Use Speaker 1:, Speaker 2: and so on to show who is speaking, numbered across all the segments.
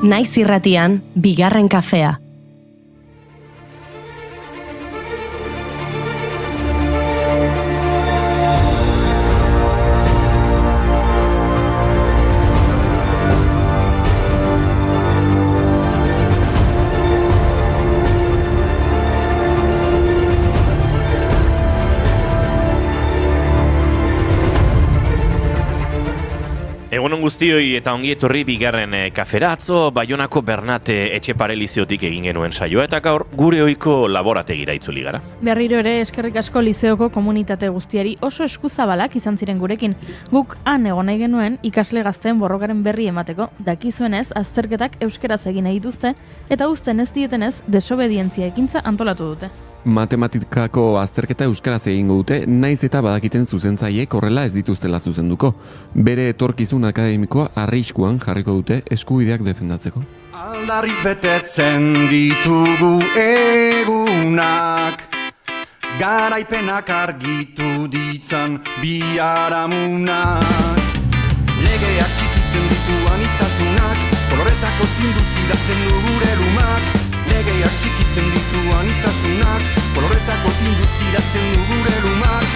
Speaker 1: Naiz irratian, bigarren kafea.
Speaker 2: Egunon guztioi eta ongi etorri bigarren kaferatzo, Baionako Bernat Etxepare Lizeotik egin genuen saioa eta gaur gure ohiko laborategira itzuli gara.
Speaker 3: Berriro ere eskerrik asko lizeoko komunitate guztiari oso eskuzabalak izan ziren gurekin. Guk han egon nahi genuen ikasle gazteen borrokaren berri emateko, dakizuenez azterketak euskeraz egin nahi dituzte eta uzten ez dietenez desobedientzia ekintza antolatu dute.
Speaker 4: Matematikako azterketa euskaraz egingo dute, naiz eta badakiten zuzentzaileek horrela ez dituztela zuzenduko. Bere etorkizun akademikoa arriskuan jarriko dute eskubideak defendatzeko.
Speaker 5: Aldarriz betetzen ditugu egunak, garaipenak argitu ditzan biharamunak. Legeak txikitzen ditu aniztasunak, koloretako tinduz idazten du gure lumak. Legeak txikitzen ditu aniztasunak, koloretako tinduz idazten du gure lumak.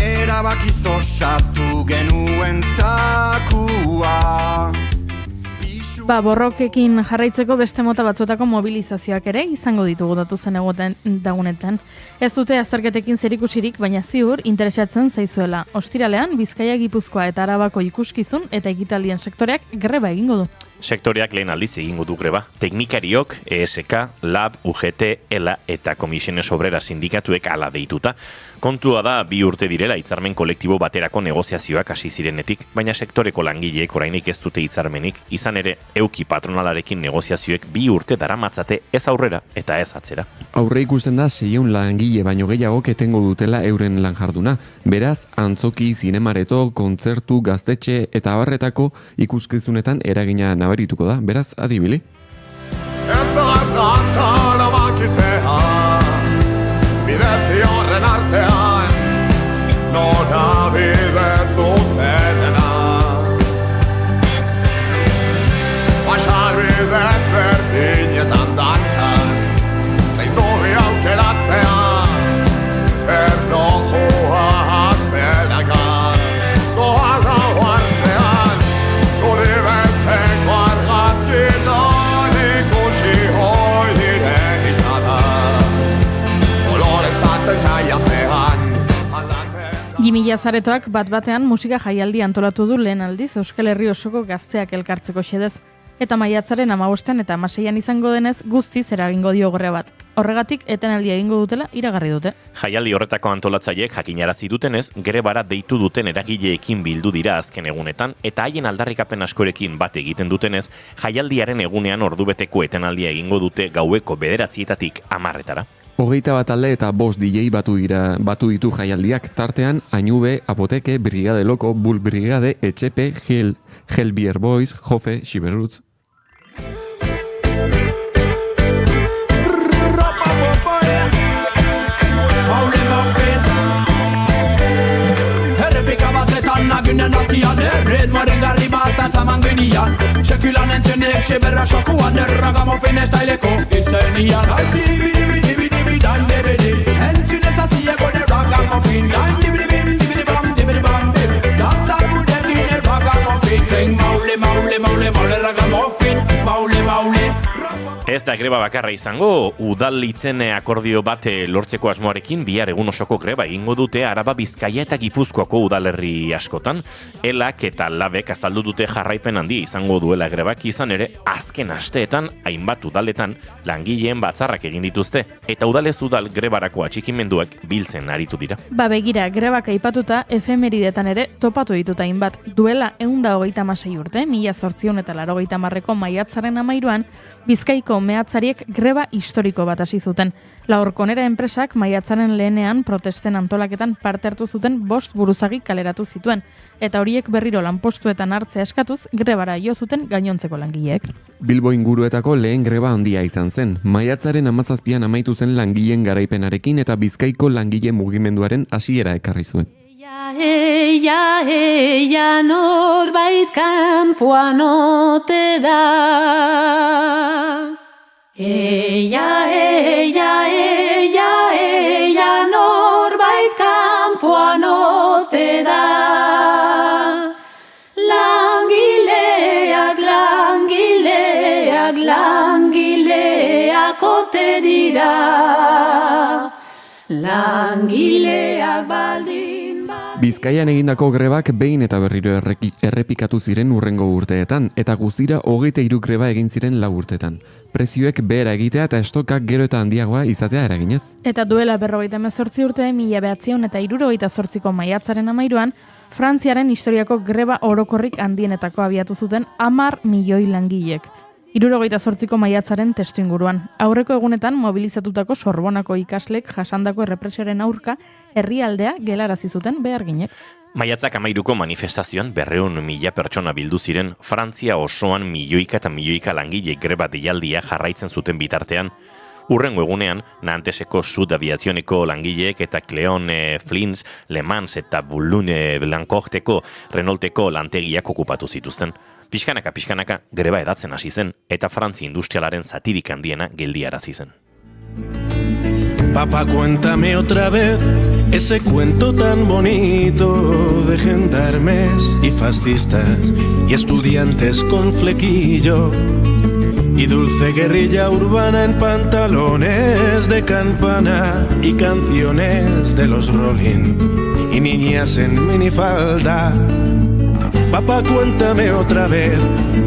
Speaker 5: Erabakiz osatu genuen zakua.
Speaker 3: Borrokekin jarraitzeko beste mota batzuetako mobilizazioak ere izango ditugu datuzen egoten dagunetan. Ez dute azterketekin zerikusirik, baina ziur interesatzen zaizuela. Ostiralean, Bizkaia, Gipuzkoa eta Arabako ikuskizun eta ekitaldien sektoreak greba egingo du.
Speaker 2: Sektoreak lehen aldiz egingo du greba. Teknikariok, ESK, LAB, UGT, ELA eta Komisiones Obrera sindikatuek hala deituta. Kontua da 2 urte direla hitzarmen kolektibo baterako negoziazioak hasi zirenetik, baina sektoreko langileek orainik ez dute hitzarmenik, izan ere euki patronalarekin negoziazioek 2 urte daramatzate ez aurrera eta ez atzera.
Speaker 4: Aurre ikusten da 600 langile baino gehiagok etengo dutela euren lan jarduna. Beraz, antzoki, zinemareto, kontzertu, gaztetxe eta abarretako ikuskizunetan eragina nabarituko da. Beraz, adibili.
Speaker 6: Ez da bakitzea, bidezi horren artean, nora bide zuzenena. Basarbide ezberdinetan dantzan, zeizubi aukeratzean, erlojua atzerakan, doa gau artean, zuri beteko argazkitan ikusi hoi diren izata. Koloreztatzen saiatzean, aldatzen.
Speaker 3: Jimila Zaretoak bat-batean musika jaialdi antolatu du lehen aldiz Euskal Herri osoko gazteak elkartzeko xedez. Eta maiatzaren 15 eta 16 izango denez guztiz eragingo dio greba bat. Horregatik etenaldia egingo dutela iragarri dute.
Speaker 2: Jaialdi horretako antolatzaileek jakinarazi dutenez, grebara deitu duten eragileekin bildu dira azken egunetan, eta haien aldarrikapen askorekin bat egiten dutenez, jaialdiaren egunean ordubeteko etenaldia egingo dute gaueko 9:00-etatik 10:00-etara.
Speaker 4: 21 talde eta 5 DJ batu ditu jaialdiak, tartean Ainube, Apoteke, Brigade Loko, Bull Brigade, Etxepe, Hellbeer Boys, Jofe, Xiberrutz.
Speaker 7: Errepika batetan nagunen alkian, erritmoaren garri bat atzaman genian. Sekulan entzenek seberra xokuan, erragamofin estaileko izenian. Dan dibidi, entzunez azieko erragamofin. Dan dibidi-bim, dibidi-bam, dibidi-bam, dibidi. Dantzak gudekin erragamofin. Zing maule, maule, maule, maule, erragamofin. Maule, maule.
Speaker 2: Ez da greba bakarra izango, udalhitzen akordio bat lortzeko asmoarekin bihar egun osoko greba egingo dute Araba, Bizkaia eta Gipuzkoako udalerri askotan. Elak eta Labek azaldu dute jarraipen handia izango duela grebak, izan ere azken asteetan hainbat udaletan langileen batzarrak egin dituzte eta udalez udal grebarako atxikimenduak biltzen aritu dira.
Speaker 3: Begira, grebak aipatuta efemeridetan ere topatu dituta hainbat. Duela 126 urte, 1880ko maiatzaren 13 Bizkaiko mehatzariek greba historiko bat hasi zuten. Laurkonera enpresak maiatzaren lehenean protesten antolaketan parte hartu zuten 5 buruzagi kaleratu zituen, eta horiek berriro lanpostuetan hartzea eskatuz grebara jo zuten gainontzeko langileek.
Speaker 4: Bilbo inguruetako lehen greba handia izan zen. Maiatzaren 17an amaitu zen langileen garaipenarekin eta Bizkaiko langile mugimenduaren hasiera ekarri zuen.
Speaker 8: Eia, norbait kanpoan ote da. Eia, norbait kanpoan ote da. Langileak ote dira. Langileak baldin.
Speaker 4: Bizkaian egindako grebak behin eta berriro errepikatu ziren urrengo urteetan, eta guztira 23 greba egin ziren 4 urteetan. Prezioek behera egitea eta estokak gero eta handiagoa izatea eraginez.
Speaker 3: Eta duela 58 urte, 1978ko maiatzaren 13an, Frantziaren historiako greba orokorrik handienetako abiatu zuten 10 milioi langilek. 78ko maiatzaren testuinguruan. Aurreko egunetan mobilizatutako Sorbonako ikaslek jasandako errepresioaren aurka herrialdea gelarazi zuten beharginek.
Speaker 2: Maiatzak 13ko manifestazioan 200.000 pertsona bildu ziren, Frantzia osoan milioika eta milioika langile greba deialdia jarraitzen zuten bitartean. Urrengo egunean, Nanteseko Sud Aviazioneko langileek eta Cleon Flins, Le Mans eta Boulogne-Billancourteko Renaulteko lantegiak okupatu zituzten. Pixkanaka greba edatzen hasi zen eta Frantzia industrialaren zatirik handiena geldiarazi zen.
Speaker 9: Papá, cuéntame otra vez ese cuento tan bonito de gendarmes y fascistas y estudiantes con flequillo y dulce guerrilla urbana en pantalones de campana y canciones de los Rolling y niñas en minifalda. Papá, cuéntame otra vez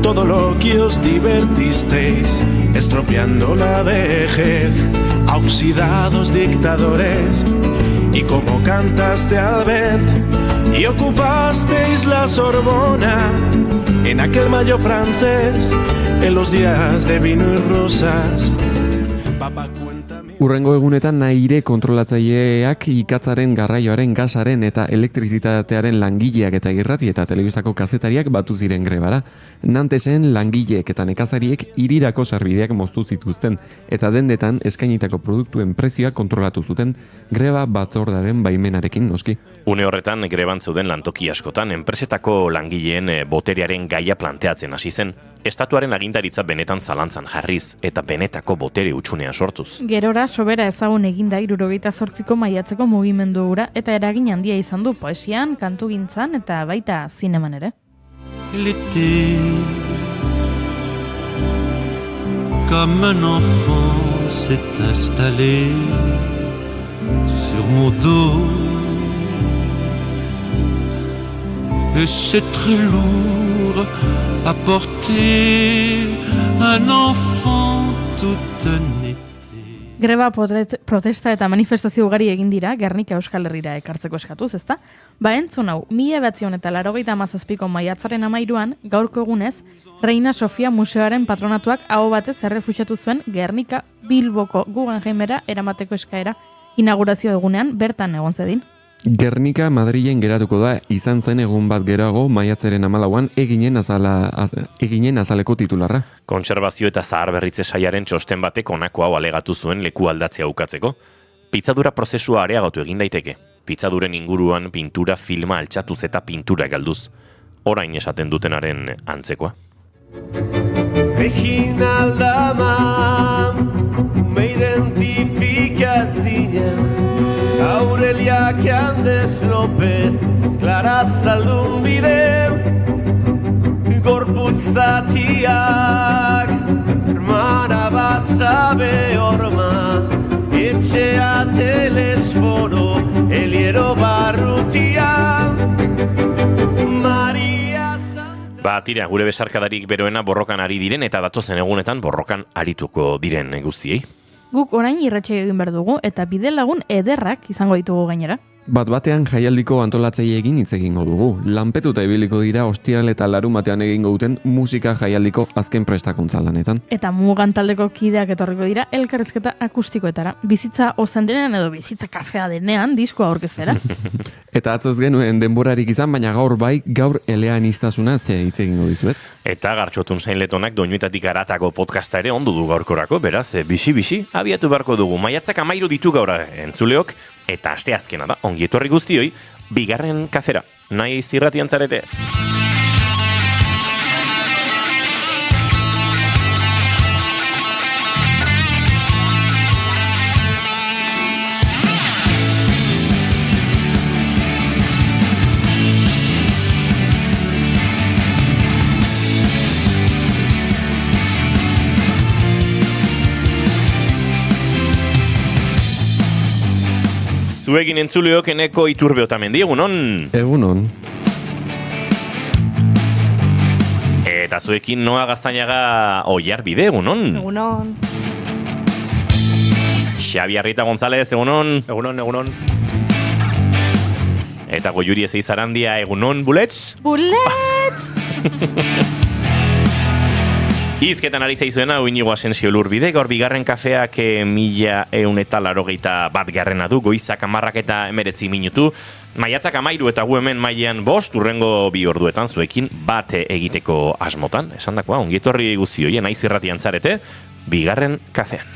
Speaker 9: todo lo que os divertisteis, estropeando la vejez a oxidados dictadores, y cómo cantaste al vent y ocupasteis la Sorbona en aquel mayo francés, en los días de vino y rosas. Papá, cuéntame.
Speaker 4: Urrengo egunetan Naire kontrolatzaileak ikatzaren, garraioaren, gasaren eta elektrizitatearen langileak eta irrati eta telebistako kazetariak batu ziren grebara. Nantesen langileek eta nekazariek hirirako sarbideak moztu zituzten eta dendetan eskainitako produktuen prezioa kontrolatu zuten greba batzordaren baimenarekin noski.
Speaker 2: Une horretan greban zeuden lantoki askotan enpresetako langileen boterearen gaia planteatzen hasi zen, estatuaren agindaritza benetan zalantzan jarriz eta benetako botere hutsunea sortuz.
Speaker 3: Gerora sobera ezagun eginda 78ko maiatzeko mugimendu hura eta eragin handia izan du poesian, kantugintzan eta baita zineman ere.
Speaker 10: L'été, comme un enfant s'est installé sur mon dos, et c'est très lourd à porter un enfant toute un été.
Speaker 3: Greba protesta eta manifestazio ugari egin dira Gernika Euskal Herrira ekartzeko eskatuz, ezta? Ba entzun hau, 1987ko maiatzaren 13an, gaurko egunez, Reina Sofia Museoaren patronatuak aho batez errefusatu zuen Gernika Bilboko Guggenheimera eramateko eskaera inaugurazio egunean bertan egon zedin.
Speaker 4: Gernika Madrilen geratuko da, izan zen egun bat geroago maiatzaren 14an eginen azaleko titularra.
Speaker 2: Kontserbazio eta zaharberritze saiaren txosten batek honako hau alegatu zuen leku aldatzea ukatzeko. Pitzadura prozesua areagotu egin daiteke. Pitzaduren inguruan pintura filma altxatuz eta pintura galduz. Orain esaten dutenaren antzekoa.
Speaker 11: Reginal dama, me identifica zina, Aurelia Candes López, Clara Zaldun bide, gorputzatiak, hermana basabe horma, etxea telesforo, Eliero Barrutia, Maria Santa...
Speaker 2: Ba, tira, gure besarkadarik beroena borrokan ari diren eta datozen egunetan borrokan arituko diren guztiei.
Speaker 3: Guk orain irratsaio egin behar dugu eta bide lagun ederrak izango ditugu gainera.
Speaker 4: Bat-batean jaialdiko antolatzaileekin hitz egingo dugu. Lanpetuta ibiliko dira ostiral eta larumatean egingo duten musika jaialdiko azken prestakuntza lanetan.
Speaker 3: Eta Mugan taldeko kideak etorriko dira elkarrizketa akustikoetara. Bizitza ozen denean edo bizitza kafea denean diskoa aurkeztera.
Speaker 4: Eta atzoz genuen denborarik izan, baina gaur eleaniztasuna ze hitz egingo dizuet.
Speaker 2: Eta Gartxotun Zain Letonak doinuetatik aratako podcasta ere ondu du gaurkorako, beraz, bisi, abiatu beharko dugu. Maiatzak 13 ditu gaur entzuleok, eta asteazkena da, ongi etorri guztioi, bigarren kafera, nahi zirratian zarete. Zuegin entzuleok Eneko Iturbe Otamendi, egunon?
Speaker 4: Egunon.
Speaker 2: Eta zuekin Noa Gaztainaga Oiarbide, egunon?
Speaker 12: Egunon.
Speaker 2: Xabi Arrieta González, egunon?
Speaker 11: Egunon.
Speaker 2: Eta Goiuri Ezeizarandia, egunon, Buletz?
Speaker 12: Buletz!
Speaker 2: Izketan ari zaizuena, Inigo Asensio Lurbide, gaur bigarren kafeak 1181 du, goizak 10:19 minutu, maiatzak 13 eta gu hemen mailean 5, urrengo 2 orduetan zuekin bate egiteko asmotan. Esan dakoa, ongietorri guztioien, naiz irratian zarete, bigarren kafean.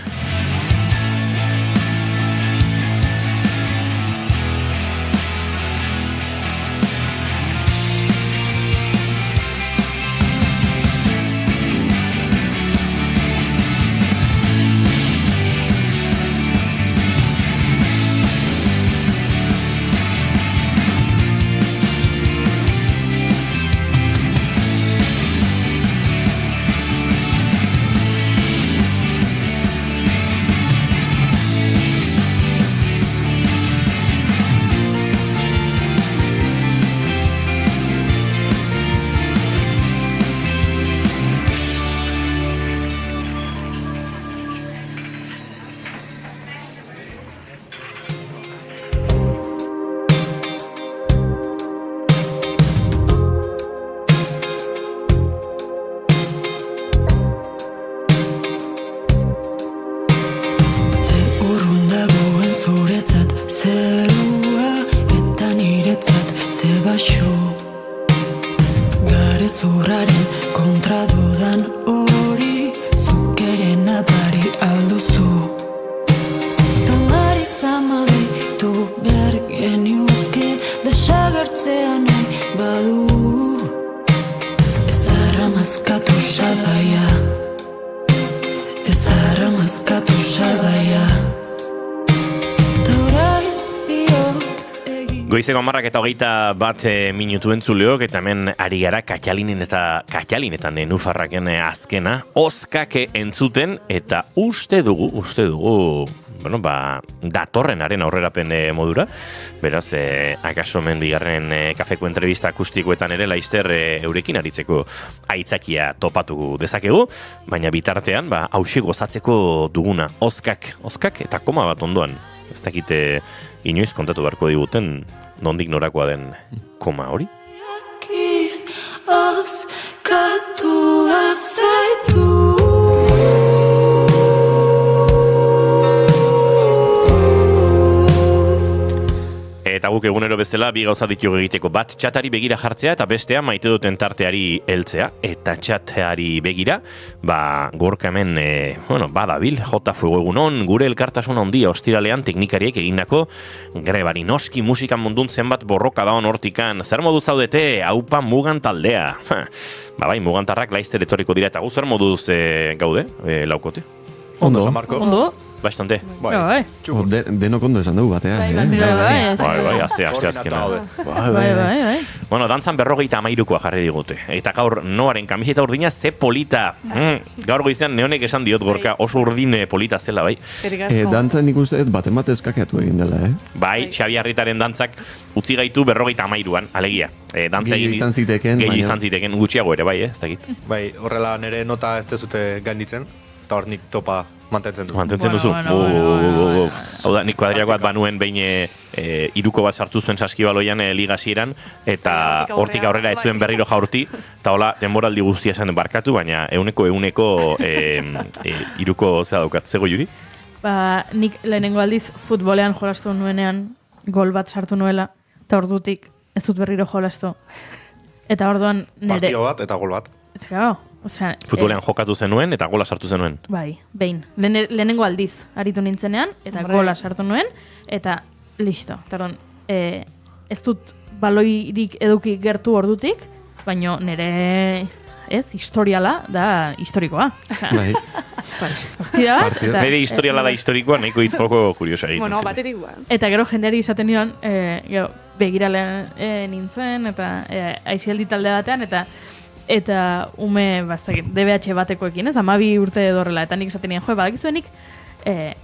Speaker 2: Goizeko 11:21 minutu entzuleok, eta hemen ari gara Katxalinetan Nenufarraken azkena, Oskake entzuten, eta uste dugu, datorrenaren aurrerapen modura, beraz, akaso hemen bigarren kafeko entrevista akustikoetan ere Laister eurekin aritzeko aitzakia topatu dezakegu, baina bitartean, hauxe gozatzeko duguna, Oskak eta koma bat ondoan, ez dakite inoiz kontatu beharko diguten, nondik norakoa den koma hori? Eta guk egunero bezala bi gauza ditugu egiteko, bat txatari begira jartzea eta bestea maite duten tarteari heltzea. Eta txatari begira, gorka hemen, badabil, jota fuego egunon, gure elkartasun handia ostiralean teknikariek egindako grebari noski musikan mundun zenbat borroka daon hortikan. Zer modu zaudete, haupa Mugan taldea. Mugantarrak Laister etorriko dira eta gu zer moduz gaude, laukote?
Speaker 4: Ondo.
Speaker 3: Ondo.
Speaker 2: Bastante.
Speaker 4: Denok ondo esan dugu batean.
Speaker 2: Bai, azkena. Bueno, dantzan 53koa jarri digute. Eta gaur Noaren kamiseta urdina ze polita. Gaur goizean Neonek esan diot gorka oso urdin polita zela, bai.
Speaker 4: Dantzan nik uste baten bat eskakeatu egin dela,
Speaker 2: Bai, Xabi Arritaren dantzak utzi gaitu 53an, alegia.
Speaker 4: Gehiago izan ziteken
Speaker 2: gutxiago ere, bai, ez dakit.
Speaker 11: Bai, horrela nire nota ez dezute gainditzen, eta hor nik topa
Speaker 12: Mantentzen du.
Speaker 2: Mantentzen duzu? Hau da, nik kuadriako bat banuen behin iruko bat sartu zuen saskibaloian liga hasieran eta hortik aurrera ez zuen berriro jaurti, eta hola, denboraldi guztia esan barkatu, baina euneko iruko zea daukat. Zego, Juri?
Speaker 3: Nik lehenengo aldiz futbolean jolastu nuenean gol bat sartu nuela, eta ordutik ez dut berriro jolastu. Eta orduan nire...
Speaker 12: Partio bat eta gol bat.
Speaker 3: Ez claro, osea...
Speaker 2: Futbolean jokatu zenuen eta gola sartu zenuen.
Speaker 3: Bai, behin. Lehenengo aldiz aritu nintzenean, eta gola sartu nuen, eta listo. Taron, ez dut baloirik eduki gertu ordutik, baino nire... Ez, historiala da historikoa.
Speaker 4: Bai.
Speaker 3: Partida bat.
Speaker 2: Nire historiala da historikoa, nahiko hitzoko kuriosa egiten.
Speaker 13: Bueno, batetik guan.
Speaker 3: Eta gero jendeari izaten nion, begirale nintzen, eta aizialdi talde batean, eta ume bastakit, DBH batekoekin, ez, 12 urte edorrela, eta nik esaten nian, badakizuenik,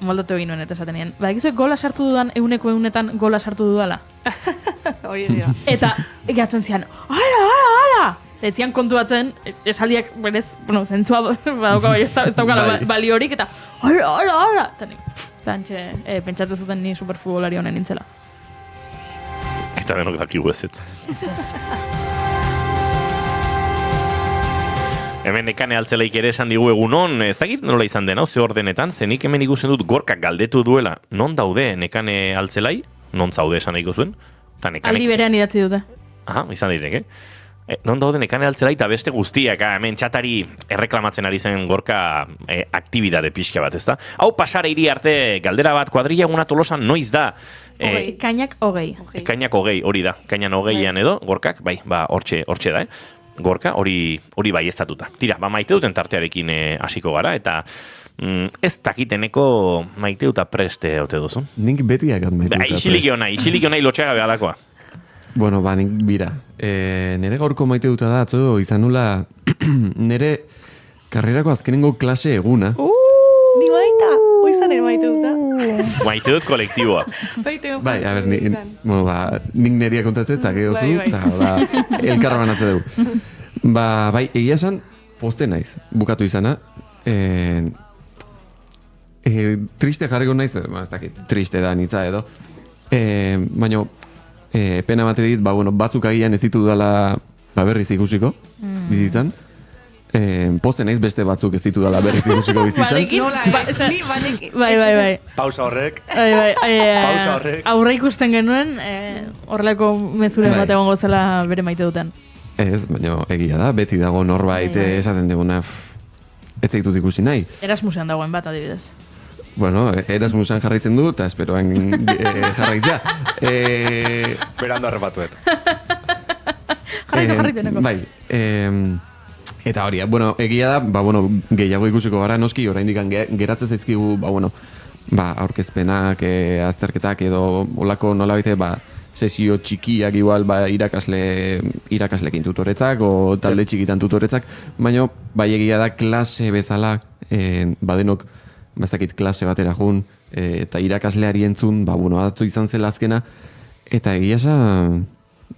Speaker 3: moldatu egin nuen, eta esaten nian, badakizuek gola sartu dudan, eunetan gola sartu dudala. Eta egatzen zian, ala! Ez zian kontuatzen, esaldiak, berez, zentzua badauka bai, ez daukala baliorik, eta ala! Eta antxe, pentsatzen zuten ni superfutbolari honen nintzela.
Speaker 2: Eta benok dakigu ez. Hemen Nekane Altzelaik ere esan digu egunon, ez dakit nola izan den, hau ze ordenetan, zenik hemen ikusten dut Gorkak galdetu duela. Non daude Nekane Altzelai? Non zaude esan nahiko zuen?
Speaker 3: Aldi berean idatzi dute.
Speaker 2: Aha, izan direk, non daude Nekane Altzelaik eta beste guztiak, hemen txatari erreklamatzen ari zen Gorka aktibidade pixka bat, ezta? Hau pasara hiri arte galdera bat, kuadrilla eguna Tolosan noiz da?
Speaker 3: Kainak 20.
Speaker 2: Kainak 20, hori da. Kainan 20an edo, Gorkak, bai, hortxe da, Gorka, hori bai estatuta. Tira, maite duten tartearekin hasiko gara, eta ez dakiteneko maite duta preste ote duzu.
Speaker 4: Nik betiak maite duta preste.
Speaker 2: Isilik onai lotxaga behalakoa.
Speaker 4: Bueno, nik bira. Nere gaurko maite duta da, atzo, izan nula, nere karrerako azkenengo klase eguna.
Speaker 13: Ni baita, oizan ere maite duta.
Speaker 2: Maite dut kolektiboa.
Speaker 4: Bai, a ber, nik neria kontatzen, eta gero zu, eta elkarra banatze dugu. Bai, egia esan, poste naiz, bukatu izana. Triste jarriko naiz, triste da nitza edo. Baina, pena bate dit, batzuk agian ez ditu dala berriz ikusiko, bizitzan. Poste naiz beste batzuk ez ditu dala berriz ikusiko bizitzan.
Speaker 3: Bai.
Speaker 12: Pausa horrek.
Speaker 3: Aurre ikusten genuen, horrelako mezuren bat egongo zela bere maite duten.
Speaker 4: Ez, baina egia da, beti dago norbait esaten duguna ez ditut ikusi nahi.
Speaker 3: Erasmusean dagoen bat, adibidez.
Speaker 4: Bueno, Erasmusean jarraitzen du, eta esperoan jarraitzea.
Speaker 12: Berando arrepatuet.
Speaker 4: Bai, eta hori, egia da, gehiago ikusiko gara noski, oraindik geratzen zaizkigu, aurkezpenak, azterketak edo olako nolabaite, sesio txikiak igual irakaslekin tutoretzak o talde txikitan tutoretzak, baina bai egia da klase bezala badenok bazakit klase batera jun eta irakasleari entzun, atzo izan zela azkena, eta egia esan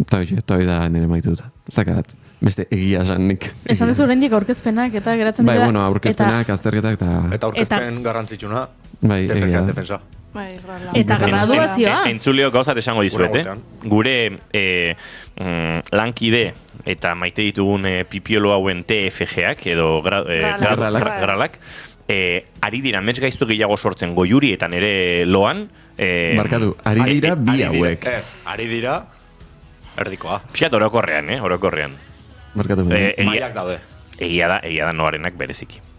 Speaker 4: eta hori da nire maituta. Zakadat, beste egia esan nik.
Speaker 3: Esan dezu oraindik aurkezpenak eta geratzen dira.
Speaker 4: Bai, aurkezpenak, azterketak eta
Speaker 12: aurkezpen garrantzitsuna.
Speaker 4: Bai, egia da.
Speaker 3: Eta graduazioa.
Speaker 2: Entzuleo gauzat esango dizuet, Gure lankide eta maite ditugun pipiolo hauen TFG-ak edo gralak, ari dira mets gaiztu gehiago sortzen Goiuri eta nere loan.
Speaker 4: Barkatu, ari dira bi hauek.
Speaker 12: Ez, ari dira erdikoa.
Speaker 2: Pixat orokorrean.
Speaker 4: Barkatu.
Speaker 12: Maiak daude.
Speaker 2: Egia da noarenak bereziki.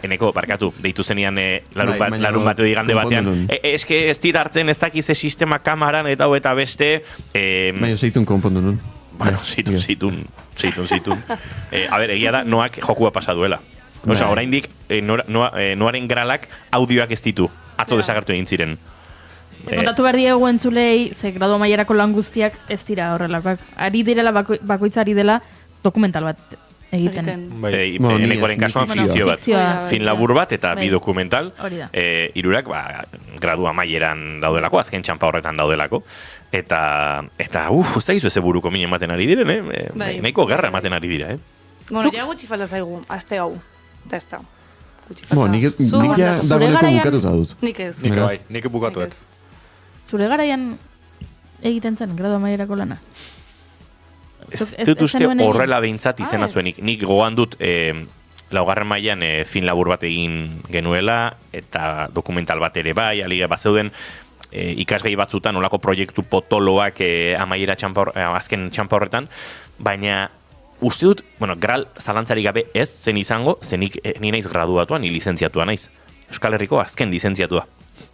Speaker 2: Eneko, barkatu, deitu zenian larun bate digande batean. Eske ez dit hartzen ez dakize sistema kamaran eta beste...
Speaker 4: Baina zeitun konpondu nun.
Speaker 2: Bueno, zeitun. Egia da, noak jokua pasaduela. Osa, oraindik noaren gralak audioak ez ditu. Atzo desagertu egin ziren.
Speaker 3: Kontatu behar diegu entzulei, ze gradu amaierako lan guztiak ez dira horrelakoak. Ari direla, bakoitza ari dela dokumental bat egiten.
Speaker 2: Enekoren kasuan fikzio bat. Fin labur bat eta bi dokumental. Hirurak gradu amaieran daudelako, azken txampa horretan daudelako. Eta ez da gizu eze buruko mine ematen ari diren, nahiko gerra ematen ari dira,
Speaker 13: Bueno, ja gutxi falta zaigu, aste hau. Eta ez da.
Speaker 4: Nik ja dagoeneko bukatuta dut.
Speaker 13: Nik ez.
Speaker 12: Nik bukatu ez.
Speaker 3: Zure garaian egiten zen, gradu amaierako lana?
Speaker 2: Ez dut uste horrela behintzat izena zuenik. Nik gogoan dut laugarren mailan fin labur bat egin genuela, eta dokumental bat ere bai, alige bazeuden ikasgai batzutan olako proiektu potoloak amaiera azken txampa horretan, baina uste dut, gral zalantzari gabe ez zen izango, zenik ni naiz graduatua, ni lizentziatua naiz. Euskal Herriko azken lizentziatua.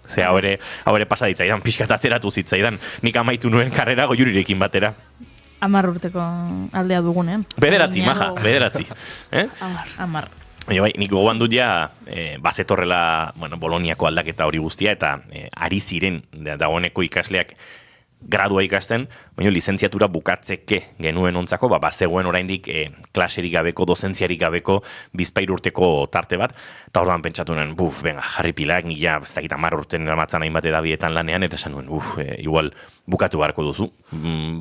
Speaker 2: Ze hau ere pasa ditzaidan, pixkat atzeratu zitzaidan. Nik amaitu nuen karrera Goiurirekin batera.
Speaker 3: 10 urteko aldea dugunean.
Speaker 2: Bederatzi, maja, bederatzi.
Speaker 3: 10.
Speaker 2: Bai, nik gogoan dut ja, bazetorrela, Boloniako aldaketa hori guztia, eta ari ziren dagoeneko ikasleak gradua ikasten, baina lizentziatura bukatzeke genuen ontzako, bazegoen oraindik klaserik gabeko, dozentziarik gabeko, 2 urteko tarte bat, eta orduan pentsatu nuen, jarri pilak, nik ja, ez dakit 10 urten eramatzan hainbat edabietan lanean, eta esan nuen, igual bukatu beharko duzu,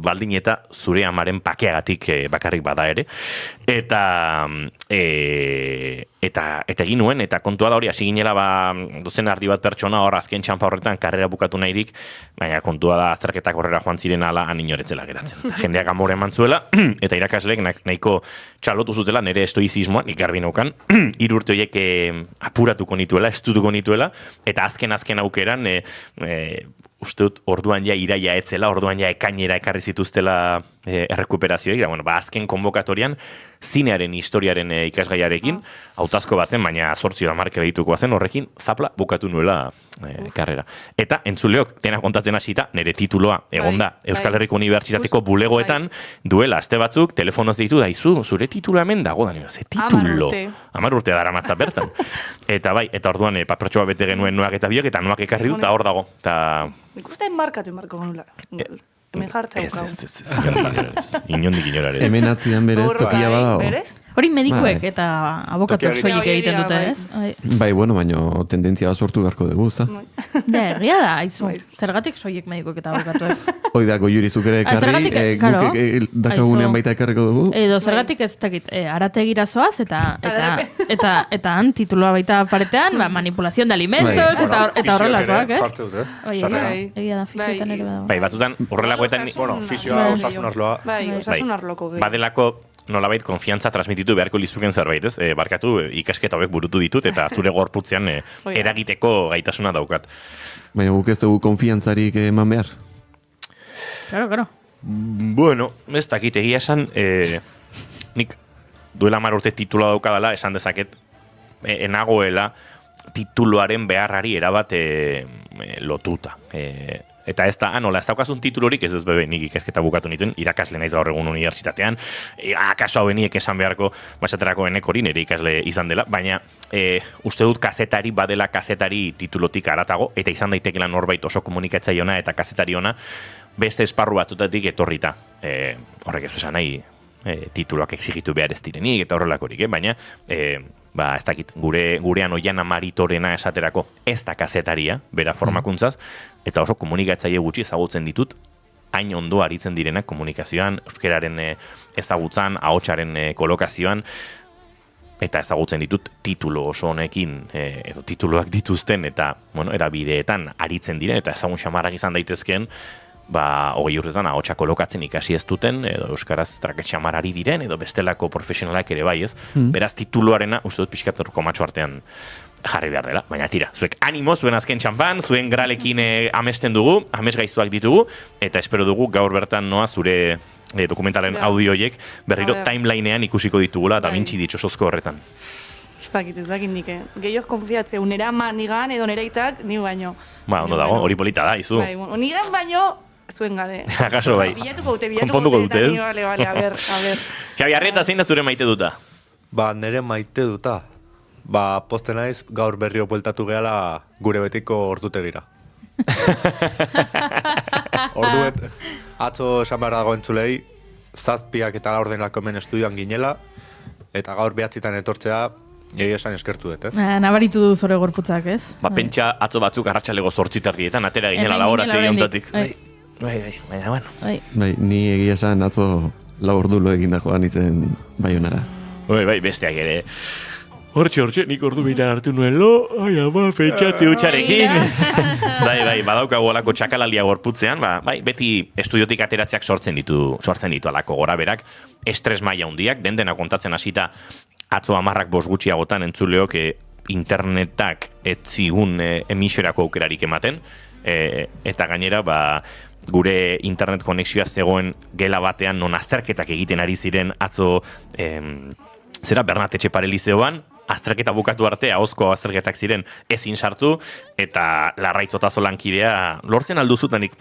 Speaker 2: baldin eta zure amaren pakeagatik bakarrik bada ere, eta egin nuen, eta kontua da hori, hasi ginela dozen ardi bat pertsona hor azken txampa horretan karrera bukatu nahirik, baina kontua da azterketak horrela joan ziren ala aninoretzela geratzen. Jendeak amore eman zuela, eta irakasleek nahiko txalotu zutela nire estoizismoa, nik garbi naukan, 3 urte horiek apuratuko nituela, estutuko nituela, eta azken aukeran, uste dut orduan ja iraia etzela, orduan ja ekainera ekarri zituztela errekuperazioek, azken konbokatorian zinearen historiaren ikasgaiarekin, hautazko bazen, baina 8 marke behituko bazen, horrekin zapla bukatu nuela karrera. Eta entzuleok, dena kontatzen hasita, nire tituloa egonda Euskal Herriko Unibertsitateko bulegoetan, duela aste batzuk, telefonoz deitu daizu, zure tituloa hemen dago da, ze titulo. 10 urte dara matza bertan. Eta eta orduan papertxoa bete genuen noak eta biok, eta noak ekarri dut, eta hor dago.
Speaker 13: Ikusten markatu genula. Hemen jartza ukau.
Speaker 2: Ez, inondik inorarez.
Speaker 4: Hemen atzidan berez, tokia badao.
Speaker 3: Hori medikuek eta abokatuak soilik egiten dute, ez?
Speaker 4: Bai, baina tendentzia bat sortu beharko dugu, za?
Speaker 3: Egia da, aizu. Zergatik soilik medikuek eta abokatuak?
Speaker 4: Hoi da, Goiurizuk ere ekarri, guk dakagunean baita ekarriko dugu.
Speaker 3: Edo zergatik ez dakit, arategira zoaz, eta han tituloa baita paretean, manipulazion de alimentos, eta horrelakoak, ez? Egia da, fisioetan ere badago.
Speaker 2: Bai, batzutan horrelakoetan...
Speaker 12: Fisioa, osasunarloa.
Speaker 13: Bai, osasunarloko.
Speaker 2: Badelako nolabait konfiantza transmititu beharko lizuken zerbait, ez? Barkatu, ikasketa hauek burutu ditut, eta zure gorputzean eragiteko gaitasuna daukat.
Speaker 4: Baina guk ez dugu konfiantzarik eman behar?
Speaker 3: Claro.
Speaker 2: Bueno, ez dakit egia esan, nik duela 10 urte titula daukadala, esan dezaket, enagoela tituloaren beharrari erabat lotuta. Eta ez da, nola, ez daukazun titulorik, ez bebe nik ikasketa bukatu nituen, irakasle naiz gaur egun unibertsitatean, akaso hau beniek esan beharko, basaterako hori nire ikasle izan dela, baina uste dut kazetari badela kazetari titulotik aratago, eta izan daitekela norbait oso komunikatzaileona eta kazetari ona, beste esparru batzutatik etorrita. Horrek ez esan nahi, tituloak exigitu behar ez direnik, eta horrelakorik, baina... ez dakit, gurean Oiana Maritorena esaterako ez da kazetaria, bera formakuntzaz, eta oso komunikatzaile gutxi ezagutzen ditut, hain ondo aritzen direnak komunikazioan, euskeraren ezagutzan, ahotsaren kolokazioan, eta ezagutzen ditut titulo oso honekin, edo tituloak dituzten, eta, erabideetan aritzen diren, eta ezagun xamarrak izan daitezkeen, 20 urtetan ahotsa kolokatzen ikasi ez duten, edo euskaraz traketxamarari diren, edo bestelako profesionalak ere bai, ez? Beraz, tituluarena, uste dut pixkat komatxo artean jarri behar dela. Baina tira, zuek animo, zuen azken txampan, zuen gralekin amesten dugu, ames gaiztuak ditugu, eta espero dugu gaur bertan noa zure dokumentalen audioiek berriro timelinean ikusiko ditugula, eta mintxi ditxosozko horretan.
Speaker 13: Ez dakit nik. Gehioz konfiatze, unera manigan edo nereitak, ni baino.
Speaker 2: Ondo dago, hori polita da, izu.
Speaker 13: Nigan baino, zuen gare.
Speaker 2: Akaso bai.
Speaker 13: Bilatuko dute,
Speaker 2: ez?
Speaker 13: Vale, a ver.
Speaker 2: Javi Arrieta, zein da zure maite duta?
Speaker 12: Nire maite duta. Poste naiz, gaur berrio bueltatu gehala gure betiko ordutegira. Orduet, atzo esan behar dago entzulei, 7 eta 4 denako hemen estudioan ginela, eta gaur 9 etortzea, Egi esan eskertu dut,
Speaker 3: Nabaritu du zore gorputzak, ez?
Speaker 2: Pentsa atzo batzuk arratsalego 8 tardietan, atera ginela laborategi ontatik. Baina, bueno.
Speaker 4: Bai, ni egia esan atzo 4 ordu lo egin da joan itzen Baionara.
Speaker 2: Bai, besteak ere. Hortxe, nik ordu behitan hartu nuen lo, ai ama, pentsatze hutsarekin. Bai, badaukagu olako txakalalia gorputzean, bai, beti estudiotik ateratzeak sortzen ditu alako gora berak, estres maila hundiak, dena kontatzen hasita atzo 10:05 gutxiagotan entzuleok internetak etzigun emisorako aukerarik ematen, eta gainera, gure internet konexioa zegoen gela batean non azterketak egiten ari ziren atzo Bernat Etxepare lizeoan, azterketa bukatu arte, ahozko azterketak ziren ezin sartu, eta Larraitz Otazo lankidea lortzen aldu zutanik,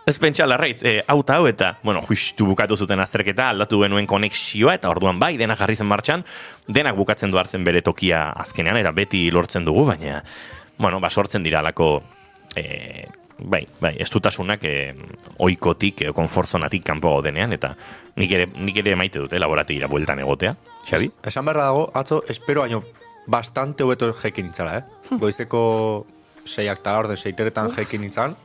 Speaker 2: ez pentsa Larraitz, hau, eta, justu bukatu zuten azterketa, aldatu genuen konexioa, eta orduan bai, denak jarri zen martxan, denak bukatzen du hartzen bere tokia azkenean, eta beti lortzen dugu, baina, sortzen dira alako, bai, estutasunak oikotik, konfortzonatik kanpo gaudenean, eta nik ere maite dute laborategira bueltan egotea. Xabi?
Speaker 12: Esan berra dago, atzo, espero baino bastante hobeto jekin itzala, Goizeko 6 eta orden 6 jekin itzan.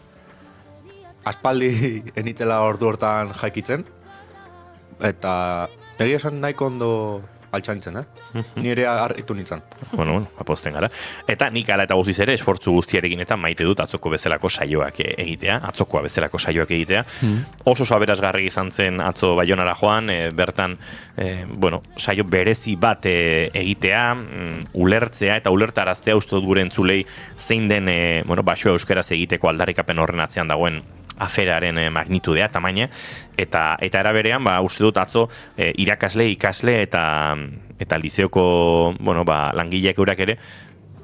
Speaker 12: Aspaldi enitzela ordu hortan jekitzen. Eta nire esan nahiko ondo altxantzen, Nire harritu nintzen.
Speaker 2: Aposten gara. Eta nik ala eta guztiz ere, esfortzu guztiarekin eta maite dut atzokoa bezalako saioak egitea. Oso aberasgarri izan zen atzo Baionara joan, bertan, saio berezi bat egitea, ulertzea eta ulertaraztea uste dut gure entzulei zein den, basoa euskaraz egiteko aldarrikapen horren atzean dagoen aferaren magnitudea, tamaina, eta eraberean, uste dut atzo irakasle, ikasle eta lizeoko, langileak eurak ere,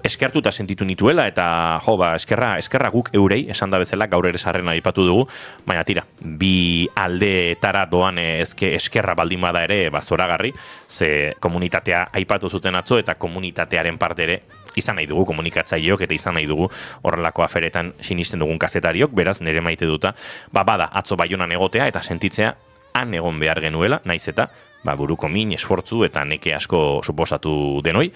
Speaker 2: eskertuta sentitu nituela, eta eskerra guk eurei, esan da bezala, gaur ere sarrena aipatu dugu, baina tira, bi aldeetara doan eskerra baldin bada ere, zoragarri, ze komunitatea aipatu zuten atzo, eta komunitatearen parte ere, izan nahi dugu komunikatzaileok eta izan nahi dugu horrelako aferetan sinisten dugun kazetariok, beraz nire maite duta, bada atzo Baionan egotea eta sentitzea han egon behar genuela, naiz eta buruko min, esfortzu eta neke asko suposatu denoi,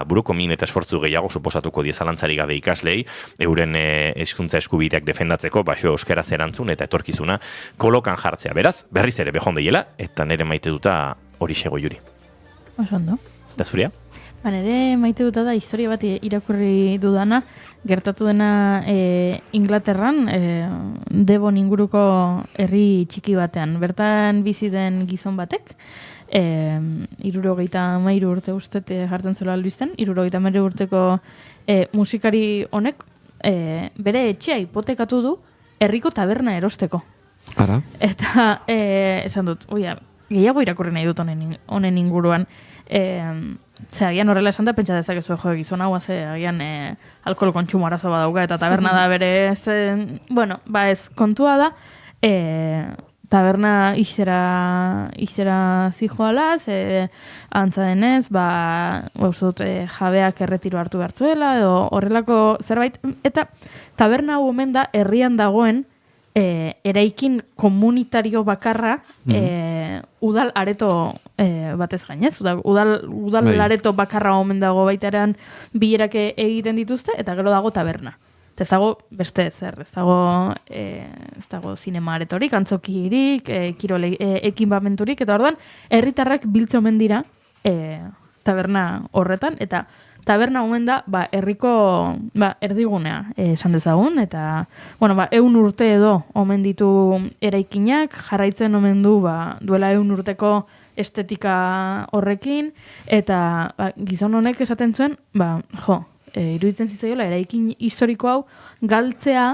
Speaker 2: buruko min eta esfortzu gehiago suposatuko diezalantzarik gabe ikaslei, euren hizkuntza eskubideak defendatzeko, euskaraz erantzun eta etorkizuna kolokan jartzea, beraz, berriz ere behondeiela, eta nire maite duta hori xego juri.
Speaker 3: Oso ondo.
Speaker 2: Da zuria?
Speaker 3: Nire maite duta da historia bat irakurri dudana, gertatu dena Inglaterran, Devon inguruko herri txiki batean. Bertan bizi den gizon batek, 63 urte ustet jartzen zuela albizten, 63 urteko musikari honek bere etxea hipotekatu du herriko taberna erosteko.
Speaker 4: Ara?
Speaker 3: Eta esan dut, gehiago irakurri nahi dut honen inguruan. Agian horrela esan da, pentsa dezakezu gizon hau, agian alkohol kontsumo arazo badauka, eta taberna da bere, ez kontua da, taberna izera zijoala, antza denez, jabeak erretiro hartu behartzuela, edo horrelako zerbait, eta taberna hau omen da herrian dagoen eraikin komunitario bakarra udal areto batez gainez. Udal areto bakarra omen dago baitarean bilerak egiten dituzte, eta gero dago taberna. Ez dago beste ezer, ez dago zinema aretorik, antzokirik, ekinbamenturik, eta orduan herritarrak biltze omen dira taberna horretan, eta taberna omen da, herriko erdigunea esan dezagun, eta, 100 urte edo omen ditu eraikinak, jarraitzen omen du, duela 100 urteko estetika horrekin, eta gizon honek esaten zuen, iruditzen zitzaiola, eraikin historiko hau galtzea,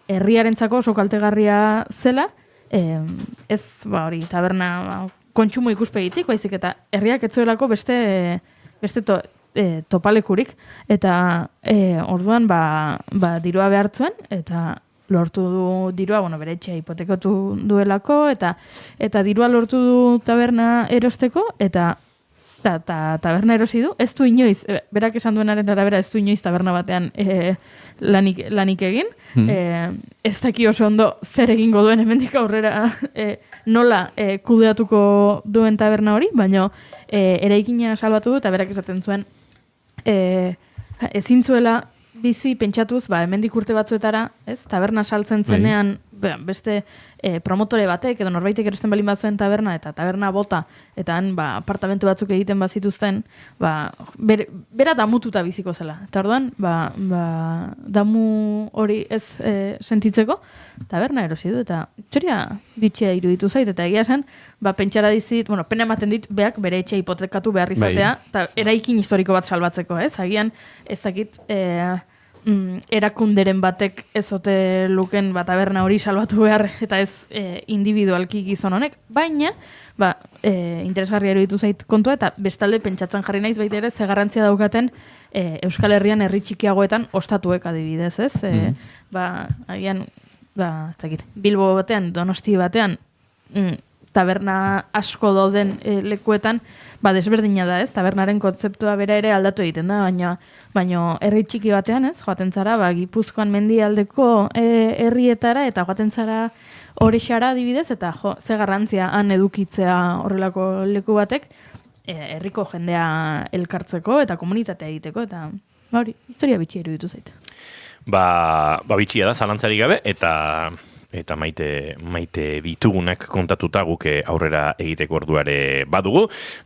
Speaker 3: herriarentzako oso kaltegarria zela, ez, taberna kontsumo ikuspegitik, baizik, eta herriak etzuelako beste topalekurik, eta orduan dirua behartzuen, eta lortu du dirua, bere etxea hipotekatu duelako, eta dirua lortu du taberna erosteko, eta taberna erosi du, ez du inoiz, berak esan duenaren arabera, ez du inoiz taberna batean lanik egin, ez daki oso ondo zer egingo duen hemendik aurrera nola kudeatuko duen taberna hori, baina eraikina salbatu du, eta berak esaten zuen ezin zuela bizi pentsatuz, hemendik urte batzuetara, taberna saltzen zenean beste promotore batek edo norbaitek erosten balin bazuen taberna eta taberna bota eta han apartamentu batzuk egiten bazituzten, bera damututa biziko zela. Eta orduan, damu hori ez sentitzeko, taberna erosi du eta txoria bitxea iruditu zait eta egia esan, pentsara dizit, pena ematen dit beak bere etxea hipotekatu behar izatea, eta eraikin historiko bat salbatzeko, ez? Agian ez dakit erakunderen batek ez ote luken taberna hori salbatu behar eta ez individualki gizon honek, baina interesgarria eruditu zait kontua eta bestalde pentsatzen jarri naiz baita ere ze garrantzia daukaten Euskal Herrian herri txikiagoetan ostatuek adibidez, ez? Agian, ez dakit, Bilbo batean, Donosti batean, taberna asko dauden lekuetan, desberdina da, ez? Tabernaren kontzeptua bera ere aldatu egiten da, baina herri txiki batean, ez? Joaten zara, Gipuzkoan mendialdeko herrietara eta joaten zara Orexara adibidez, eta ze garrantzia han edukitzea horrelako leku batek, herriko jendea elkartzeko eta komunitatea egiteko, eta hori, historia bitxia iruditu zait.
Speaker 2: Bitxia da, zalantzarik gabe, eta maite ditugunak kontatuta guk aurrera egiteko orduare badugu.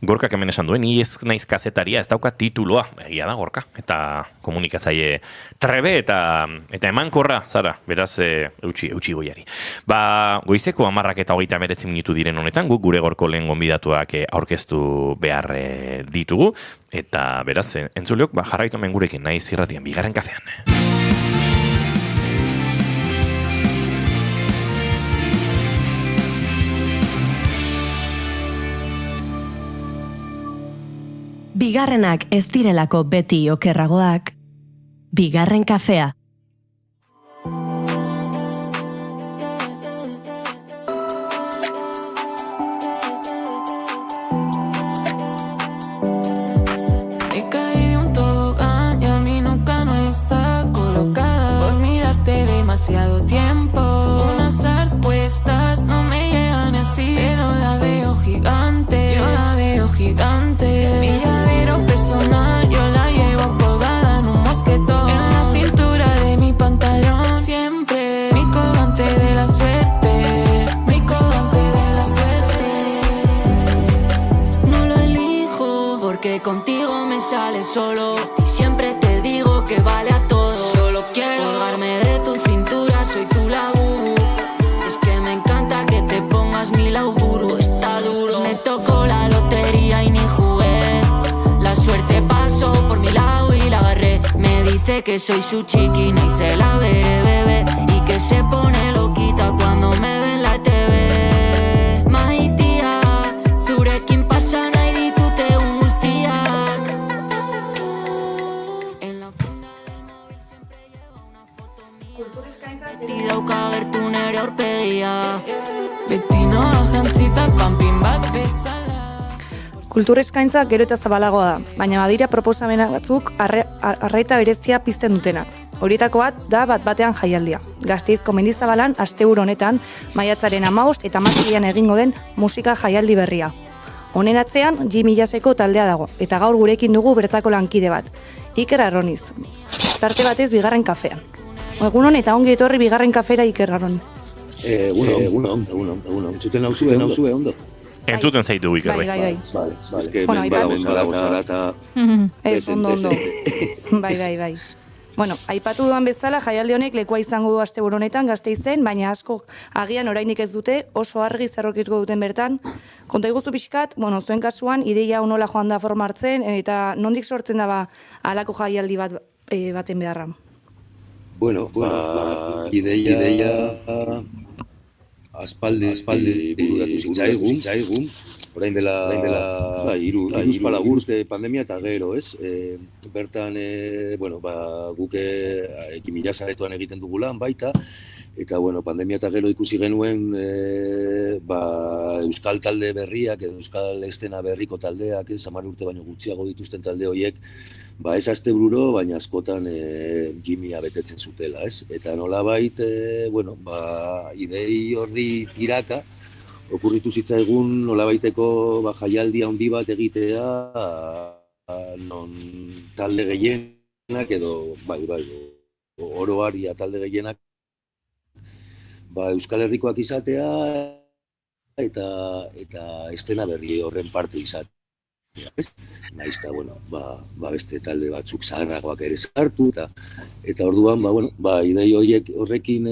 Speaker 2: Gorkak hemen esan duen, ni ez naiz kazetaria, ez dauka tituloa, egia da Gorka, eta komunikatzaile trebe eta emankorra, zara, beraz eutxi goiari. Goizeko 10:29 minutu diren honetan, guk gure gorko lehen gonbidatuak aurkeztu behar ditugu, eta beraz, entzuleok, jarraitu hemen gurekin naiz irratian, bigarren kafean.
Speaker 1: Bigarrenak ez direlako beti okerragoak, bigarren kafea.
Speaker 14: He caído de un tobogán y a mi nuca no está colocada por mirarte demasiado tiempo. Unas arpuestas no me llegan así, pero la veo gigante, yo la veo gigante. Yo la llevo colgada en un mosquetón en la cintura de mi pantalón. Siempre mi colgante de la suerte, mi colgante de la suerte. No lo elijo porque contigo me sale solo y siempre te digo que vale a todo. Solo quiero colgarme de tu cintura, soy tu labú. Es que me encanta que te pongas mi laburo. Está duro, me tocó la lotería y ni jugué. La suerte pasó por mi lado y la agarré. Me dice que soy su chiquina y se la veré, bebé, y que se pone loquita cuando me ve en la TV. Maitia, zurekin pasa nahi ditute guztiak. En la funda del móvil siempre lleva una foto mía. Beti dauka gertu nere aurpegia. Beti noa jantzita panpin bat bezala.
Speaker 15: Kultur eskaintza gero eta zabalagoa da, baina badira proposamena batzuk arraita berezia pizten dutenak. Horietako bat da bat-batean jaialdia. Gasteizko Mendizabalan asteburu honetan maiatzaren 15 eta 16 egingo den musika jaialdi berria. Honen atzean Jimmy Jazzeko taldea dago, eta gaur gurekin dugu bertako lankide bat, Iker Arroniz. Tarte batez bigarren kafean. Egunon eta ongi etorri bigarren kafera Iker Arroniz.
Speaker 16: Egunon. Entzuten nauzue ondo.
Speaker 2: Entzuten zaitu Iker,
Speaker 15: bai.
Speaker 16: Ez que badago zara eta...
Speaker 15: Ez, ondo. Bai. Bueno, aipatu duan bezala, jaialdi honek lekua izango du asteburu honetan Gasteizen, baina asko agian oraindik ez dute, oso argi zerrokituko duten bertan. Konta iguzu pixkat, zuen kasuan, ideia nola joan da forma hartzen, eta nondik sortzen da halako jaialdi baten beharra?
Speaker 16: Bueno, ideia aspaldi bururatu zitzaigun, orain dela iruz palagurte pandemia eta gero, ez? Bertan, guk ekimila zaretoan egiten dugu lan baita, eta pandemia eta gero ikusi genuen euskal talde berriak, edo euskal estena berriko taldeak, 10 urte baino gutxiago dituzten talde horiek, ez astebururo, baina askotan Jimmya betetzen zutela, ez? Eta nolabait, idei horri tiraka, okurritu zitzaigun nolabaiteko jaialdi handi bat egitea, non talde gehienak edo, oroaria talde gehienak, Euskal Herrikoak izatea eta estena berri horren parte izatea. Naizta, beste talde batzuk zaharragoak ere sartu, eta orduan, idei horrekin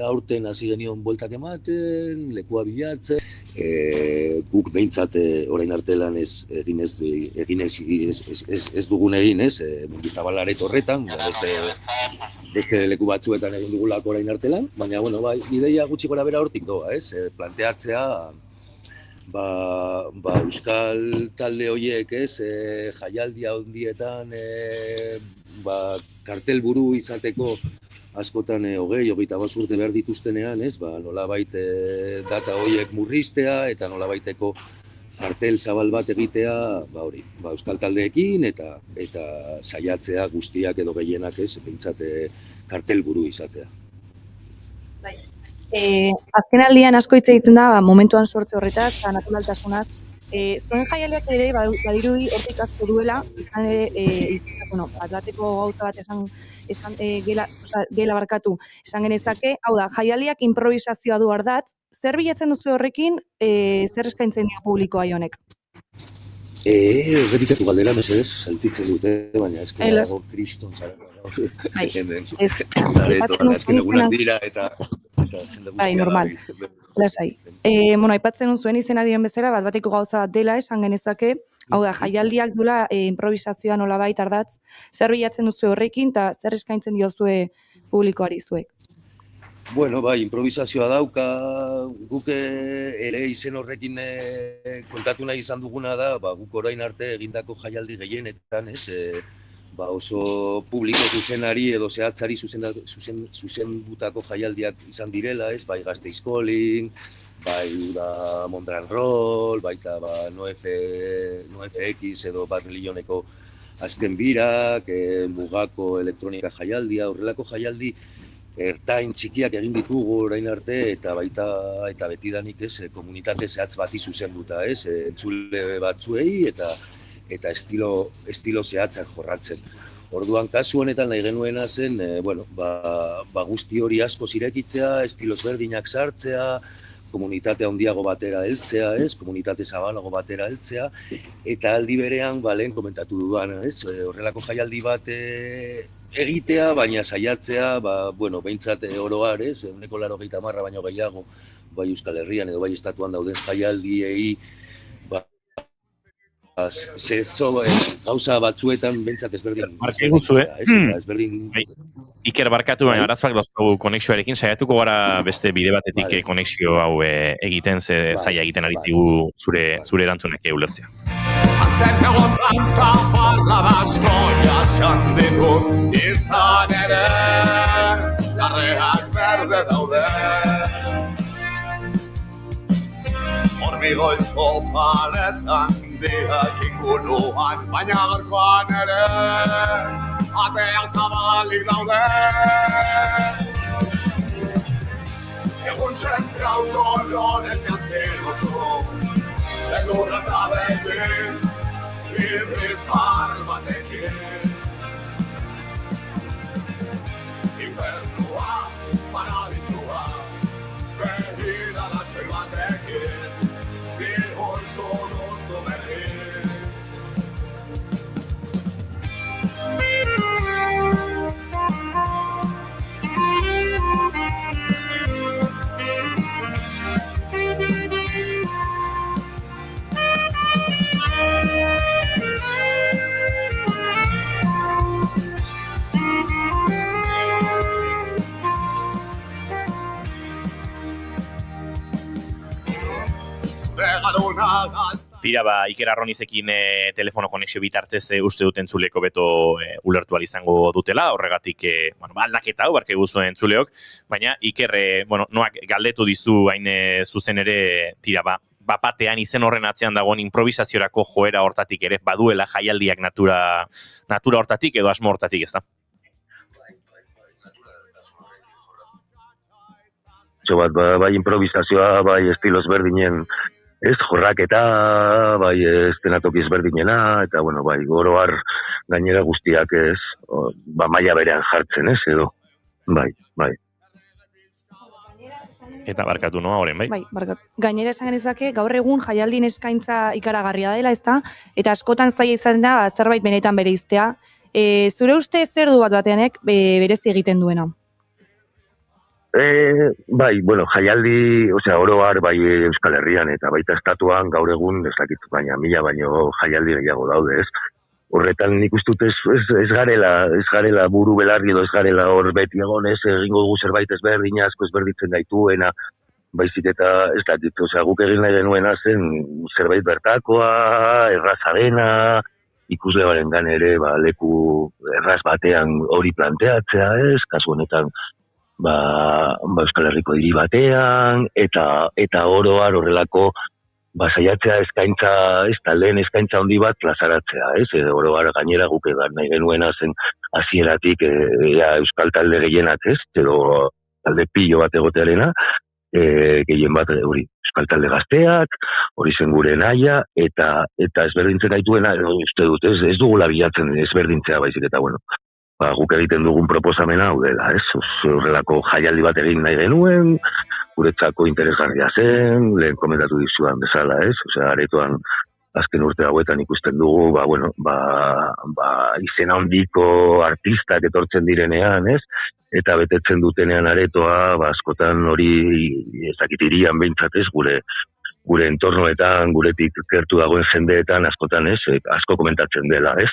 Speaker 16: aurten hasi genion bueltak ematen, lekua bilatzen, guk behintzat orain artelan ez dugun egin, Mendizabalaret horretan, beste leku batzuetan egin dugulako orain artelan, baina, ideia gutxi gora bera hortik doa, planteatzea, euskal talde horiek, jaialdia handietan, kartelburu izateko askotan 20-25 urte behar dituztenean, nolabait data horiek murriztea eta nolabaiteko kartel zabal bat egitea, euskal taldeekin eta saiatzea guztiak edo gehienak behintzat kartelburu izatea.
Speaker 15: Azken aldian asko hitz egiten da, momentuan sortze horretaz, naturaltasunaz. Zuen jaialdiak ere, badirudi hortik asko duela, izan ere, bateko gauza bat gela barkatu, esan genezake, hau da, jaialdiak improvisazioa du ardatz, zer bilatzen duzu horrekin, zer eskaintzen dio publikoa honek?
Speaker 16: Errepikatu galdera, mesedez, saltitzen dute, baina ezken dago kriston zara. Azken egunak dira eta
Speaker 15: normal. Lasai. Aipatzen zuen izena dien bezala, bateko gauza bat dela esan genezake, hau da, jaialdiak dula improvisazioa nolabait ardatz, zer bilatzen duzu horrekin eta zer eskaintzen diozue publikoari zuek?
Speaker 16: Improvisazioa dauka, guk ere izen horrekin kontatu nahi izan duguna da, guk orain arte egindako jaialdi gehienetan, oso publiko zuzenari edo zehatzari zuzendutako jaialdiak izan direla, bai Gasteizkolin, bai Mondran Roll, baita NoFX edo Barlioneko azken birak, Mugako elektronika jaialdia, horrelako jaialdi ertain txikiak egin ditugu orain arte eta betidanik komunitate zehatz bati zuzenduta, entzule batzuei eta estilo zehatzak jorratzen. Orduan kasu honetan nahi genuena zen, guzti hori asko zirekitzea, estilos berdinak sartzea, komunitate handiago batera heltzea, komunitate zabalago batera heltzea, eta aldi berean, lehen komentatu dudan, horrelako jaialdi bat egitea, baina saiatzea, behintzat oroar, 180 baino gehiago, bai Euskal Herrian edo bai estatuan dauden jaialdiei, gauza batzuetan behintzat ezberdin.
Speaker 2: Iker barkatu, baina arazoak doztu konexioarekin, saiatuko gara beste bide batetik konexio hau egiten, zaila egiten adizigu zure erantzunek ulertzea.
Speaker 6: Azten egon planta balabazko jasan ditut izan ere, larreak berde daude. Hormigoizko paletan diak inguruan, baina gaurkoan ere, ateak zabalik daude. Egun zentrau kolorez jantzen duzu, elurra zabekin, libre par batekin. Infernua, paradisua, behida lasoi batekin, bihurtu duzu berriz.
Speaker 2: Tira, Iker Arronizekin telefono konexio bitartez uste duten entzuleko beto ulertu izango dutela, horregatik aldaketa hau barke guztuen entzuleok, baina Iker, noak galdetu dizu hain zuzen ere, tira, bapatean izen horren atzean dagoen improvisaziorako joera hortatik ere, baduela jaialdiak natura hortatik edo asmo hortatik, ez da?
Speaker 16: Bai improvisazioa, bai estilos berdinen jorraketa, bai estenatoki ezberdinena, eta bai goroar gainera guztiak maila berean jartzen, edo, bai.
Speaker 2: Eta barkatu noa horren, bai?
Speaker 15: Bai, barkatu. Gainera esan genezake, gaur egun jaialdien eskaintza ikaragarria dela, ezta? Eta askotan zaila izan da, zerbait benetan bereiztea. Zure uste zer du bat-bateanek berezi egiten duena?
Speaker 16: Bai, bueno, jaialdi, oro har bai Euskal Herrian eta baita estatuan gaur egun, ez dakit, baina mila baino jaialdi gehiago daude, ez? Horretan nik uste dut ez garela buru belarri edo ez garela hor beti egon, ez egingo dugu zerbait ezberdina, asko ezberditzen gaituena, baizik eta ez dakit, guk egin nahi genuena zen zerbait bertakoa, erraza dena, ikuslearen gan ere leku erraz batean hori planteatzea, ez, kasu honetan Euskal Herriko hiri batean, eta oro har horrelako saiatzea eskaintza, ez da lehen eskaintza handi bat plazaratzea, ez, oro har gainera guk egan nahi genuena zen hasieratik euskal talde gehienak, ez, edo talde pilo bat egotearena, gehien bat hori euskal talde gazteak, hori zen gure naia, eta ezberdintzen gaituena, uste dut, ez dugula bilatzen ezberdintzea baizik, eta bueno, guk egiten dugun proposamena hau dela, ez, horrelako jaialdi bat egin nahi genuen, guretzako interesgarria zen, lehen komentatu dizuan bezala, ez, aretoan azken urte hauetan ikusten dugu, izena handiko artistak etortzen direnean, ez, eta betetzen dutenean aretoa, askotan hori ezakit irian behintzat ez, gure entornoetan, guretik gertu dagoen jendeetan, askotan ez, asko komentatzen dela, ez,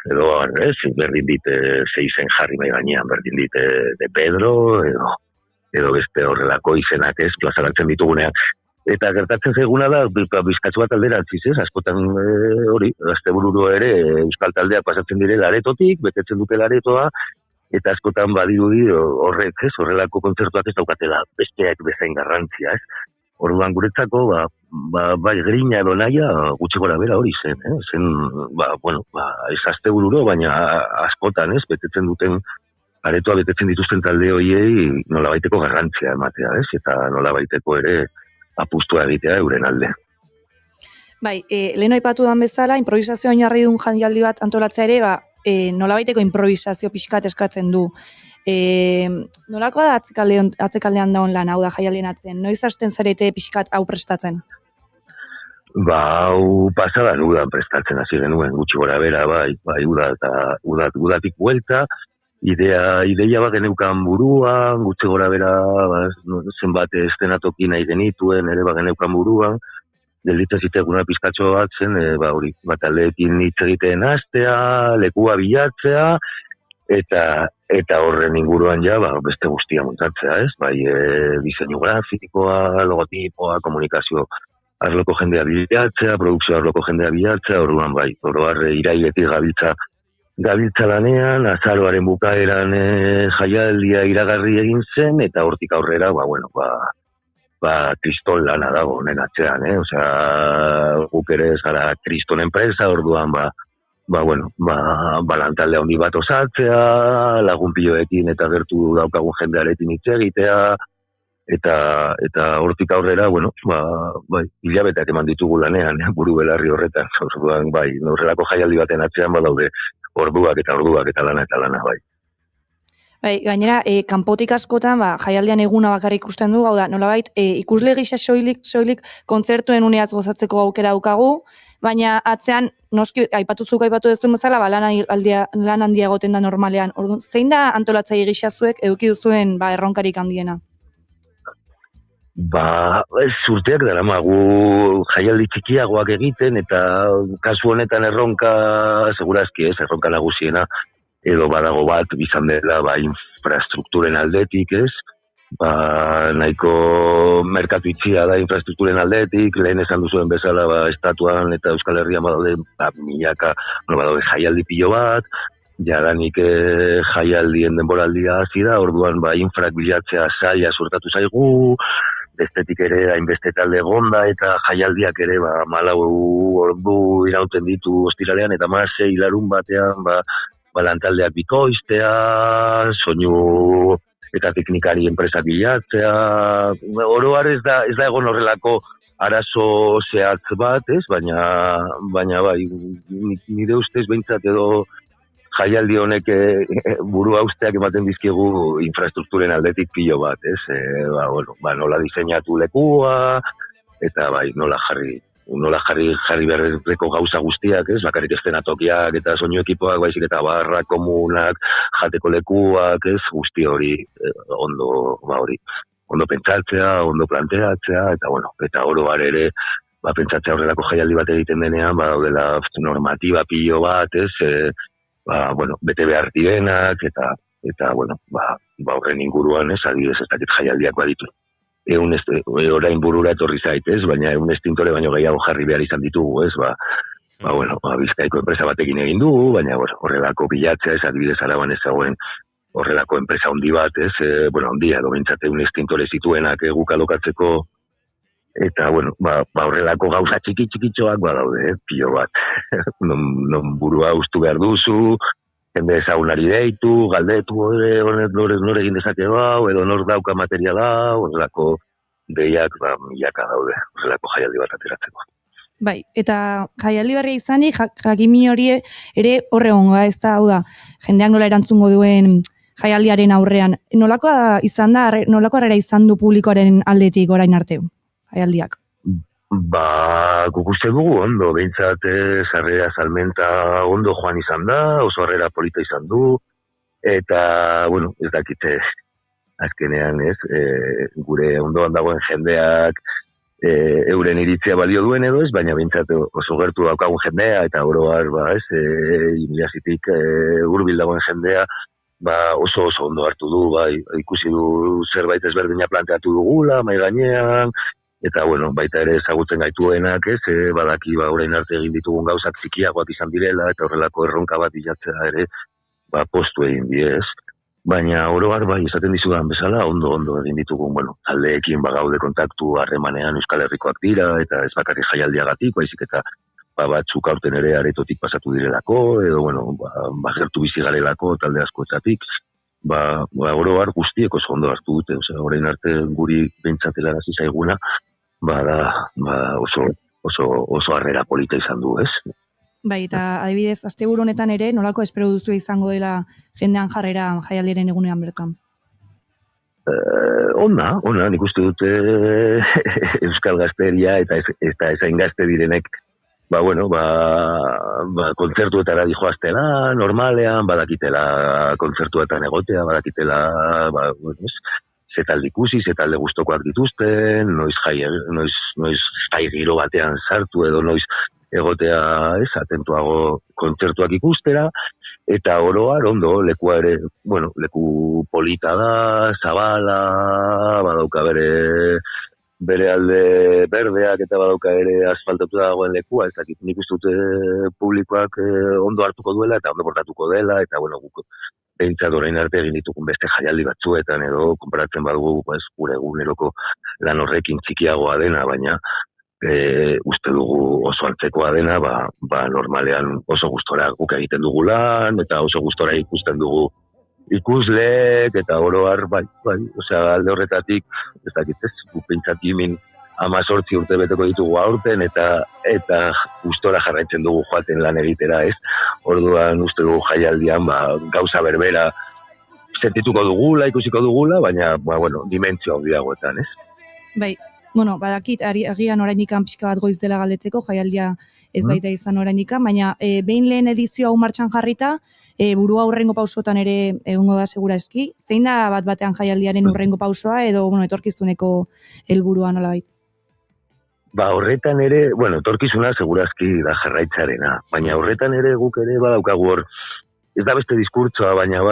Speaker 16: edo, ez, berdin dit zeizen jarri mai gainean, berdin dit de Pedro, edo beste horrelako izenak ez, plazaratzen ditugunean. Eta gertatzen zaiguna da, bizkatzu bat alderantziz, ez, askotan hori, astebururo ere, euskal taldeak pasatzen direla aretotik, betetzen dutela aretoa, eta askotan badirudi horrek, ez, horrelako kontzertuak ez daukatela besteak bezain garrantzia, ez. Orduan guretzako, bai grina edo naia, gutxi gora bera hori zen, zen, ez astebururo, baina askotan, ez, betetzen duten aretoa betetzen dituzten talde horiei nolabaiteko garrantzia ematea, ez? Eta nolabaiteko ere apustua egitea euren alde.
Speaker 15: Bai, lehen aipatu dan bezala, improvisazio oinarri duen jaialdi bat antolatzea ere, nolabaiteko improvisazio pixkat eskatzen du. Nolakoa da atzekaldean daun lan, hau da jaialdien atzen? Noiz hasten zarete pixkat hau prestatzen?
Speaker 16: Hau pasadan udan prestatzen hasi genuen, gutxi gora bera, udatik buelta, Ideia bat geneukan buruan, gutxi gora bera, zenbat estenatoki nahi genituen, ere bat geneukan buruan, gelditzen ziteguna pizkatxo bat zen, taldeekin hitz egiten hastea, lekua bilatzea, eta horren inguruan ja, beste guztia montatzea, ez? Bai, diseinu grafikoa, logotipoa, komunikazio arloko jendea bilatzea, produkzio arloko jendea bilatzea, orduan bai, oroar irailetik gabiltza lanean, azaroaren bukaeran jaialdia iragarri egin zen, eta hortik aurrera, kriston lana dago honen atzean, guk ere ez gara kriston enpresa, orduan, lantalde handi bat osatzea, lagunpilloekin eta gertu daukagun jendearekin hitz egitea, eta hortik aurrera, hilabeteak eman ditugu lanean, buru belarri horretan, orduan, horrelako jaialdi baten atzean badaude, orduak eta lana, bai.
Speaker 15: Bai, gainera, kanpotik askotan, jaialdian eguna bakarrik ikusten du, hau da, nolabait, ikusle gisa soilik kontzertuen uneaz gozatzeko aukera daukagu, baina atzean, noski, aipatu duzuen bezala, lan handia egoten da normalean. Orduan, zein da antolatzaile gisa zuek eduki duzuen erronkarik handiena?
Speaker 16: Urteak daramagu jaialdi txikiagoak egiten, eta kasu honetan erronka, segurazki ez, erronka nagusiena, edo badago bat, bizan dela, infrastrukturen aldetik, ez? Nahiko merkatu itxia da infrastrukturen aldetik, lehen esan duzuen bezala, estatuan eta Euskal Herrian badaude, milaka, badaude jaialdi pilo bat, jadanik jaialdien denboraldia hasi da, orduan infrak bilatzea zaila sortatu zaigu, bestetik ere hainbeste talde egonda eta jaialdiak ere 4 ordu irauten ditu ostiralean eta 6 larun batean lantaldeak bikoiztea, soinu eta teknikari enpresa bilatzea, oro har ez da egon horrelako arazo zehatz bat, ez? Baina nire ustez behintzat edo
Speaker 17: jaialdi honek buru hausteak ematen dizkigu infrastrukturen aldetik pilo bat, ez? Nola diseinatu lekua, eta nola jarri beharreko gauza guztiak, ez? Bakarrik eszenatokiak eta soinu ekipoak, baizik eta barrak, komunak, jateko lekuak, ez? Guzti hori ondo pentsatzea, ondo planteatzea, eta oroar ere, pentsatzea horrelako jaialdi bat egiten denean, daudela normatiba pilo bat, ez? Bete behar direnak, eta horren inguruan, ez? Adibidez, ez dakit jaialdiak baditu. Orain burura etorri zaitez, baina egun estintore baino gehiago jarri behar izan ditugu, ez? Bizkaiko enpresa batekin egin dugu, baina horrelako bilatzea, ez adibidez Araban ez zagoen horrelako enpresa handi bat, ez? Handia, domentzate egun estintore zituenak guk alokatzeko, eta, horrelako gauza txikitxoak badaude, pilo bat. Non burua ustu behar duzu, jende ezagunari deitu, galdetu, nor egin dezake edo nor dauka materiala, horrelako deiak, milaka daude, horrelako jaialdi bat ateratzeko.
Speaker 15: Bai, eta jaialdi berri izanik, jakimi hori ere horre gongoa, ez da, hau da, jendeak nola erantzungo duen jaialdiaren aurrean. Nolako harrera izan du publikoaren aldetik orain arte, jaialdiak?
Speaker 17: Guk uste dugu ondo, behintzat sarrera salmenta ondo joan izan da, oso harrera polita izan du, eta, ez dakite, azkenean ez, gure ondoan dagoen jendeak euren iritzia balio duen edo ez, baina behintzat oso gertu daukagun jendea, eta oroar, imilazitik hurbil dagoen jendea, oso ondo hartu du, ikusi du zerbait ezberdina planteatu dugula, mai gainean, eta, baita ere ezagutzen gaituenak, ez, badaki, orain arte egin ditugun gauzak txikiagoak izan direla, eta horrelako erronka bat bilatzea ere, postu egin diez. Baina, oroar, esaten dizudan bezala, ondo egin ditugun, taldeekin bagaude kontaktu harremanean Euskal Herrikoak dira, eta ez bakarrik jaialdiagatik, baizik eta batzuk aurten ere aretotik pasatu direlako, edo, gertu bizi garelako talde askoetatik, oroar guztiek oso ondo hartu dute, orain arte guri bentsatela hasi zaiguna, oso harrera polita izan du, ez?
Speaker 15: Bai, eta adibidez, asteburu honetan ere, nolako espero duzu izango dela jendean jarrera jaialdiaren egunean bertan?
Speaker 17: Ona, nik uste dute Euskal Gazteria eta ezain gazte direnek kontzertuetara dijoaztela, normalean, badakitela kontzertuetan egotea, badakitela, ze talde ikusi, ze talde gustokoak dituzten, noiz jai giro batean sartu edo noiz egotea atentuago kontzertuak ikustera, eta oroar ondo, lekua ere, leku polita da, zabala, badauka bere alde berdeak eta badauka ere asfaltatu dagoen lekua, ez dakit nik uste dute publikoak ondo hartuko duela eta ondo portatuko dela, eta guk behintzat orain arte egin ditugun beste jaialdi batzuetan edo konparatzen badugu gure eguneroko lan horrekin txikiagoa dena, baina uste dugu oso antzekoa dena, normalean oso gustora guk egiten dugu lan, eta oso gustora ikusten dugu ikusleek, eta oroar, alde horretatik, ez dakit ez, guk pentsat gimin 18 urte beteko ditugu aurten, eta gustora jarraitzen dugu joaten lan egitera, ez? Orduan uste dugu jaialdian, gauza berbera sentituko dugula, ikusiko dugula, baina, dimentsio handiagoetan, ez?
Speaker 15: Bai. Badakit, agian orainikan pixka bat goiz dela galdetzeko, jaialdia ez baita izan orainikan, baina behin lehen edizio hau martxan jarrita, burua hurrengo pausotan ere egongo da segura eski. Zein da bat-batean jaialdiaren hurrengo pausoa edo etorkizuneko helburua nolabait?
Speaker 17: Horretan ere, etorkizuna segurazki da jarraitzarena, baina horretan ere guk ere badaukagu hor, ez da beste diskurtsoa, baina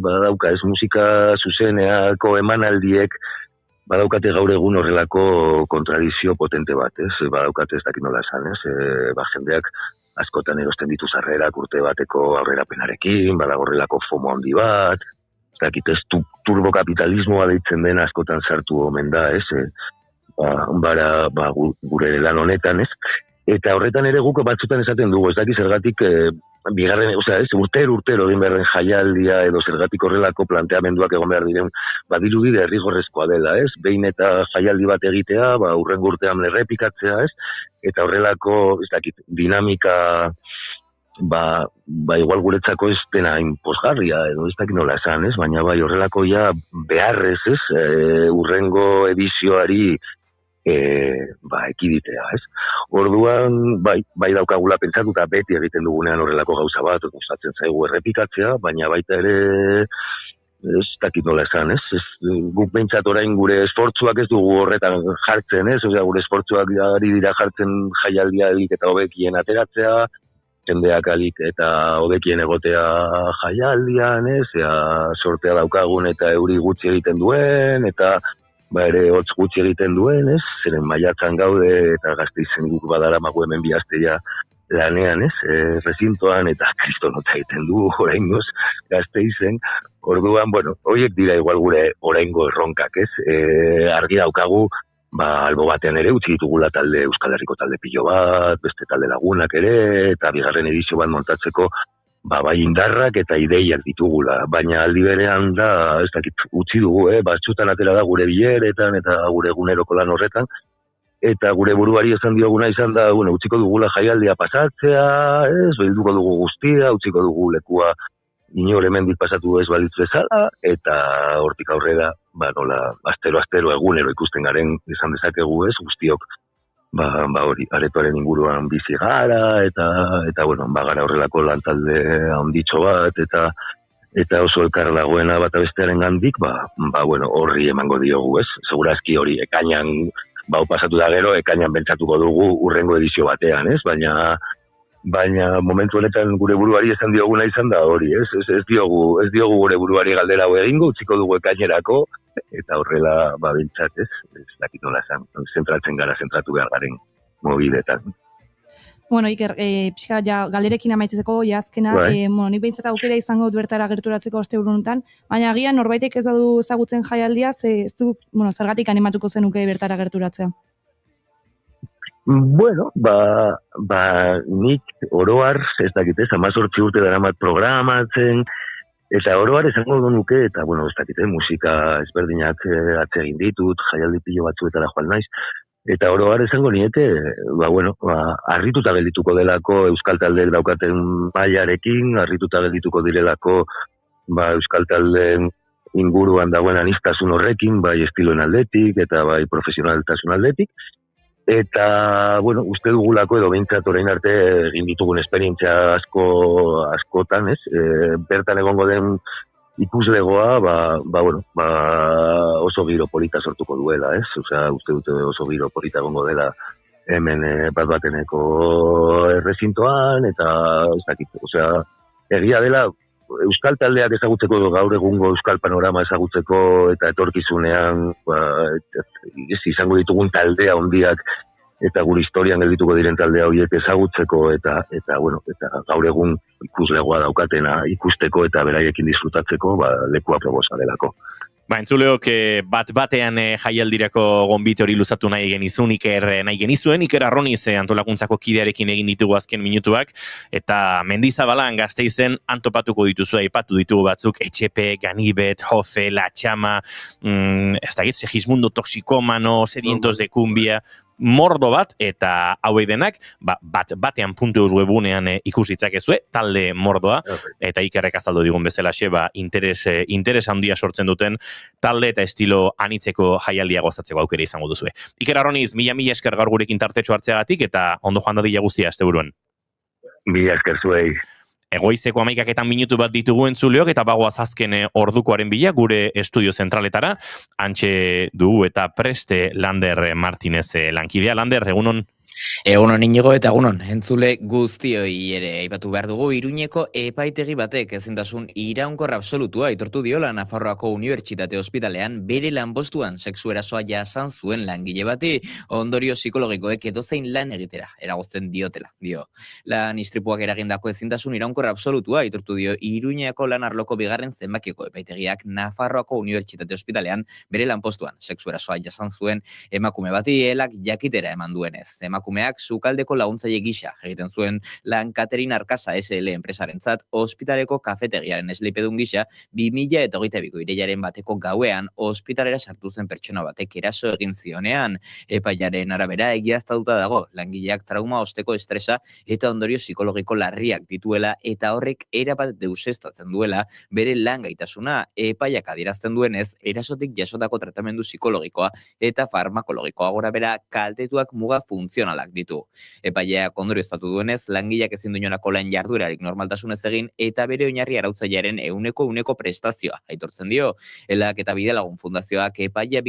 Speaker 17: badauka ez musika zuzeneako emanaldiek, badaukate gaur egun horrelako kontradizio potente bat, ez? Badaukate ez dakit nola esan, ez? Jendeak askotan erosten ditu sarrerak urte bateko aurrerapenarekin, horrelako FOMO handi bat, ez dakit ez turbokapitalismoa deitzen den askotan sartu omen da, ez? Gure lan honetan, ez? Eta horretan ere guk batzutan esaten dugu, ez dakit zergatik bigarren, urtero egin beharren jaialdia edo zergatik horrelako planteamenduak egon behar diren, badirudi derrigorrezkoa dela, ez? Behin eta jaialdi bat egitea, hurrengo urtean errepikatzea, ez? Eta horrelako, ez dakit, dinamika ba igual guretzako ez dena inposgarria, edo ez dakit nola esan, ez? Baina bai horrelako ja beharrez, ez? Urrengo edizioari ekiditea, ez? Orduan, bai daukagula pentsatuta beti egiten dugunean horrelako gauza bat, gustatzen zaigu errepikatzea, baina baita ere ez dakit nola esan, ez? Guk behintzat orain gure esfortzuak ez dugu horretan jartzen, ez? Osea, gure esfortzuak ari dira jartzen jaialdia alik eta hobekien ateratzea, jendeak alik eta hobekien egotea jaialdian, ez? Sortea daukagun eta euri gutxi egiten duen, eta ere hotz gutxi egiten duen, ez? Zeren maiatzan gaude eta Gasteizen guk badaramago hemen 2 aste ja lanean, ez? Rezintoan eta kristonotza egiten du oraingoz Gasteizen. Orduan, horiek dira igual gure oraingo erronkak, ez? Argi daukagu, albo batean ere utzi ditugula talde Euskal Herriko talde pilo bat, beste talde lagunak ere, eta bigarren edizio bat montatzeko bai indarrak eta ideiak ditugula, baina aldi berean da, ez dakit, utzi dugu, batzutan atera da gure bileretan eta gure eguneroko lan horretan, eta gure buruari esan dioguna izan da, utziko dugula jaialdia pasatzea, bilduko dugu guztia, utziko dugu lekua inor hemendik pasatu ez balitz bezala, eta hortik aurrera, astero egunero ikusten garen izan dezakegu ez, guztiok, hori, aretoaren inguruan bizi gara, eta gara horrelako lantalde handitxo bat, eta oso elkar dagoena bat bestearen gandik, horri emango diogu, ez? Segurazki hori, ekainan, pasatu da gero, ekainan bentsatuko dugu urrengo edizio batean, ez? Baina momentu honetan gure buruari esan dioguna izan da hori, ez? Ez diogu gure buruari galdera hau egingo, utziko dugu ekainerako, eta horrela bentsat, ez? Ez dakit nola esan, zentratu behar garen mobiletan.
Speaker 15: Iker, pixka, galderekin amaitzeko, azkena, nik behintzat aukera izango duertara gerturatzeko asteburunetan, baina agian norbaitek ez badu ezagutzen jaialdia, ez du, zergatik animatuko zenuke bertara gerturatzea?
Speaker 17: Nik oroar, ez dakit ez, 18 urte daramat programatzen, eta oroar esango nuke, eta, ez dakit, musika ezberdinak atsegin ditut, jaialdi pilo batzuetara joan naiz, eta oroar esango niete, harrituta geldituko delako euskal taldeek daukaten mailarekin, harrituta geldituko direlako euskal taldeen inguruan dagoen aniztasun horrekin, bai estiloen aldetik, eta bai profesionaltasun aldetik, eta, uste dugulako edo behintzat orain arte egin ditugun esperientzia askotan, ez? Bertan egongo den ikuslegoa, oso giro polita sortuko duela, ez? Osea, uste dute oso giro polita egongo dela hemen bat-bateneko errezintoan, eta, ez dakit, osea, egia dela, euskal taldeak ezagutzeko gaur egungo euskal panorama ezagutzeko eta etorkizunean izango ditugun taldea hondiak eta gure historian geldituko diren taldea horiek ezagutzeko eta gaur egun ikuslegoa daukatena ikusteko eta beraiekin disfrutatzeko lekua proposa delako.
Speaker 2: Entzuleok bat-batean jaialdirako gonbite hori luzatu nahi genizun, Iker Arroniz antolakuntzako kidearekin egin ditugu azken minutuak, eta Mendizabalan Gasteizen antopatuko dituzu, aipatu ditugu batzuk, Etxepe, Ganibet, Jofe, La Txama, ez da gitze, Segismundo Toxikomano, Sedientos de Cumbia, mordo bat, eta hauei denak, batean puntu webunean ikusitzakezue, talde mordoa, eta Ikerrek azaldu digun bezalaxe, interes handia sortzen duten, talde eta estilo anitzeko jaialdia gozatzeko aukera izango duzue. Iker Arroniz, mila esker gaur gurekin tartetxo hartzeagatik, eta ondo joan dadila guztia asteburuan.
Speaker 17: Mila esker zuei.
Speaker 2: Egoizeko 11 minutu bat ditugu entzuleok, eta bagoaz azken ordukoaren bila gure estudio zentraletara, antxe dugu eta preste Lander Martinez lankidea. Lander, egunon?
Speaker 18: Egunon Inigo eta egunon, entzule guztioi ere aipatu behar dugu Iruñeko epaitegi batek ezintasun iraunkor absolutua aitortu diola Nafarroako Unibertsitate Ospitalean bere lanpostuan sexu erasoa jasan zuen langile bati ondorio psikologikoek edozein lan egitera eragozten diotela, dio. Lan istripuak eragindako ezintasun iraunkor absolutua aitortu dio Iruñeko lan arloko bigarren zenbakiko epaitegiak Nafarroako Unibertsitate Ospitalean bere lanpostuan sexu erasoa jasan zuen emakume bati helak jakitera eman duenez. emakumeak sukaldeko laguntzaile gisa egiten zuen lan Katerin Arkasa SL enpresarentzat ospitaleko kafetegiaren esleipedun gisa 2022ko irailaren bateko gauean ospitalera sartu zen pertsona batek eraso egin zionean. Epaiaren arabera egiaztatuta dago langileak trauma osteko estresa eta ondorio psikologiko larriak dituela eta horrek erabat deuseztatzen duela bere lan gaitasuna. Epaiak adierazten duenez, erasotik jasotako tratamendu psikologikoa eta farmakologikoa gorabehera kaltetuak muga funtzionalak ditu. Epaiak ondorioztatu duenez, langileak ezin du inolako lan jarduerarik normaltasunez egin eta bere oinarri arautzailearen ehuneko prestazioa aitortzen dio. Elak eta Bidelagun Fundazioak epaia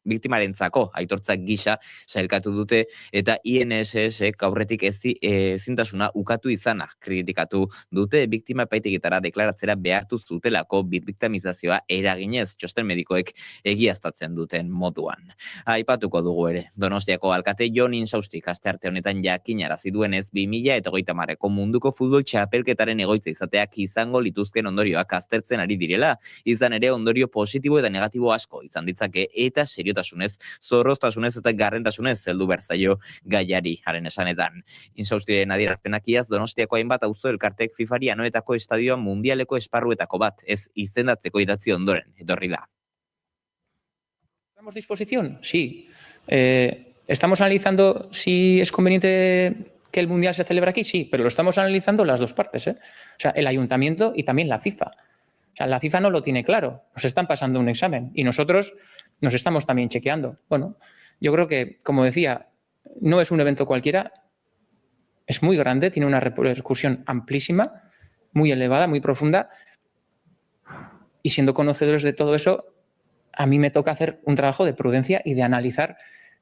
Speaker 18: biktimarentzako aitortzak gisa sailkatu dute eta INSS aurretik ezintasuna ukatu izana kritikatu dute biktima epaitegitara deklaratzera behartu zutelako birviktimizazioa eraginez txosten medikoek egiaztatzen duten moduan. Aipatuko dugu ere, Donostiako alkate Jon Insaustik astearte honetan jakinarazi duenez 2030ko munduko futbol txapelketaren egoitza izateak izango lituzken ondorioak aztertzen ari direla, izan ere ondorio positibo eta negatibo asko izan ditzake eta seriotasunez, zorroztasunez eta garrentasunez heldu berzaio gaiari haren esanetan. Insaustiren adierazpenak iaz Donostiako hainbat auzo elkartek FIFAri anoetako estadioa mundialeko esparruetako bat ez izendatzeko idatzi ondoren etorri da.
Speaker 19: ¿Estamos a disposición? Sí. ¿Estamos analizando si es conveniente que el Mundial se celebre aquí? Sí, pero lo estamos analizando las dos partes, ¿eh? O sea, el Ayuntamiento y también la FIFA. O sea, la FIFA no lo tiene claro. Nos están pasando un examen y nosotros nos estamos también chequeando. Bueno, yo creo que, como decía, no es un evento cualquiera, es muy grande, tiene una repercusión amplísima, muy elevada, muy profunda, y siendo conocedores de todo eso, a mí me toca hacer un trabajo de prudencia y de analizar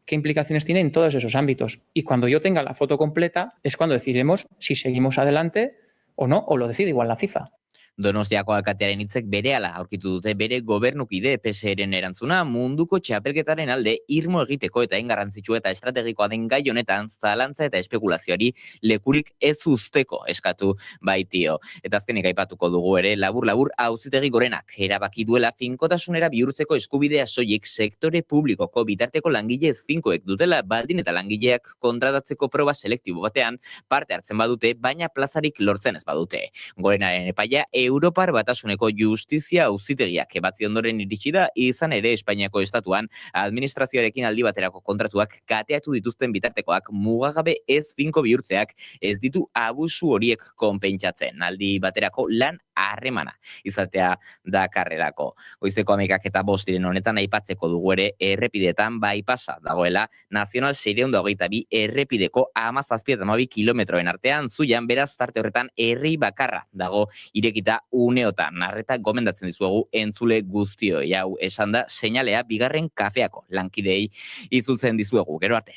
Speaker 19: qué implicaciones tiene en todos esos ámbitos. Y cuando yo tenga la foto completa es cuando decidiremos si seguimos adelante o no, o lo decide igual la FIFA.
Speaker 18: Donostiako alkatearen hitzek berehala aurkitu dute bere gobernukide PSeren erantzuna munduko txapelketaren alde irmo egiteko eta garrantzitsu eta estrategikoa den gai honetan zalantza eta espekulazioari lekurik ez uzteko eskatu baitio. Eta azkenik aipatuko dugu ere labur Auzitegi Gorenak erabaki duela finkotasunera bihurtzeko eskubidea soilik sektore publikoko bitarteko langile finkoek dutela baldin eta langileak kontratatzeko proba selektibo batean parte hartzen badute, baina plazarik lortzen ez badute. Gorenaren epaia Europar Batasuneko Justizia Auzitegiak ebatzi ondoren iritsi da, izan ere Espainiako estatuan administrazioarekin aldi baterako kontratuak kateatu dituzten bitartekoak mugagabe ez finko bihurtzeak ez ditu abusu horiek konpentsatzen. Aldi baterako lan harremana izatea dakarrelako. Goizeko 11:05 honetan aipatzeko dugu ere errepideetan bypassa dagoela Nazional 622 errepideko 17-12 kilometroen artean Zuian, beraz tarte horretan herri bakarra dago irekita uneotan. Arreta gomendatzen dizuegu entzule guztioi. Hau esan da seinalea bigarren kafeako lankidei itzultzen dizuegu. Gero arte.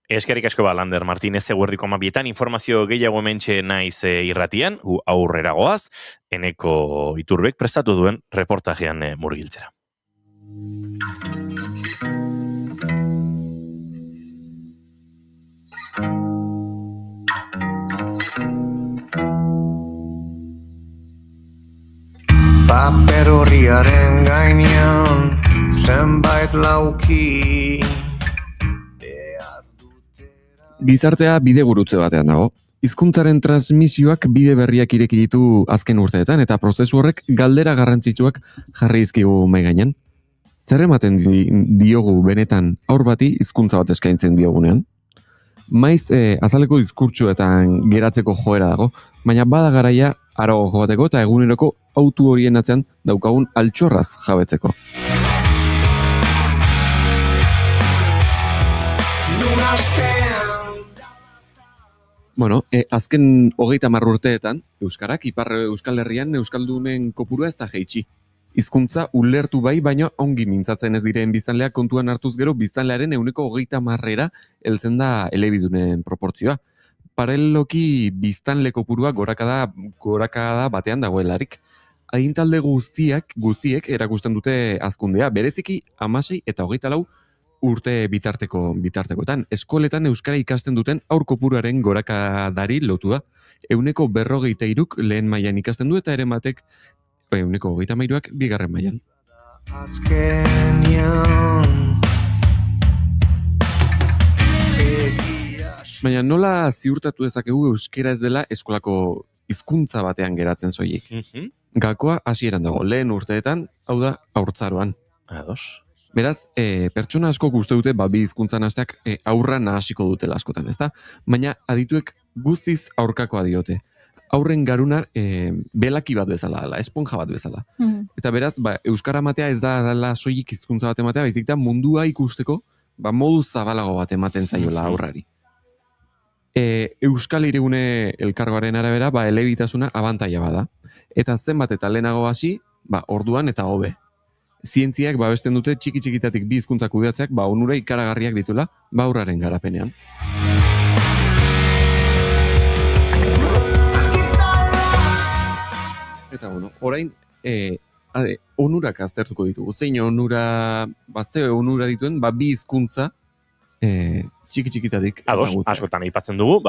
Speaker 2: Eskerrik asko Lander Martínez eguerdiko 12etan informazio gehiago hementxe naiz irratian, aurrera goaz, Eneko Iturbek prestatu duen reportajean murgiltzera.
Speaker 5: Paper horriaren gainean zenbait lauki.
Speaker 4: Gizartea bidegurutze batean dago. Hizkuntzaren transmisioak bide berriak ireki ditu azken urteetan eta prozesu horrek galdera garrantzitsuak jarri dizkigu mahai gainean. Zer ematen diogu benetan haur bati hizkuntza bat eskaintzen diogunean? Maiz azaleko diskurtsoetan geratzeko joera dago, baina bada garaia harago joateko eta eguneroko autu horien atzean daukagun altxorraz jabetzeko. Bueno, azken 30 urteetan, Euskarak, Ipar Euskal Herrian Euskaldunen kopurua ez da jaitsi. Hizkuntza ulertu bai, baina ongi mintzatzen ez diren biztanleak kontuan hartuz gero biztanlearen 30%ra heltzen da elebidunen proportzioa. Paraleloki biztanle kopurua gorakada batean dagoelarik. Agintalde guztiek erakusten dute hazkundea, bereziki 16 eta 24 urte bitartekoetan. Eskoletan euskara ikasten duten haur kopuruaren gorakadari lotu da. 43%k lehen mailan ikasten du eta ere batek 33%ak bigarren mailan. Baina nola ziurtatu dezakegu euskera ez dela eskolako hizkuntza batean geratzen soilik? Gakoa hasieran dago, lehen urteetan, hau da, haurtzaroan.
Speaker 2: Ados.
Speaker 4: Beraz, pertsona asko uste dute, bi hizkuntzan hasteak aurra nahasiko dutela askotan, ezta? Baina adituek guztiz aurkakoa diote. Aurren garuna belaki bat bezala dela, esponja bat bezala. Eta beraz, euskara matea ez da dela soilik hizkuntza bat ematea, baizik da mundua ikusteko, modu zabalago bat ematen zaiola aurrari. Euskal Hirigune elkargoaren arabera, elebitasuna abantaila bada. Eta zenbat eta lehenago hasi, orduan eta hobe. Zientziak babesten dute txiki-txikitatik bi hizkuntzak kudeatzeak onura ikaragarriak dituela aurraren garapenean. Eta orain onurak aztertuko ditugu. Zein onura, ze onura dituen, bi hizkuntza txiki-txikitatik
Speaker 2: ezagutzea. Askotan aipatzen dugu,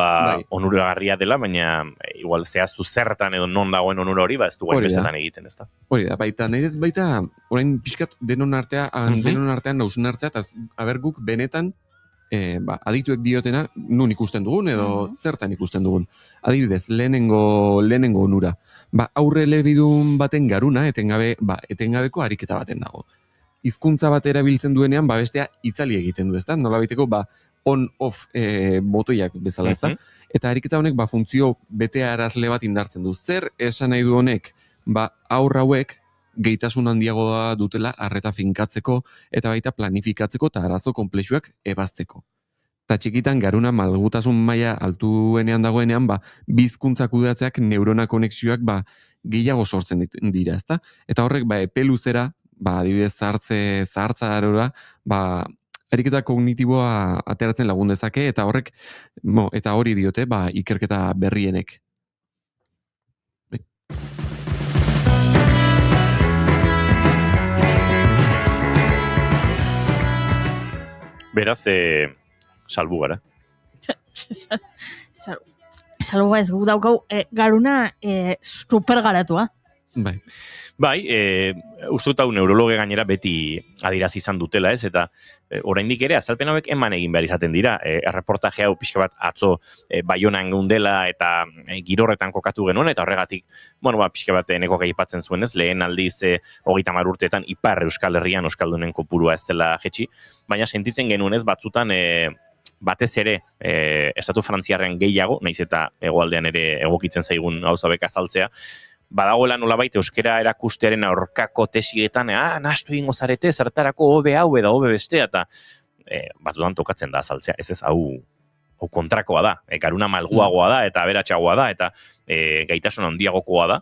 Speaker 2: onuragarria dela, baina igual zehaztu zertan edo non dagoen onura hori, ez du gain bezetan egiten, ez da.
Speaker 4: Hori da, baita, orain pixkat denon artean nausun hartzea, eta aber guk benetan, adituek diotena, nun ikusten dugun, edo zertan ikusten dugun. Adibidez, lehenengo onura. Aurre elebidun baten garuna, etengabeko ariketa baten dago. Hizkuntza bat erabiltzen duenean, bestea itzali egiten du, ezta? Nola baiteko, on-off botoiak bezala, ezta? Eta ariketa honek, funtzio bete arazle bat indartzen du. Zer esan nahi du honek, aurra hauek gehitasun handiagoa dutela arreta finkatzeko, eta baita planifikatzeko eta arazo konplexuak ebazteko. Eta txikitan, garuna malgutasun maila altuenean dagoenean, bi hizkuntza kudeatzeak neurona konexioak gehiago sortzen dira, ezta? Eta horrek, epe luzera, adibidez zahartzarora, ariketa kognitiboa ateratzen lagun dezake, eta horrek, eta hori diote, ikerketa berrienek.
Speaker 2: Beraz, salbu gara.
Speaker 3: Salbu ez gu daukau, garuna super garatua.
Speaker 2: Bai, uste dut hau neurologe gainera beti adierazi izan dutela, ez? Eta oraindik ere azalpen hauek eman egin behar izaten dira. Erreportaje hau pixka bat atzo Baionan geundela eta Girorretan kokatu genuen, eta horregatik, pixka bat neko gaipatzen zuen, ez? Lehen aldiz 30 urteetan Ipar Euskal Herrian euskaldunen kopurua ez dela jetxi, baina sentitzen genuen ez batzutan batez ere estatu frantziarren gehiago, naiz eta hegoaldean ere egokitzen zaigun gauza beka azaltzea, badagoela nolabait euskera erakustearen aurkako tesietan, nahastu egingo zarete, zertarako hobe hau edo hobe bestea, eta batzutan tokatzen da azaltzea, ez hau kontrakoa da, garuna malguagoa da, eta aberatsagoa da, eta gaitasun handiagokoa da,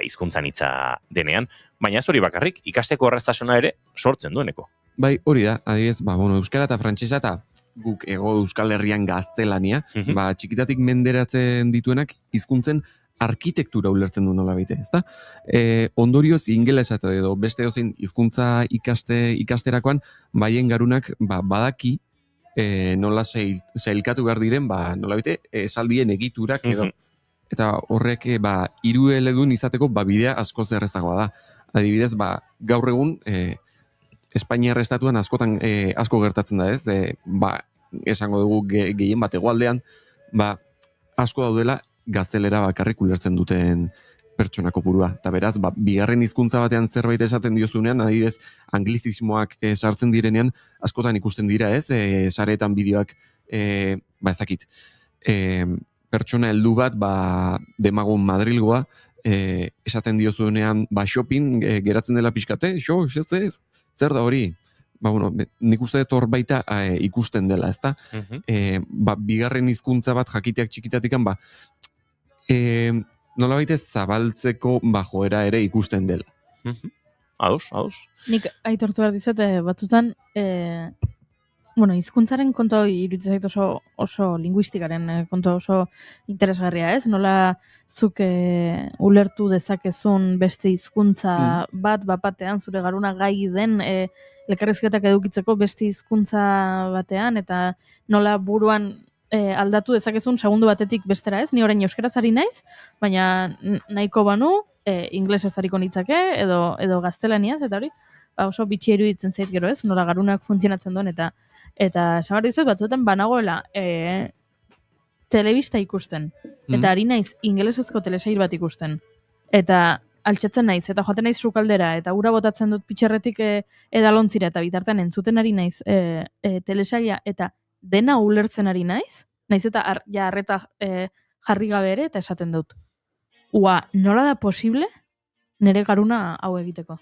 Speaker 2: hizkuntzan hitza denean, baina ez hori bakarrik, ikasteko erraztasuna ere sortzen dueneko.
Speaker 4: Bai, hori da, adibidez, euskara eta frantsesa eta guk ego Euskal Herrian gaztelania, txikitatik menderatzen dituenak hizkuntzen arkitektura ulertzen du nolabait, ezta? Ondorioz ingelesa edo beste ozein hizkuntza ikasterakoan baien garunak badaki nola sailkatu behar diren, nolabait esaldien egiturak edo. Eta horrek hiru eledun izateko bidea askoz errazagoa da. Adibidez, gaur egun Espainiar estatuan askotan asko gertatzen da, ez? Esango dugu gehien bat hegoaldean, asko daudela gaztelera bakarrik ulertzen duten pertsona kopurua. Eta beraz, bigarren hizkuntza batean zerbait esaten diozunean, adibidez, anglizismoak sartzen direnean, askotan ikusten dira, ez? Sareetan bideoak, ezakit, pertsona heldu bat, demagun Madrilgoa, esaten diozunean, shopping geratzen dela pixkate, ez? Zer da hori? Nik uste dut hor baita ikusten dela, ezta? Bigarren hizkuntza bat jakiteak txikitatikan, nolabait ez zabaltzeko joera ere ikusten dela.
Speaker 2: Ados.
Speaker 3: Nik aitortu behar dizut, batzutan, hizkuntzaren kontu iruditzen zait oso linguistikaren kontu oso interesgarria, ez? Nola zuk ulertu dezakezun beste hizkuntza batean, zure garuna gai den elkarrizketak edukitzeko beste hizkuntza batean, eta nola buruan aldatu dezakezun segundu batetik bestera, ez? Ni orain euskaraz ari naiz, baina nahiko banu inglesez ariko nitzake edo gaztelaniaz, eta hori oso bitxi iruditzen zait gero, ez? Nola garunak funtzionatzen duen, eta Eta esan behar dizut, batzuetan banagoela telebista ikusten. Eta ari naiz ingelesezko telesail bat ikusten. Eta altxatzen naiz, eta joaten naiz sukaldera, eta ura botatzen dut pitxerretik edalontzira, eta bitartean entzuten ari naiz telesaila, eta dena ulertzen ari naiz eta arreta jarri gabe ere, eta esaten dut. Nola da posible nire garuna hau egiteko?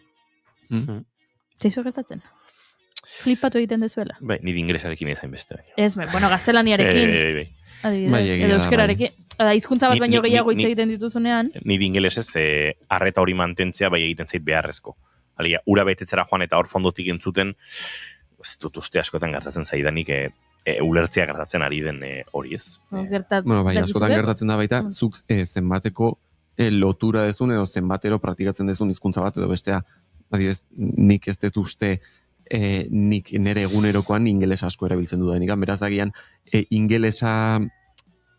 Speaker 3: Zaizu gertatzen? Flipatu egiten dezuela?
Speaker 2: Bai, nire inglesarekin ezain beste.
Speaker 3: Ez, gaztelaniarekin. Edo euskerarekin. Hizkuntza bat baino gehiago hitz egiten dituzunean.
Speaker 2: Nire ingelesez arreta hori mantentzea bai egiten zait beharrezko. Alegia, ura betetzera joan eta hor fondotik entzuten, ez dut uste askotan gertatzen zaidanik ulertzea gertatzen ari den hori ez.
Speaker 4: Bai, askotan gertatzen da baita, zuk zenbateko lotura dezun edo zenbatero praktikatzen dezun hizkuntza bat edo bestea. Adibidez, nik ez dut uste nik nire egunerokoan ingeles asko erabiltzen dudanik. Beraz agian ingelesa,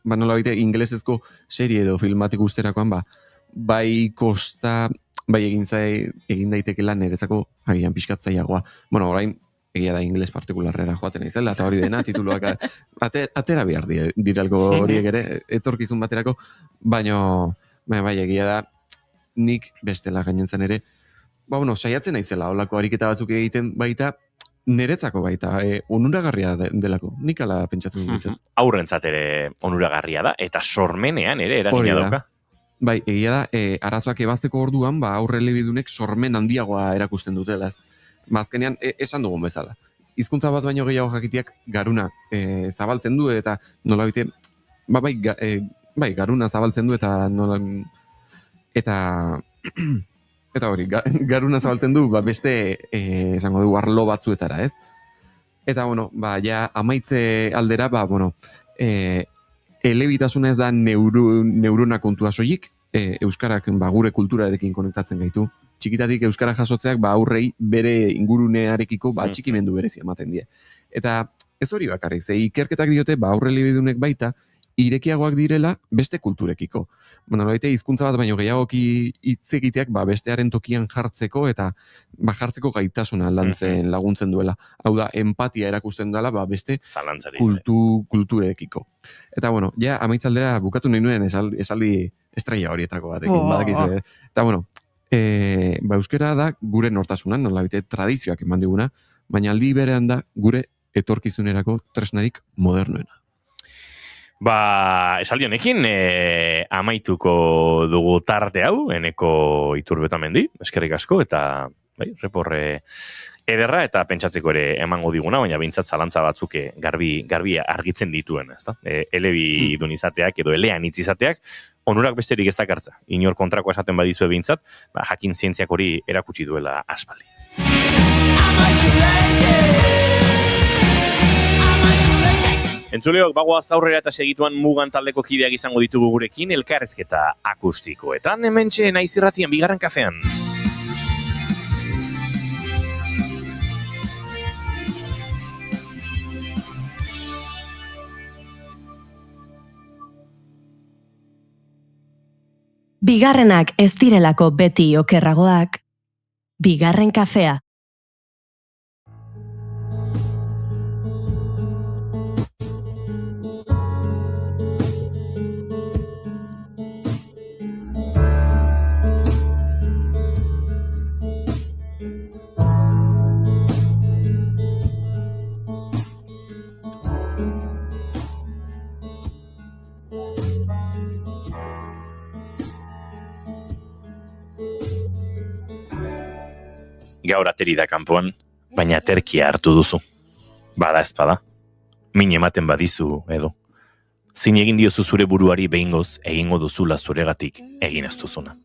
Speaker 4: nola baita, ingelesezko serie edo filmatik usterakoan, bai kosta, bai egin daitekela niretzako agian pixkatzaiagoa. Orain, egia da ingeles partikularrera joaten izela, eta hori dena, tituluak atera behar diralko horiek ere, etorkizun baterako, baina bai egia da, nik bestela gainentzan ere, saiatzen naizela, holako ariketa batzuk egiten baita, niretzako baita, onuragarria delako, nik ala pentsatzen dut.
Speaker 2: Aurrentzat ere onuragarria da, eta sormenean ere eragina dauka.
Speaker 4: Bai, egia da, arazoak ebazteko orduan, aurre elebidunek sormen handiagoa erakusten dutela. Azkenean, esan dugun bezala. Hizkuntza bat baino gehiago jakitiak garuna zabaltzen du, eta nola bite, bai, garuna zabaltzen du, eta hori, garuna zabaltzen du, beste, esango du, arlo batzuetara, ez? Eta, ja, amaitze aldera, elebitasuna ez da neurona kontua soilik, euskarak gure kulturarekin konektatzen gaitu. Txikitatik euskara jasotzeak aurrei bere ingurunearekiko txikimendu berezi ematen die. Eta ez hori bakarrik, ikerketak diote aurre elebidunek baita, irekiagoak direla beste kulturekiko. Hizkuntza bat baino gehiagoki hitz egiteak bestearen tokian jartzeko eta jartzeko gaitasuna lantzen laguntzen duela. Hau da, empatia erakusten dela beste kulturekiko. Eta ja, amaitzaldera bukatu nahi nuen esaldi estrella horietako batekin. Badakizu, eta euskara da gure nortasunan, nolabite tradizioak eman diguna, baina aldi berean da gure etorkizunerako tresnarik modernoena.
Speaker 2: Esaldi honekin amaituko dugu tarte hau, Eneko Iturbetamendi, eskerrik asko, eta reporre ederra eta pentsatzeko ere emango diguna, baina behintzat zalantza batzuk garbi argitzen dituen, ezta? Elebi dun izateak edo elean hitz izateak, onurak besterik ez dakartza. Inor kontrako esaten badizue behintzat, jakin zientziak hori erakutsi duela aspaldi. Entzuleok, bagoaz aurrera eta segituan mugan taldeko kideak izango ditugu gurekin, elkarrezketa akustikoetan, hementxe naiz irratian bigarren kafean.
Speaker 1: Bigarrenak ez direlako beti okerragoak, bigarren kafea.
Speaker 2: Gaur ateri da kanpoan, baina aterkia hartu duzu. Bada ezpada. Min ematen badizu edo. Zin egin diozu zure buruari behingoz egingo duzula zuregatik egin ez duzuna.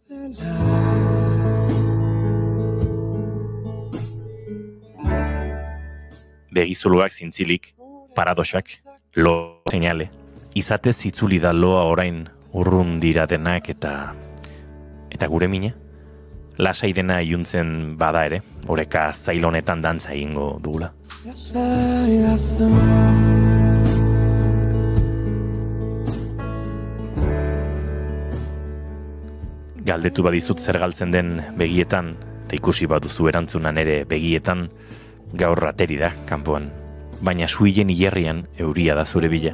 Speaker 2: Begizuluak zintzilik, paradoxak, lo seinale. Izatez itzuli da loa orain urrun dira denak eta gure mina. Lasai dena iluntzen bada ere, oreka zailonetan dantza egingo dugula. Galdetu badizut zer galtzen den begietan, eta ikusi baduzu erantzunan ere begietan, gaur ateri da kanpoan baina suilen hilerrian euria da zure bila,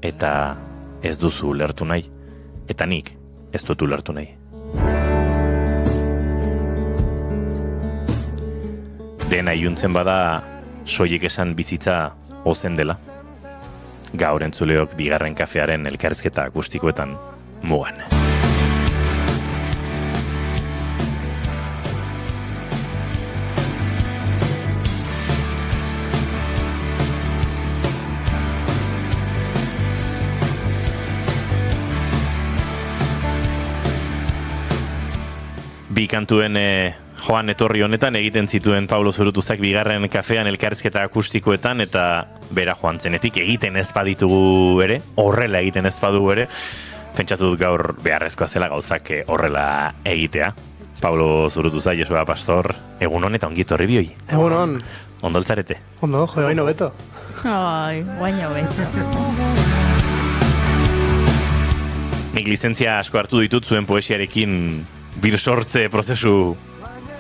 Speaker 2: eta ez duzu ulertu nahi, eta nik ez dut ulertu nahi. Dena iluntzen bada, soilik esan bizitza ozen dela. Gaur entzuleok bigarren kafearen elkarrizketa akustikoetan mugan. Bi kantuen joan etorri honetan egiten zituen Pablo Zurutuzak bigarren kafean elkarrizketa akustikoetan, eta bera joan zenetik egiten ez baditugu ere, horrela egiten ez badugu ere, pentsatu dut gaur beharrezkoa zela gauzak horrela egitea. Pablo Zurutuza, Josua Pastor, egun honetan ongi etorri bioi.
Speaker 20: Egun hon.
Speaker 2: Ondo altzarete?
Speaker 20: Ondo, jo, baino beto.
Speaker 3: Ai, baina beto.
Speaker 2: Nik lizentzia asko hartu ditut zuen poesiarekin birsortze prozesu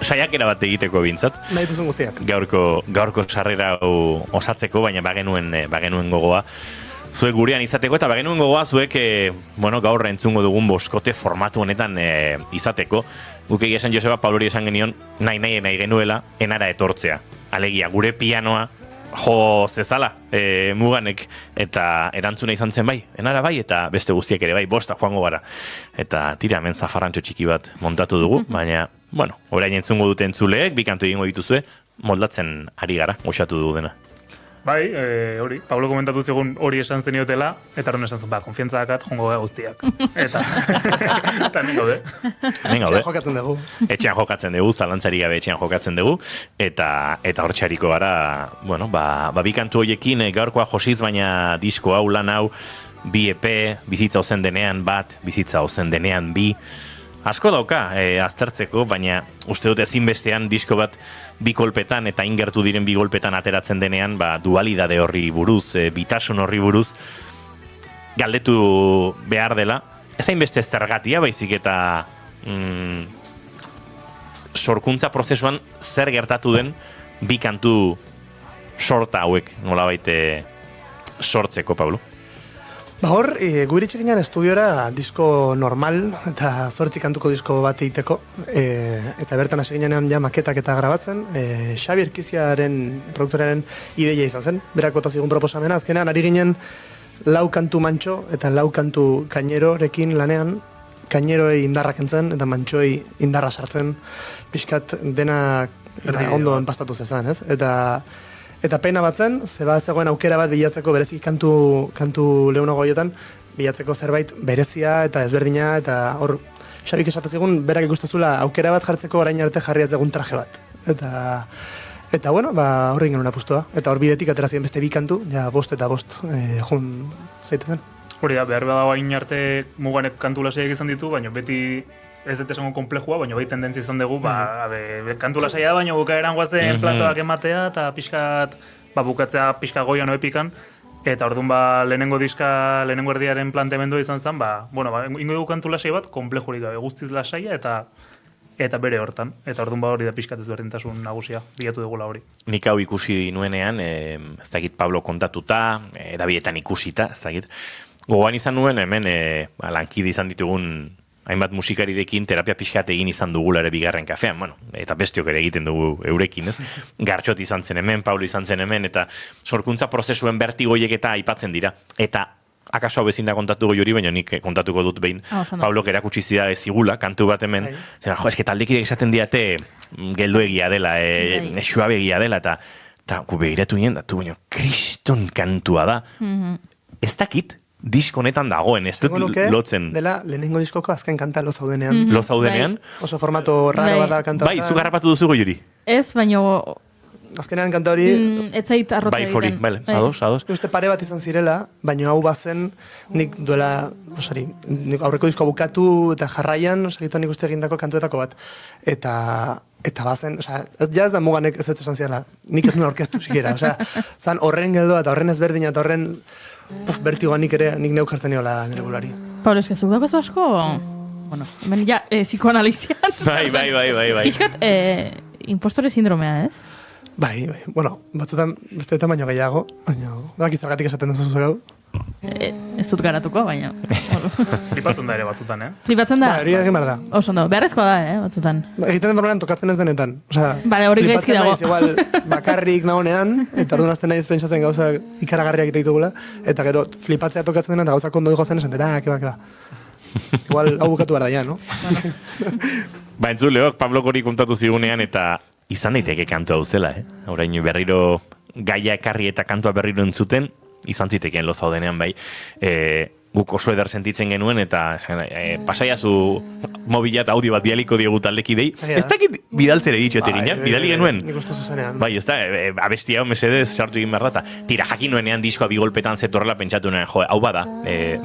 Speaker 2: saiakera bat egiteko bintzat.
Speaker 20: Nahi duzen guztiak.
Speaker 2: Gaurko sarrera osatzeko, baina bagenuen gogoa. Zuek gurean izateko, eta bagenuen gogoa zuek gaur entzungo dugun boskote formatu honetan izateko. Guk egia esan Joseba Paulori esan genion, nahi genuela, enara etortzea. Alegia, gure pianoa jo zezala muganek, eta erantzuna izan zen bai, enara bai, eta beste guztiak ere bai, bosta joango gara. Eta tira, hemen zafarrantxo txiki bat montatu dugu, baina, orain entzungo dute entzuleek, bi kantu egingo dituzue, moldatzen ari gara, osatu dugu dena.
Speaker 21: Bai, hori, Pablo komentatu zigun hori esan zeniotela, eta hori esan zuen, konfiantza dakat, jongo gara guztiak. Eta hemen gaude.
Speaker 20: Etxean jokatzen dugu.
Speaker 2: Etxean jokatzen dugu, zalantzari gabe etxean jokatzen dugu, eta hor txariko gara, bi kantu horiekin gaurkoa josiz, baina disko hau, lan hau, bi EP, bizitza ozen denean bat, bizitza ozen denean bi, asko dauka aztertzeko, baina uste dut ezinbestean disko bat bi kolpetan eta ingertu diren bi kolpetan ateratzen denean, dualidade horri buruz, bitasun horri buruz, galdetu behar dela. Ez hainbeste zergatia, baizik eta sorkuntza prozesuan zer gertatu den bi kantu sorta hauek nolabait sortzeko, Pablo.
Speaker 20: Hor, guiritxe ginen estudiora disko normal eta 8 kantuko disko bat egiteko, eta bertan hasi ginean ja maketak eta grabatzen, Xabi Erkiziaren produktoraren ideia izan zen, berak bota zigun proposamena, azkenean ari ginen 4 kantu mantxo eta 4 kantu kainerorekin lanean, kaineroi indarrak entzen eta mantxoi indarra sartzen, pixkat dena ondo enpastatu zezan, ez? Eta pena bat zen, zeba zegoen aukera bat bilatzeko berezik kantu lehunago horietan, bilatzeko zerbait berezia eta ezberdina, eta hor, Xabik esatezigun, berak ikustezula aukera bat jartzeko orain arte jarri ez egun traje bat. Eta horri genuen apustua. Eta hor bidetik aterazien beste bi kantu, ja bost jun zaitezen.
Speaker 21: Hori da, behar badago hain arte muganek kantu lasaiak izan ditu, baina beti ez dut esango komplejua, baina bai tendentzia izan dugu, kantu lasaia da, baina bukaeran guazen platoak ematea, eta pixkat, bukatzea pixka goian epikan, eta orduan lehenengo erdiaren planteamendu izan zen, ingo dugu kantu lasai bat, komplejurik gabe, guztiz lasaia, eta bere hortan, eta orduan hori da pixkat ezberdintasun nagusia, bilatu dugula hori.
Speaker 2: Nik hau ikusi nuenean, ez dakit Pablo kontatuta, edabietan ikusita, ez dakit, gogoan izan nuen hemen, lankide izan ditugun hainbat musikarirekin terapia pixkat egin izan dugula ere bigarren kafean, eta bestiok ere egiten dugu eurekin, ez? Gartxot izan zen hemen, Pablo izan zen hemen, eta sorkuntza prozesuen bertigoiek eta aipatzen dira. Eta akaso hau ezin da kontatuko jori, baina nik kontatuko dut behin, Pablo erakutsi zida zigula, kantu bat hemen, eske taldekidek esaten diate geldoegia dela, suabegia dela, eta gu behiratu nien, baina kriston kantua da. Ez dakit, disko honetan dagoen, ez dut lotzen.
Speaker 20: Dela, lehenengo diskoko azken kanta lo zaudenean.
Speaker 2: Lo zaudenean?
Speaker 20: Oso formato raro bada kanta.
Speaker 2: Bai, zu garrapatu duzuko juri.
Speaker 3: Ez, baino...
Speaker 20: Azkenean kanta hori...
Speaker 3: Ez zait arrotza egiten.
Speaker 2: Bai, ados.
Speaker 20: Uste pare bat izan zirela, baino hau bazen nik duela, nik aurreko disko bukatu eta jarraian, nik uste egindako kantuetako bat. Eta bazen, ez da muganek ez esan ziala, nik ez nuen orkestu zikera. Zan horren geldoa eta horren ezberdina eta horren bertigoa nik neuk jartzen niola nire bulari.
Speaker 3: Pablo, eskazuk dagozu asko? Bueno, hemen ja, psikoanalizian.
Speaker 2: Bai.
Speaker 3: Piskat, impostore sindromea, ez?
Speaker 20: Bai, bueno, batzutan besteetan baino gehiago, baina baki zergatik esaten duzu zure hau.
Speaker 3: Ez dut garatuko, baina...
Speaker 21: Flipatzen da ere batzutan,
Speaker 3: Flipatzen da?
Speaker 20: Ba, hori egin behar da.
Speaker 3: Oso ondo, beharrezkoa da, batzutan.
Speaker 20: Egiten den normalean tokatzen ez denetan. Osea,
Speaker 3: Vale, hori gaizki dago.
Speaker 20: Flipatzen naiz, igual, bakarrik nagonean, eta orduan hasten naiz pentsatzen gauza ikaragarriak egite ditugula, eta gero flipatzea tokatzen denean, eta gauzak ondo digo zen esan, keba. Igual, hau bukatu behar da ja, no?
Speaker 2: Ba, entzuleok, Pablo Gori kontatu zigunean, eta izan daiteke kantua hau zela, Orain berriro gaia ekarri eta kantua berriro entzuten, izan zitekeen lo zaudenean bai. Guk oso eder sentitzen genuen, eta pasaiazu mobila eta audio bat bialiko diegu taldekidei. Ez dakit bidaltzere ditxote ginen, bidali genuen.
Speaker 20: Nik uste zuzenean.
Speaker 2: Bai, ez da, abestia hau mesedez sartu egin behar da. Tira, jakin nuenean diskoa bigolpetan zetorrela pentsatu nuen, hau bada,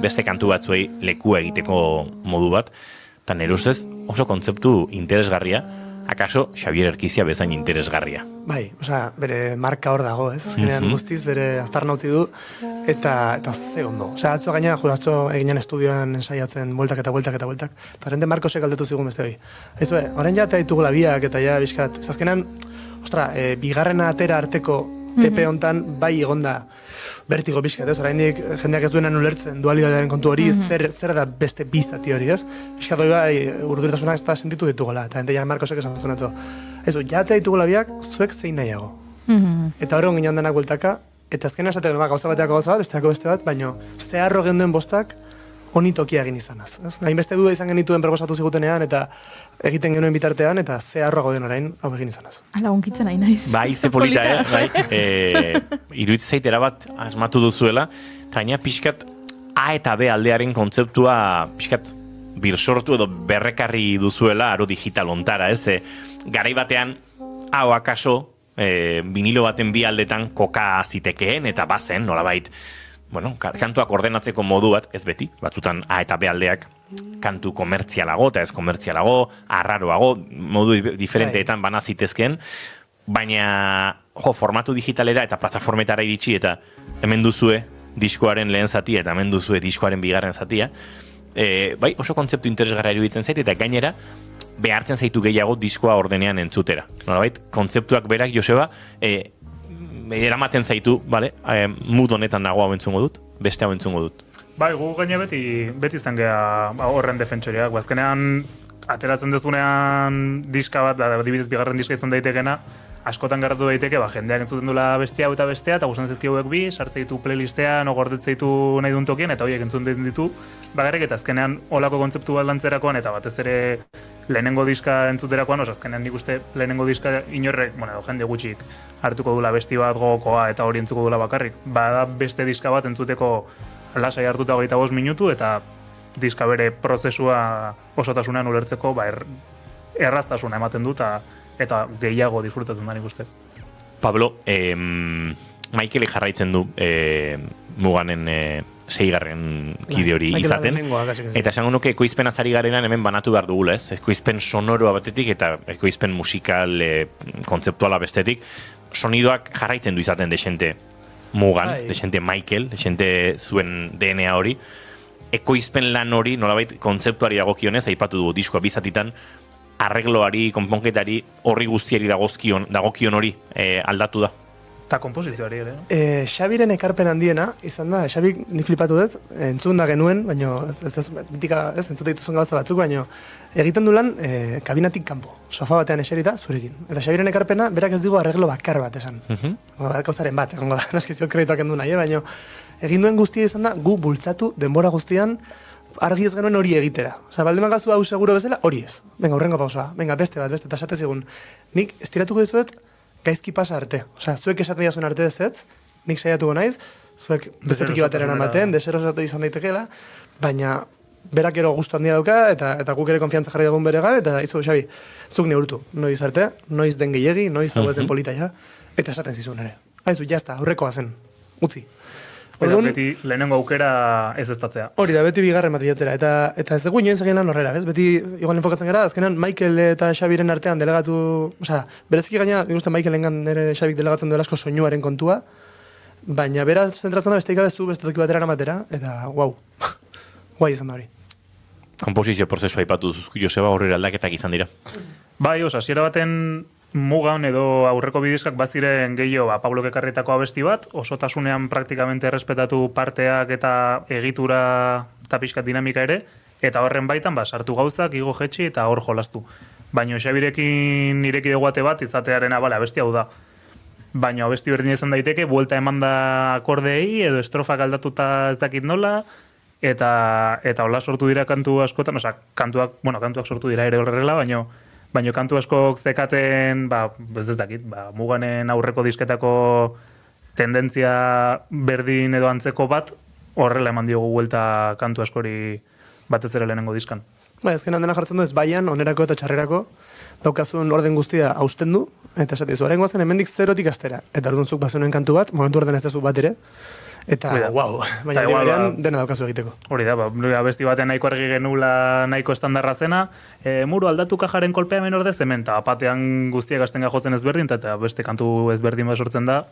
Speaker 2: beste kantu batzuei lekua egiteko modu bat. Eta nire ustez oso kontzeptu interesgarria, akaso Xabier Erkizia bezain interesgarria.
Speaker 20: Bai, osea, bere marka hor dago, ez? Azkenean guztiz, bere aztarna utzi du, eta ze ondo. Osea, atzo gaina, atzo eginen estudioan ensaiatzen bueltak, eta rente Markosek aldetu zigun beste hori. Aizue, orain ja eta ditugula biak, eta ja, bizkat, ez azkenean, ostra, bigarrena atera arteko EP hontan, bai egonda bertigo bizkat, ez? Oraindik jendeak ez duenan ulertzen dualidadearen kontu hori, zer da beste bizati hori, ez? Bizkat hori bai, urdurtasunak ez da sentitu ditugula, eta ente ja Markosek esan zuen atzo. Ezo, jatea ditugula biak, zuek zein nahiago. Eta hori onginan denak bueltaka, eta azkenean esaten gauza bateako gauza bat, besteako beste bat, baino zeharro genduen bostak honi tokia egin izanaz. Hainbeste duda izan genituen proposatu zigutenean, eta egiten genuen bitartean, eta zeharro gauden orain hau egin izanaz.
Speaker 3: Ala, unkitzen nahi naiz.
Speaker 2: Bai, ze polita, bai. Iruditzen zaitera bat asmatu duzuela, gaina pixkat A eta B aldearen kontzeptua pixkat birsortu edo berrekarri duzuela aro digital ontara, ez? Garai batean, hau akaso, vinilo baten bi aldetan koka zitekeen, eta bazen, nolabait, bueno, kantuak ordenatzeko modu bat, ez beti, batzutan A eta B aldeak kantu komertzialago eta ez komertzialago, arraroago, modu diferenteetan bana zitezken, baina formatu digitalera eta plataformetara iritsi eta hemen duzue diskoaren lehen zatia eta hemen duzue diskoaren bigarren zatia, bai, oso kontzeptu interesgarra iruditzen zait, eta gainera behartzen zaitu gehiago diskoa ordenean entzutera. Nolabait, kontzeptuak berak, Joseba, eramaten zaitu, vale, mood honetan nago hau entzungo dut, beste hau entzungo dut.
Speaker 21: Bai, gu gaine beti izan geha horren defentsoriak. Azkenean, ateratzen dezunean diska bat, adibidez bigarren diska izan daitekena, askotan garratu daiteke, jendeak entzuten dula bestia eta bestea, eta guztan zezki hauek bi, sartze ditu playlistean, ogordetzen ditu nahi duen tokien, eta horiek entzuten ditu, bakarrik eta azkenean olako kontzeptu bat lantzerakoan, eta batez ere lehenengo diska entzuterakoan, azkenean nik uste lehenengo diska inorrek, jende gutxik hartuko dula besti bat gogokoa eta hori entzuko dula bakarrik. Bada beste diska bat entzuteko lasai hartuta 25 minutu, eta diska bere prozesua osotasunean ulertzeko erraztasuna ematen du, eta gehiago disfrutatzen da nik uste.
Speaker 2: Pablo, Michaeli jarraitzen du Muganen 6. kide hori izaten, eta esango nuke ekoizpen azari garenan hemen banatu behar dugula, ez? Ekoizpen sonoroa batetik eta ekoizpen musikal kontzeptuala bestetik, sonidoak jarraitzen du izaten desente Mugan, desente Michael, desente zuen DNA hori, ekoizpen lan hori, nolabait kontzeptuari dagokionez, aipatu dugu diskoa bizatitan, arregloari, konponketari, horri guztiari dagokion hori aldatu da.
Speaker 21: Eta komposizioari ere.
Speaker 20: Xabiren ekarpen handiena, izan da, Xabik nik flipatu dut, entzun da genuen, baina entzute dituzun gauza batzuk, baina egiten du lan kabinatik kanpo, sofa batean eserita zurekin. Eta Xabiren ekarpena, berak ez digu arreglo bakar bat esan. Gauzaren bat, egongo da, naskiziot kredituak endu nahi, baina egin duen guztia izan da, gu bultzatu denbora guztian, argi ez genuen hori egitera. Osa, baldeman gazu hau seguro bezala, hori ez. Venga, urrengo pausoa. Venga, beste, eta esate zigun. Nik estiratuko dizuet, gaizki pasa arte. Osa, zuek esaten diazuen arte ez, nik saiatuko naiz, zuek bestetik batera ematen, deserosatu izan daitekeela, baina berak ero gustu handia dauka, eta guk ere konfiantza jarri dugun bere gara, eta izu, Xabi, zuk neurtu. Noiz arte, noiz den gehiegi, noiz hau ez den polita ja, eta esaten zizun ere. Haizu, jazta, aurrekoa zen. Utzi.
Speaker 21: Eta beti lehenengo aukera ez estatzea.
Speaker 20: Hori da, beti bigarren bat bilatzera. Eta ez dugu inoen zegin lan horrela, bez? Beti igual enfokatzen gara, azkenan Michael eta Xabiren artean delegatu... Osea, bereziki gaina, nik uste Michaelengan ere Xabik delegatzen dela asko soinuaren kontua, baina beraz zentratzen da besteik gabezu beste toki batera eramatera, eta guau, guai izan da hori.
Speaker 2: Komposizio prozesua aipatu Joseba, horrela aldaketak izan dira.
Speaker 21: Bai, hasiera baten mugan edo aurreko bidizkak baziren gehiago Pablo Kekarrietako abesti bat, osotasunean praktikamente errespetatu parteak eta egitura eta pixkat dinamika ere, eta horren baitan sartu gauzak, igo jetxi eta hor jolastu. Baina Xabirekin ireki dugu ate bat izatearena, abesti hau da. Baina abesti berdin izan daiteke, buelta eman da akordeei edo estrofak aldatuta ez dakit nola, eta hola sortu dira kantu askotan, kantuak sortu dira ere horrela, baina kantu askok zekaten, ez dakit, muganen aurreko disketako tendentzia berdin edo antzeko bat, horrela eman diogu buelta kantu askori batez ere lehenengo diskan.
Speaker 20: Ezkenan dena jartzen du ez baian, onerako eta txarrerako, daukazun orden guztia hausten du, eta esatizu, horren guazen hemendik zerotik astera, eta ordunzuk bazenuen kantu bat, momentu orden ez dezu bat ere, eta wow, baina berean dena daukazu egiteko.
Speaker 21: Hori da, abesti batean nahiko argi genula nahiko estandarra zena, muru aldatu kajaren kolpea menor de zemen, eta apatean guztiak astenga jotzen ezberdin, eta beste kantu ezberdin bat sortzen da,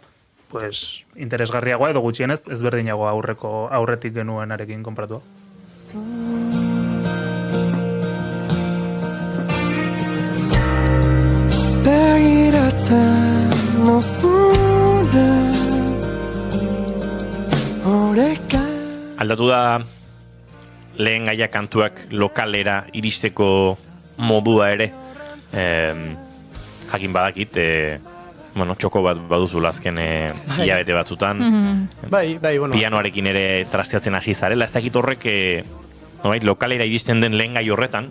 Speaker 21: pues, interesgarriagoa edo gutxienez ezberdinagoa aurretik genuenarekin konpratua.
Speaker 9: Begiratzen nozuna oreka.
Speaker 2: Aldatu da lehen gaia kantuak lokalera iristeko modua ere. Jakin badakit, txoko bat baduzula azken hilabete batzutan. Pianoarekin ere trasteatzen hasi zarela. Ez dakit horrek lokalera iristen den lehen gai horretan,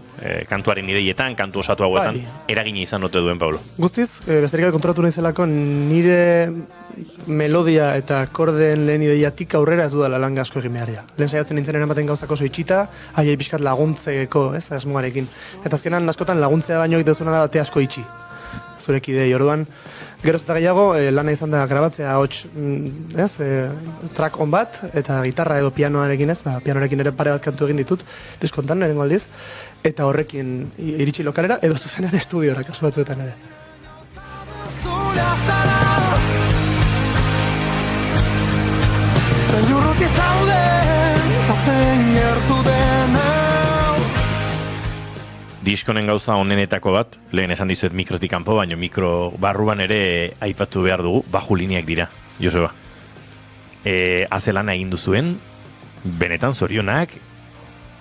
Speaker 2: kantuaren ideietan, kantu osatu hauetan, eragina izan ote duen, Pablo.
Speaker 20: Guztiz, besterik kontratu nahizelako nire melodia eta akordeen lehen ideiatik aurrera ez dudala lan asko egin beharria. Lehen saiatzen nintzen eramaten gauzak oso itxita, haiei pixkat laguntzeko, asmoarekin. Eta azkenan askotan laguntzea baino egitezuna da te asko itxi. Zurek idei, orduan, geroz eta gehiago, lana izan da grabatzea hots, track on bat, eta gitarra edo pianoarekin pianoarekin ere pare bat kantu egin ditut, diskontan, erengo aldiz, eta horrekin iritsi lokalera, edo zuzenean estudiora, kasu batzuetan ere.
Speaker 9: Zein urruti zaude, eta zein gertu dena.
Speaker 2: Diskonen gauza onenetako bat, lehen esan dizuet mikrotik kanpo, baina mikro barruan ere aipatu behar dugu, baju lineak dira, Joseba. Azelana egin duzuen, benetan zorionak,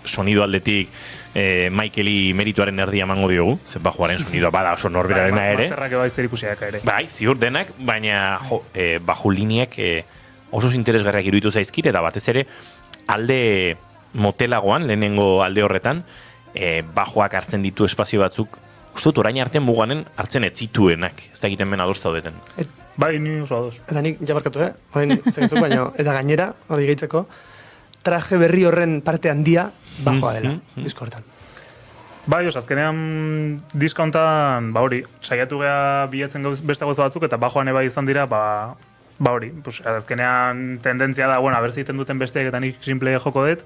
Speaker 2: sonido aldetik Michaeli merituaren erdia emango diogu, ze bajuaren sonidoa bada oso norberarena ere.
Speaker 21: Masterrak bai zer ikusiak ere.
Speaker 2: Bai, ziur denak, baina baju lineak oso interesgarriak iruditu zaizkit, eta batez ere alde motelagoan, lehenengo alde horretan, bajoak hartzen ditu espazio batzuk, uste dut orain arte muganen hartzen ez zituenak, ez da egiten ben adoz zaudeten.
Speaker 21: Bai, ni oso adoz.
Speaker 20: Eta nik jabarkatu, orain zegitzuk, baina, eta gainera, hori gehitzeko, traje berri horren parte handia bajoa dela, disko hortan.
Speaker 21: Bai, azkenean diska hontan, hori, saiatu geha bilatzen beste gauza batzuk, eta bajoan eba izan dira, hori, azkenean tendentzia da, haber ziten duten besteek eta nik simple joko dut,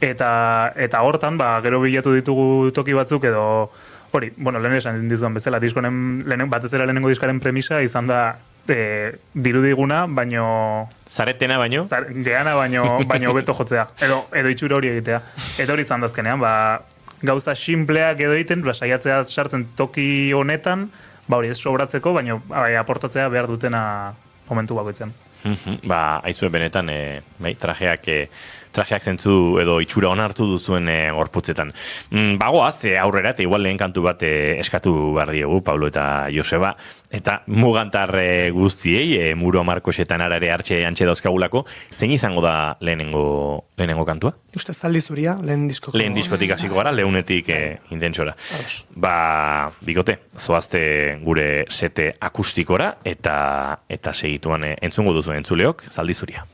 Speaker 21: eta hortan, gero bilatu ditugu toki batzuk edo, hori, lehen esan dizuan bezala, batez ere lehenengo diskaren premisa izan da dirudiguna, baino...
Speaker 2: Zaretena baino?
Speaker 21: Geana baino beto jotzea, edo itxura hori egitea. Eta hori izan dazkenean, gauza simpleak edo egiten, saiatzea sartzen toki honetan, hori ez sobratzeko, baino aportatzea behar dutena momentu bakoitzen.
Speaker 2: Aizue benetan, trajeak zentzu edo itxura onartu duzuen gorputzetan. Bagoaz, aurrera, eta igual lehen kantu bat eskatu behar diegu, Pablo eta Joseba, eta mugantar guztiei, Muro Markosetan arare antxe dauzkagulako, zein izango da lehenengo kantua?
Speaker 20: Uste zaldi zuria, lehen diskoko.
Speaker 2: Lehen diskotik hasiko gara, lehunetik intentsora. Bikote, zoazte gure sete akustikora, eta segituan entzungo duzu entzuleok, zaldi zuria.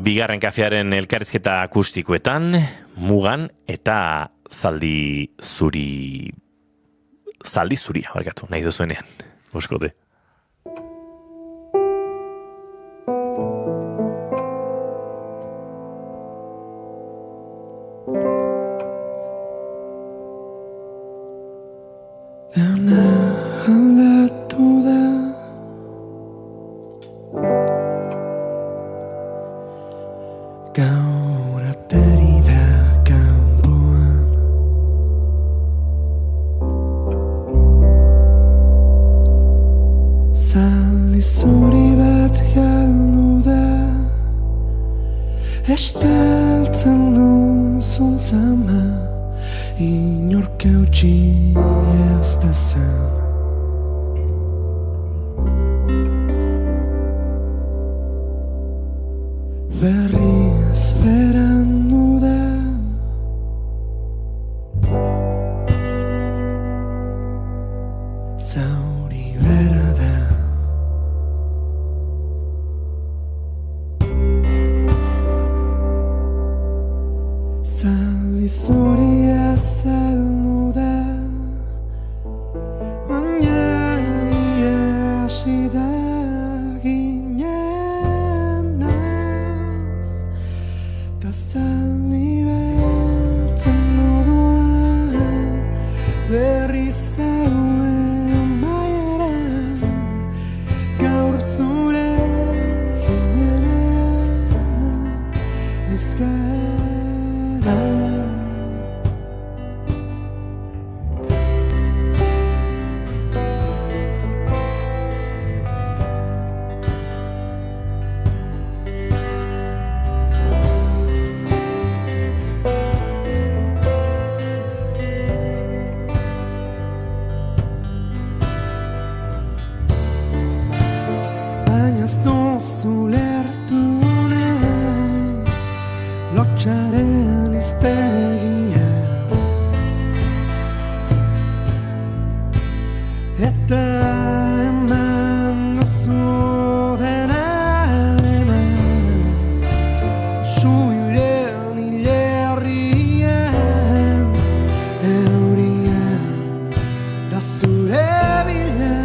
Speaker 2: Bigarren kafearen elkarrizketa akustikoetan, mugan eta zaldi zuri zaldi zuria, barkatu, nahi duzuenean. Boskote.
Speaker 7: Gaur ateri da kanpoan zaldi zuri bat galdu da estaltzen duzun zama inork eutsi ez dezan. Berriz berandu da zauri bera da zaldi zuria azaldu da baina iasi da zaldi beltzen moduan berriz zauen maieran gaur zure ginenean ez gara. Zulertu nahi lotxaren iztegia eta eman duzu dena suilean hilerrian euria da zure bila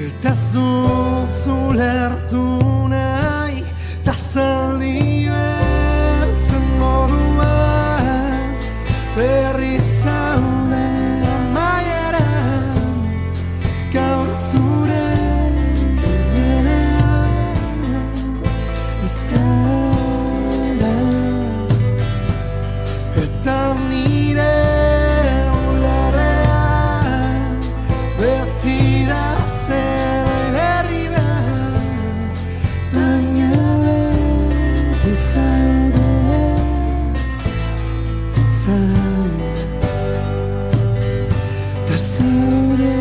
Speaker 7: eta ez duzu lertu nahi ta zaldi beltzen moduan berriz zaude amaieran gaur zure ginenean ez gara eta nire ulerrean beti da zela berri bat baina berri zaude ta zaude.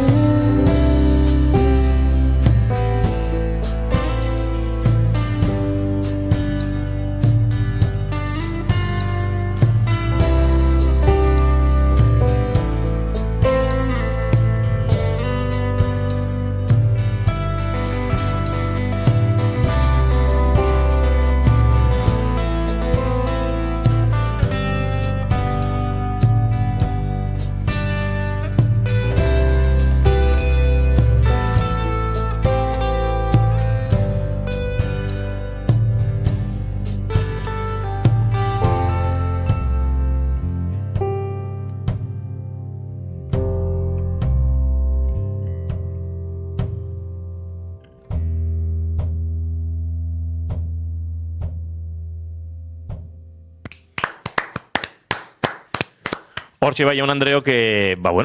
Speaker 2: Hortxe bai, jaun Andreok,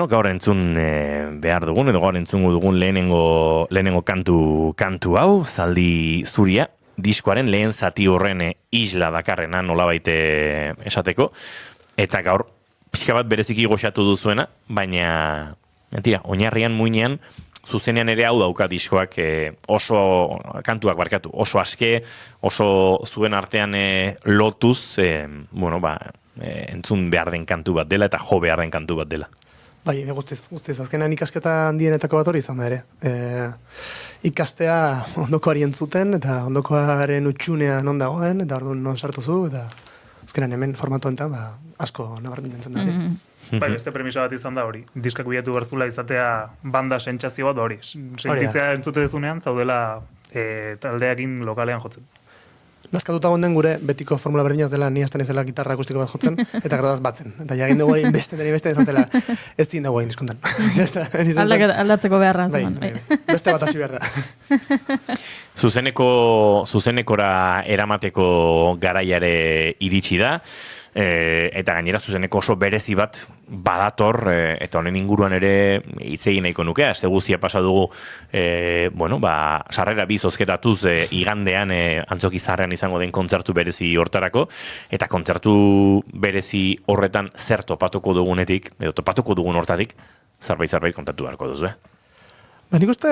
Speaker 2: gaur entzun behar dugun, edo gaur entzungo dugun lehenengo kantu hau, zaldi zuria, diskoaren lehen zati horren isla dakarrena nolabait esateko, eta gaur pixka bat bereziki goxatu duzuena, baina, oinarrian muinean, zuzenean ere hau dauka diskoak kantuak oso aske, oso zuen artean lotuz, entzun behar den kantu bat dela eta jo behar den kantu bat dela.
Speaker 20: Bai, guztiz. Azkenean ikasketa handienetako bat hori izan da ere. Ikastea ondokoari entzuten, eta ondokoaren utxunea non dagoen, eta orduan non sartu zu, eta azkenean hemen formatu enten, asko nabarmentzen da.
Speaker 21: Bai, beste premisa bat izan da hori. Diskak bilatu berzula izatea banda sentsazio bat hori. Sentitzea entzute dezunean, zaudela taldeakin lokalean jotzen.
Speaker 20: Nazkatuta gonden gure betiko formula berdinaz dela ni hasten ezela gitarra akustiko bat jotzen, eta gradaz batzen. Eta jagin dugu hori beste izan zela, ez din dugu egin diskontan.
Speaker 3: Aldatzeko beharra.
Speaker 20: Beste bat hasi behar da.
Speaker 2: Zuzenekora eramateko garaiare iritsi da, eta gainera zuzeneko oso berezi bat badator, eta honen inguruan ere hitz egin nahiko nuke, aste guztia pasa dugu, sarrera bi zozketatuz igandean Antzoki Zaharrean izango den kontzertu berezi hortarako, eta kontzertu berezi horretan zer topatuko dugunetik, edo topatuko dugun hortatik, zerbait kontatu beharko duzu,
Speaker 20: Nik uste,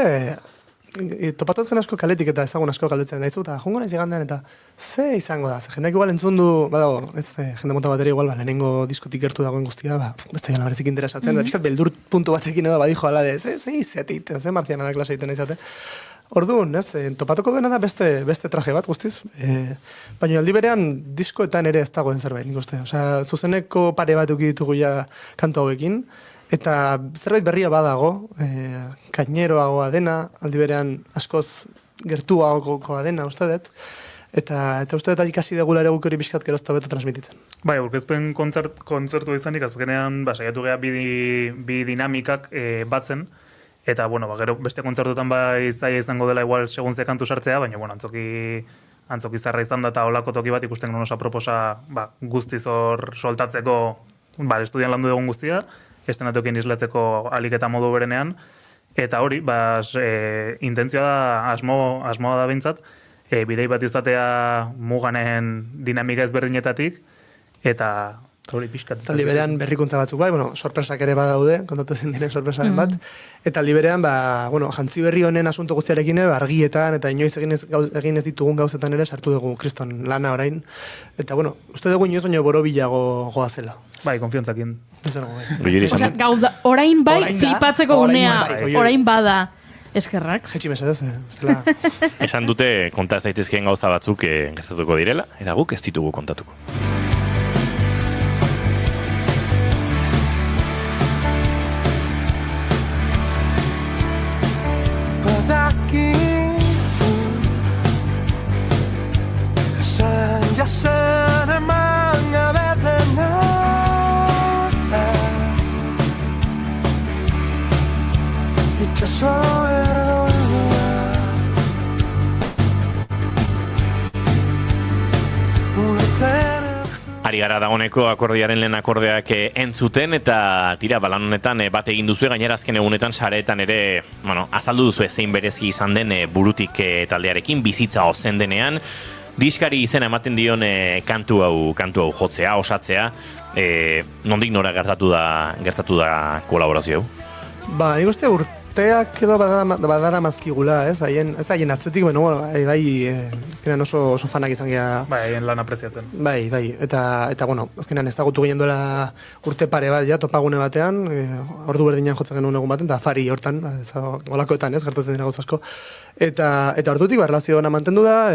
Speaker 20: topatatzen asko kaletik eta ezagun asko galdetzen daizu, eta jongo naiz igandean, eta ze izango da, jendeak igual entzun du, badago, jende mota bateri igual, lehenengo diskotik gertu dagoen guztia, beste jala berezik interesatzen, da pixkat beldur puntu batekin edo badijo ala de, ze izetit, ze marziana da klase egiten izate. Orduan, topatuko duena da beste traje bat guztiz, baina aldi berean diskoetan ere ez dagoen zerbait, nik uste. Osea, zuzeneko pare bat ditugu ja kantu hauekin, eta zerbait berria badago, kaineroagoa dena, aldi berean askoz gertuagokoa dena, uste dut, eta uste dut ikasi degula ere guk hori bizkat gerozta beto transmititzen.
Speaker 21: Bai, aurkezpen kontzertu izanik, azkenean, saiatu geha bi dinamikak batzen, eta, gero beste kontzertutan zaila izango dela igual segun ze kantu sartzea, baina, Antzoki Zaharra izan da eta olako toki bat ikusten gure aproposa guztiz hor soltatzeko, estudian landu dugun guztia, estenatokien islatzeko alik eta modu berenean, eta hori, intentzioa da, asmoa da behintzat, bidei bat izatea muganen dinamika ezberdinetatik, eta hori pixkat.
Speaker 20: Eta berean berrikuntza batzuk bai, sorpresak ere badaude, kontatu ezin diren sorpresaren bat, eta berean, jantzi berri honen asunto guztiarekin argietan, eta inoiz egin ez ditugun gauzetan ere sartu dugu kriston lana orain, eta uste dugu inoiz baino borobilago goazela.
Speaker 21: Bai, konfiantzakin.
Speaker 3: Orain bai, flipatzeko gunea, orain bada. Eskerrak.
Speaker 20: Jetxi mesedez,
Speaker 2: Esan dute konta zaitezkeen gauza batzuk gertatuko direla, eta guk ez ditugu kontatuko.
Speaker 7: Badakizu esan jasen eman gabe dena itxaso
Speaker 2: Ari gara dagoneko akordiaren lehen akordeak entzuten, eta balan honetan bat egin duzu, gainera azken egunetan sareetan ere, azaldu duzu zein berezi izan den burutik taldearekin, bizitza ozen denean, diskari izena ematen dion kantu hau jotzea, osatzea, nondik nora gertatu da kolaborazio hau?
Speaker 20: Nik uste urteak edo badara mazkigula, ez da haien atzetik, azkenean oso fanak izan geha.
Speaker 21: Haien lan apreziatzen.
Speaker 20: Bai, eta azkenean ezagutu ginen duela urte pare bat, topagune batean, ordu berdinean jotzen genuen egun baten, eta afari hortan, olakoetan, gertatzen dira gauz asko. Eta ordutik, relazio hona mantendu da,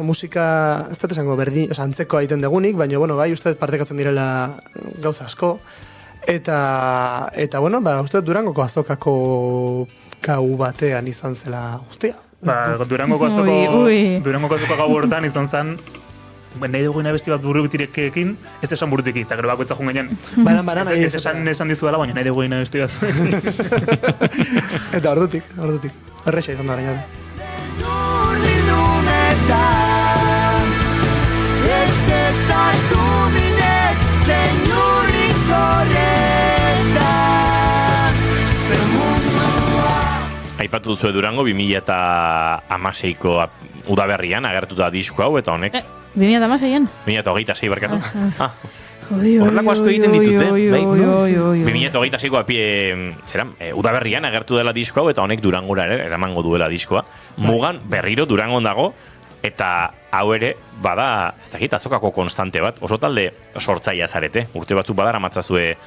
Speaker 20: musika, ez dut esango berdin, antzeko egiten degunik, baina, uste partekatzen direla gauza asko. Eta uste Durangoko azokako gau batean izan zela guztia.
Speaker 21: Durangoko azoko gau hortan izan zen, nahi dugu abesti bat burutirekin, ez esan burutiki, eta gero bakoitza jun ginen. Ez esan dizuela, baina nahi dugu abesti bat. Eta
Speaker 20: ordutik. Erresa izan da arañan.
Speaker 7: Ez ezaitu minez, tenuri
Speaker 2: Aipatu duzu Durango 2016ko udaberrian agertuta disko hau, eta honek
Speaker 3: 2016an?
Speaker 2: 2026 barkatu. Horrelako asko egiten ditute, 2026ko udaberrian agertu dela disko hau, eta honek Durangora eramango duela diskoa. Mugan berriro Durangon dago, eta hau ere, bada, ez dakit, azokako konstante bat, oso talde sortzaia zarete, urte batzuk badara matzazue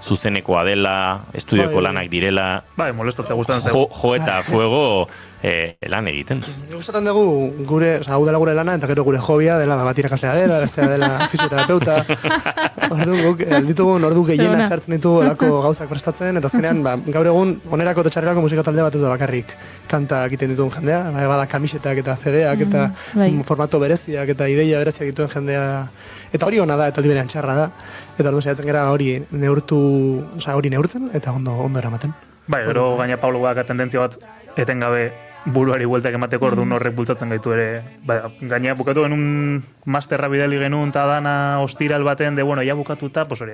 Speaker 2: zuzenekoa dela, estudioko lanak direla.
Speaker 21: Bai, molestatzea gustatzen zaigu.
Speaker 2: Jo eta fuego lan egiten.
Speaker 20: Gustatzen dugu gure, hau dela gure lana, eta gero gure hobia dela bat irakaslea dela, bestea dela fisioterapeuta. Orduan guk ditugun ordu gehienak sartzen ditugu olako gauzak prestatzen, eta azkenean gaur egun onerako eta txarrerako musika talde bat ez da bakarrik kanta egiten dituen jendea, bada kamisetak eta CD-ak eta formato bereziak eta ideia bereziak dituen jendea. Eta hori ona da, eta aldi berean txarra da. Eta orduan saiatzen gara hori neurtzen eta ondo eramaten.
Speaker 21: Bai, gero gaina Pablo Guaka tendentzia bat etengabe buruari bueltak emateko orduan horrek bultzatzen gaitu ere. Gaina bukatu genuen masterra bidali genuen eta dana ostiral baten de, bueno, ja bukatuta, pues hori,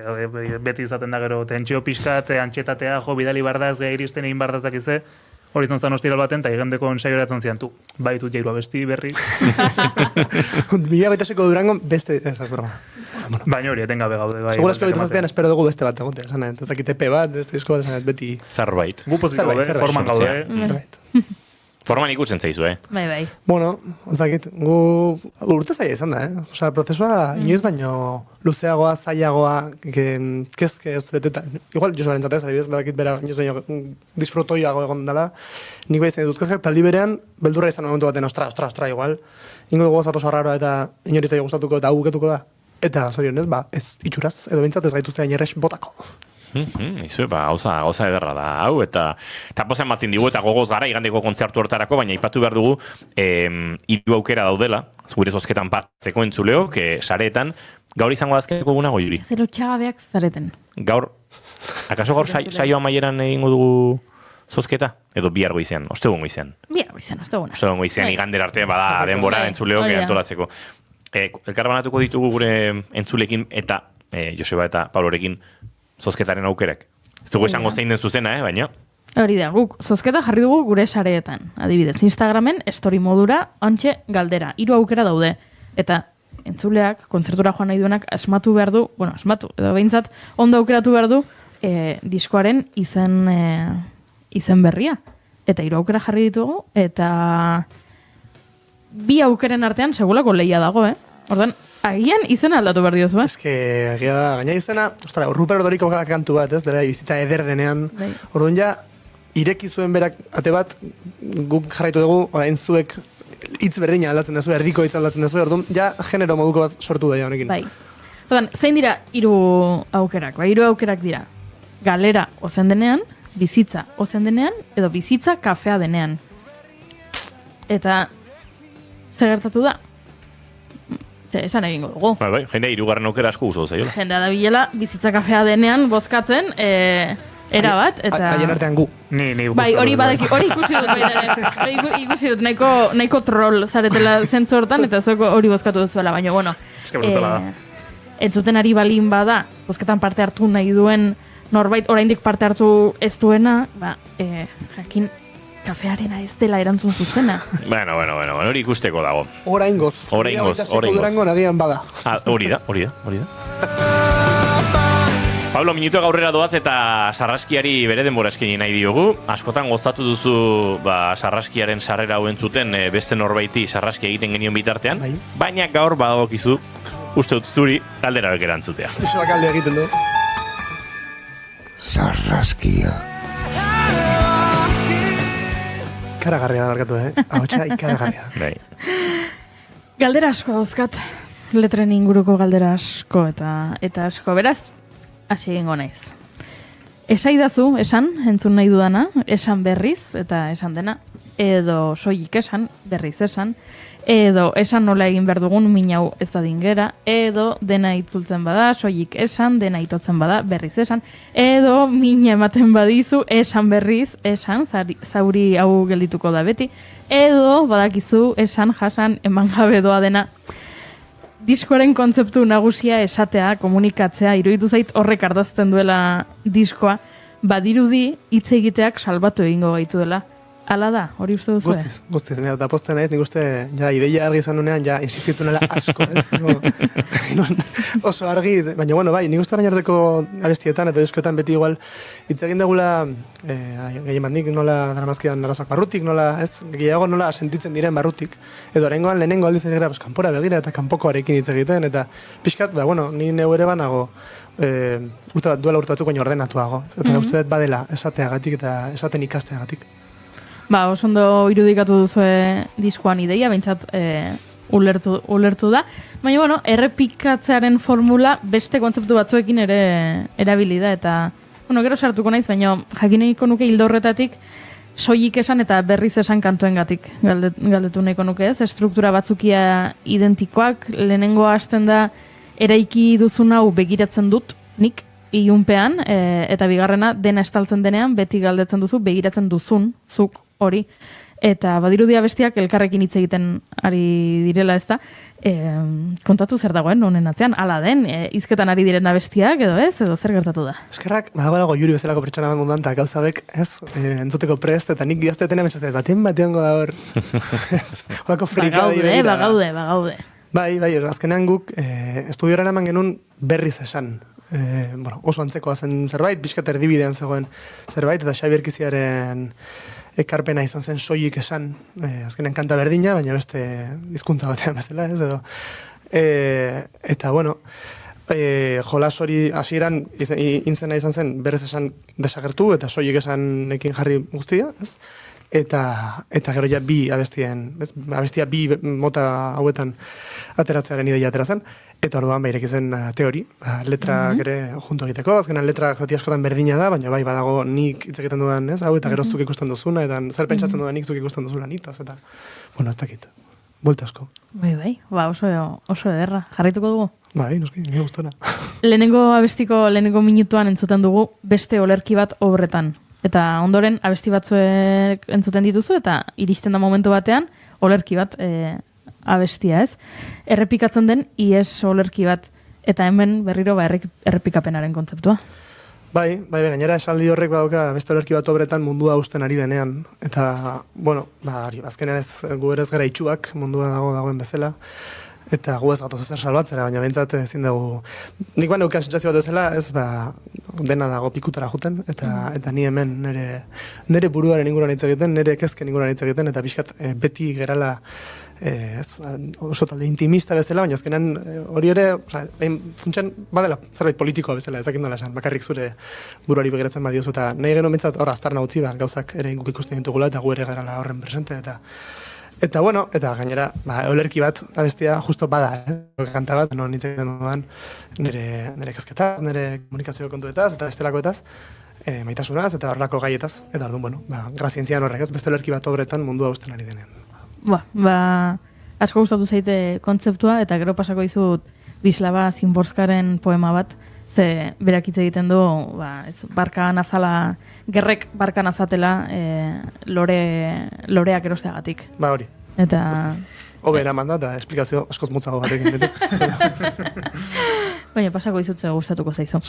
Speaker 21: beti izaten da gero, tentsio pixkat, antxetatea, bidali bardaz, gai iristen egin bardazak ize, hori zan ostiral baten, eta igendeko ensaioratzen zian, tu, baitut jairu abesti berri.
Speaker 20: 2008ko Durangon beste, ez broma.
Speaker 21: Baina hori, etengabe gaude.
Speaker 20: Segurazko 2007an espero dugu beste bat egotea, ez dakit EP bat, beste disko bat, beti...
Speaker 2: Zerbait.
Speaker 21: Gu pozitiko gaude, forman gaude.
Speaker 20: Zerbait.
Speaker 2: Forman ikutzen zaizu,
Speaker 3: Bai.
Speaker 20: Bueno, ez dakit, gu urte zaila izan da, Osea, prozesua inoiz baino luzeagoa, zailagoa, kezkez betetan. Igual, Josuaren zatez, adibidez, badakit bera inoiz baino disfrutoiago egon dela. Nik bai izan ditut kezkak, taldi berean, beldurra izan momentu baten, ostra, igual. Ingo dugu zato sarraroa eta inoritza gustatuko eta guketuko da. Eta, zorionez, ez itxuraz, edo bintzat ez gaituztea inerrex botako.
Speaker 2: Izue, gauza ederra da, hau, eta pozen batzen digu, eta gogoz gara, igandeko kontzertu hortarako, baina ipatu behar dugu, 3 aukera daudela, gure zozketan partzeko entzuleo, sareetan, gaur izango dazkeko guna goiuri.
Speaker 3: Zero txagabeak zareten.
Speaker 2: Akaso gaur saio amaieran egingo dugu zozketa? Edo bihar goizean, ostegun goizean?
Speaker 3: Bihar goizean, osteguna.
Speaker 2: Ostegun goizean, igander arte, bada denbora entzuleo, antolatzeko. Elkarbanatuko ditugu gure entzulekin, eta Joseba eta Pablorekin, zozketaren aukerak. Ez dugu esango zein den zuzena, baina...
Speaker 3: Hori da, guk zozketa jarri dugu gure sareetan. Adibidez, Instagramen, story modura, ontxe galdera. 3 aukera daude. Eta entzuleak, kontzertura joan nahi duenak, asmatu, edo behintzat, ondo aukeratu behar du, diskoaren izen berria. Eta 3 aukera jarri ditugu, eta 2 aukeren artean segulako lehia dago, Ordan, agian izena aldatu behar diozu,
Speaker 20: agia da, gaina izena, Rupert Ordoriko kantu bat, dela bizitza eder denean. Orduan ja, ireki zuen berak ate bat, guk jarraitu dugu, orain zuek hitz berdina aldatzen dezu, erdiko hitz aldatzen dezu, orduan ja genero moduko bat sortu da honekin.
Speaker 3: Bai. Orduan, zein dira 3 aukerak? 3 aukerak dira. Galera ozen denean, bizitza ozen denean, edo bizitza kafea denean. Eta, zer gertatu da? Esan egingo dugu.
Speaker 2: Bai, jendea 3. aukera asko gustu zaiola.
Speaker 3: Jendea da bilela, bizitza kafea denean bozkatzen, era bat, eta...
Speaker 20: Haien artean gu.
Speaker 3: Bai, hori ikusi dut baita ere. Ikusi dut nahiko troll zaretela zentzu hortan, eta zueko hori bozkatu duzuela, baina, bueno...
Speaker 21: Ez que brutala da.
Speaker 3: Entzuten ari balin bada, bozketan parte hartu nahi duen norbait, oraindik parte hartu ez duena, jakin... kafearena ez dela erantzun zuzena.
Speaker 2: Bueno, hori ikusteko dago.
Speaker 20: Oraingoz. Durangon agian bada.
Speaker 2: Hori da. Pablo, minutu gaurrera doaz eta sarraskiari bere denbora eskaini nahi diogu. Askotan gozatu duzu sarraskiaren sarrera hauen zuten beste norbaiti sarraski egiten genion bitartean. Baina gaur badagokizu, uste dut zuri, galdera bek erantzutea.
Speaker 20: Iso bakalde egiten du.
Speaker 5: Sarraskia.
Speaker 20: Ikaragarria da barkatu, Ahotsa ikaragarria.
Speaker 2: Bai.
Speaker 3: Galdera asko dauzkat. Letren inguruko galdera asko eta asko. Beraz, hasi egingo naiz. Esaidazu, entzun nahi dudana, esan berriz eta esan dena, edo soilik esan, berriz esan, edo esan nola egin behar dugun minau ez da dingera, edo dena itzultzen bada, soilik esan, dena itotzen bada, berriz esan, edo mina ematen badizu, esan berriz, esan, zauri hau geldituko da beti, edo badakizu, esan, jasan, eman gabe doa dena. Diskoaren kontzeptu nagusia esatea, komunikatzea, iruditu zait horrek ardazten duela diskoa, badirudi hitz egiteak salbatu egingo gaitu dela. Hala da, hori uste duzu?
Speaker 20: Guztiz, eta posten naiz, nik uste, ideia argi izan nunean, insistitu nela asko, oso argi, baina, bueno, bai, nik uste orain arteko abestietan eta diskoetan beti igual, hitz egin degula, gehien bat nik nola daramazkidan arazoak barrutik, gehiago nola sentitzen diren barrutik, edo oraingoan lehenengo aldiz ere gara, kanpora begira eta kanpokoarekin hitz egiten, eta pixkat, ni neu ere banago, duela urte batzuk baino ordenatuago. Eta uste dut badela esateagatik eta esaten ikasteagatik.
Speaker 3: Oso ondo irudikatu duzue diskoan ideia, behintzat ulertu da. Baina, errepikatzearen formula beste kontzeptu batzuekin ere erabili da, eta, gero sartuko naiz, baina jakineko nuke hildo horretatik soilik esan eta berriz esan kantuengatik galdetu nahiko nuke ez. Struktura batzukia identikoak, lehenengoa hasten da eraiki duzun hau begiratzen dut, nik, ilunpean, eta bigarrena dena estaltzen denean, beti galdetzen duzu, begiratzen duzun, zuk hori. Eta badirudia bestiak elkarrekin hitz egiten ari direla ez da. Kontatu zer dagoen honen atzean, ala den, hizketan ari diren abestiak edo ez, edo zer gertatu da?
Speaker 20: Eskerrak, badago Juri bezalako pertsona munduan, eta gauza bek, ez, entzuteko prest, eta nik gaztetenean mesatzen, bateango da hor. Horako frikade.
Speaker 3: Bagaude.
Speaker 20: Bai, azkenean guk estudioaren eman genuen berriz esan. Oso antzekoa zen zerbait, pixkat erdibidean zegoen zerbait, eta Xabi Erkiziaren ekarpena izan zen soilik esan, azkenean kanta berdina, baina beste hizkuntza batean bezala, ez edo. Eta, jolas hori hasieran intzena izan zen berriz esan desagertu, eta soilik esanekin jarri guztia, ez? Eta gero ja bi abestia bi mota hauetan ateratzearen ideia atera zen, eta orduan ireki zen teori, letrak ere junto egiteko, azkenan letrak zati askotan berdina da, baina bai badago nik hitz egiten dudan, ez, hau, eta gero zuk ikusten duzuna, eta zer pentsatzen dudan nik zuk ikusten duzuna nitaz, eta, ez dakit, buelta asko.
Speaker 3: Bai, oso ederra, jarraituko dugu?
Speaker 20: Bai, noski, nire gustora.
Speaker 3: Lehenengo minutuan entzuten dugu beste olerki bat obretan. Eta ondoren abesti batzuek entzuten dituzu eta iristen da momentu batean olerki bat abestia, ez? Errepikatzen den ies olerki bat eta hemen berriro errepikapenaren kontzeptua.
Speaker 20: Bai, gainera esaldi horrek badauka beste olerki bat obretan mundua usten ari denean. Eta, azkenean gu ere ez gara itxuak mundua dagoen bezala. Eta gu ez gatoz ezer salbatzera, baina behintzat ezin dugu... Nik neukan sentsazio bat ezela, ez dena dago pikutara juten, eta ni hemen nire buruaren inguruan hitz egiten, nire kezken inguruan hitz egiten, eta pixkat beti gerala oso talde intimista bezala, baina azkenan hori ere, funtsen badela zerbait politikoa bezala, ezakin dola esan, bakarrik zure buruari begiratzen badiozu, eta nahi genuen behintzat hor aztarna utzi, gauzak ere guk ikusten ditugula, eta gu ere gerala horren presente, eta gainera, olerki bat abestia justo bada, kanta bat, non hitz egiten dudan nire kezketaz, nire komunikazio kontuetaz, eta bestelakoetaz, maitasunaz, eta horrelako gaietaz, eta orduan, grazientzian horrek ez, beste olerki bat obretan mundua usten ari denean.
Speaker 3: Asko gustatu zaite kontzeptua, eta gero pasako dizut Bislava Zimborskaren poema bat, ze berak hitz egiten du, barkan azala, gerrek barkan azatela loreak erosteagatik.
Speaker 20: Hori.
Speaker 3: Eta...
Speaker 20: Hobe eraman da, eta esplikazio askoz motzago batekin bete.
Speaker 3: Baina pasako izutze gustatuko zaizu.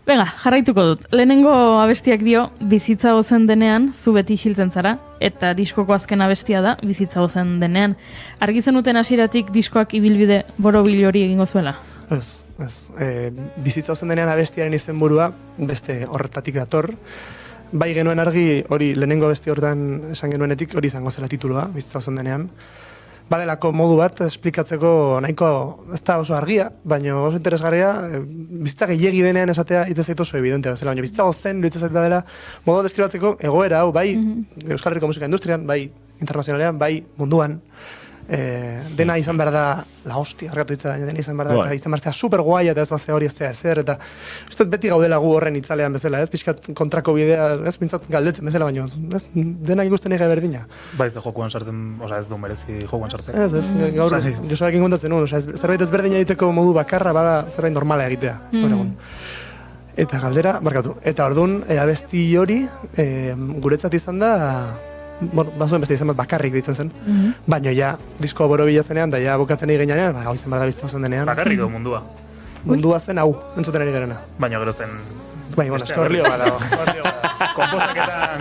Speaker 3: Venga, jarraituko dut. Lehenengo abestiak dio, bizitza gozen denean, zu beti isiltzen zara, eta diskoko azken abestia da, bizitza gozen denean. Argi zenuten hasieratik diskoak ibilbide borobil hori egingo zuela?
Speaker 20: Ez. Bizitza gozen denean abestiaren izenburua, beste horretatik dator. Bai genuen argi hori lehenengo abesti horretan esan genuenetik hori izango zela titulua, bizitza gozen denean. Badelako modu bat esplikatzeko nahiko ez da oso argia, baina oso interesgarria, bizitza gehiegi denean esatea hitz zaitu oso evidentea bezala, baina bizitza gozen hitz zaitu dela modu deskribatzeko egoera hau, bai Euskal Herriko musika industrian, bai internazionalean, bai munduan, dena izan behar da la hostia, argatu hitza, dena izan behar da, eta izan behar da super guaia, eta ez bazea hori ez da ezer, eta uste beti gaudela gu horren itzalean bezala, ez, pixkat kontrako bidea, ez, bintzat galdetzen bezala, baina, ez, dena ikusten ege berdina.
Speaker 21: Ez da jokuan sartzen, ez du merezi jokuan sartzen.
Speaker 20: Ez, gaur, Josuarekin kontatzen nuen, zerbait ezberdina egiteko modu bakarra, bada zerbait normala egitea. Eta galdera, barkatu, eta orduan, abesti hori, guretzat izan da, bazuen beste izan bat bakarrik ditzen zen, baina ja, disko borobila zenean, da ja bukatzen egin gainean, hau izan behar da bizitza zen denean.
Speaker 21: Bakarrik mundua?
Speaker 20: Mundua zen hau, entzuten ari garena.
Speaker 21: Baina gero zen...
Speaker 20: Baina, eskorlio bada.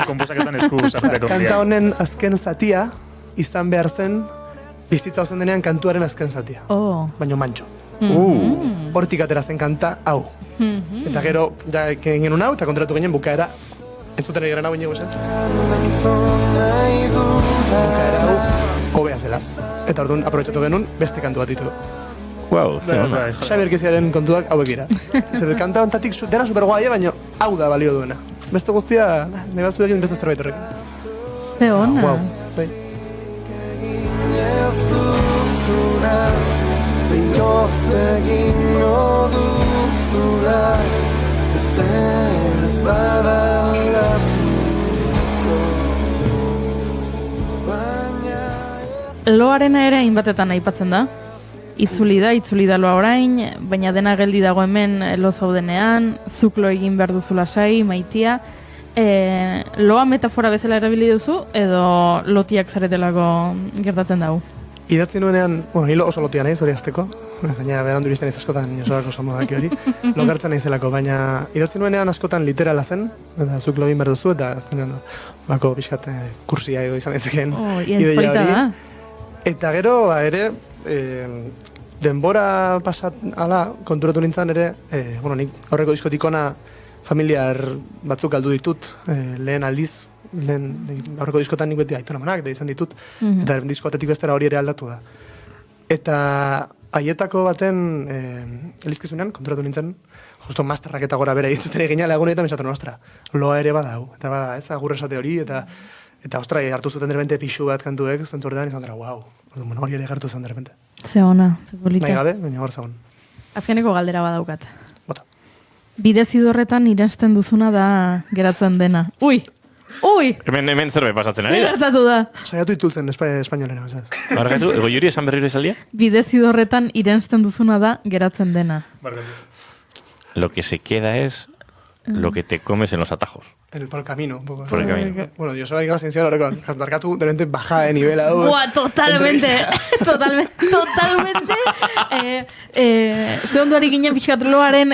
Speaker 21: Komposaketan esku sartzeko.
Speaker 20: Kanta honen azken zatia, izan behar zen, bizitza zen denean kantuaren azken zatia. Baina mantxo. Hortik atera zen kanta hau. Eta gero, ja, genuen hau, eta kontratu ginen bukaera, entzuten ari garen hau inigo esan. Bukaera hau, hobea zela. Eta orduan, aprobetxatu genuen, beste kantu bat ditugu.
Speaker 2: Wow, ze ona.
Speaker 20: Xabier Kiziaren kontuak hauek dira. Zer, kanta hontatik dena superguaia, baina hau da balio duena. Beste guztia, nahi batzu egin beste zerbait horrekin.
Speaker 3: Ze ona.
Speaker 20: Wow, bai.
Speaker 7: Ez duzuna, behingoz egingo duzula, ezer ez bada
Speaker 3: Loarena ere hainbatetan aipatzen da. Itzuli da loa orain, baina dena geldi dago hemen lo zaudenean, zuk lo egin behar duzu lasai, maitia. Loa metafora bezala erabili duzu, edo lotiak zaretelako gertatzen dago?
Speaker 20: Idatzi nuenean, hilo oso lotia naiz, hori azteko, baina berandu iristen naiz askotan Josobako samodaki hori, lokartzen naizelako, baina idatzi nuenean askotan literala zen, eta zuk lo egin behar duzu, eta aztenean bako pixkat kursia edo izan daitekeen ideia hori. Eta gero, ere, denbora pasat ala, konturatu nintzen ere, nik aurreko diskotik ona familiar batzuk galdu ditut, lehen aldiz, aurreko diskotan nik beti Aiton Amanak da izan ditut, eta diskotetik bestera hori ere aldatu da. Eta haietako baten elizkizunean, konturatu nintzen, justo masterrak eta gora bera iztuten egin lagunetan esaten, ostra, loa ere bada hau, eta bada, ez agurre esate hori, eta ostra, hartu zuten derbente pixu bat kantuek, zentzordean izan dara, wow, hori ere gartu zen derbente.
Speaker 3: Ze ona, ze polita.
Speaker 20: Nahi gabe, baina hor zagon.
Speaker 3: Azkeneko galdera badaukat.
Speaker 20: Bota.
Speaker 3: Bidezidorretan irensten duzuna da geratzen dena. Ui!
Speaker 2: Hemen zerbait pasatzen ari da.
Speaker 3: Zer gertatu da?
Speaker 20: Saiatu itultzen espainolera.
Speaker 2: Barkatu, goiuri esan berriro esaldia?
Speaker 3: Bidezidorretan irensten duzuna da geratzen dena.
Speaker 2: Lo que se queda es lo que te comes en los atajos.
Speaker 20: Por el camino, un poco.
Speaker 2: Por el camino.
Speaker 20: Bueno, yo soy la ciencia ahora con Barkatu, de repente baja de nivel a dos.
Speaker 3: Buah, totalmente. Ze ondoari ginen pixkatloaren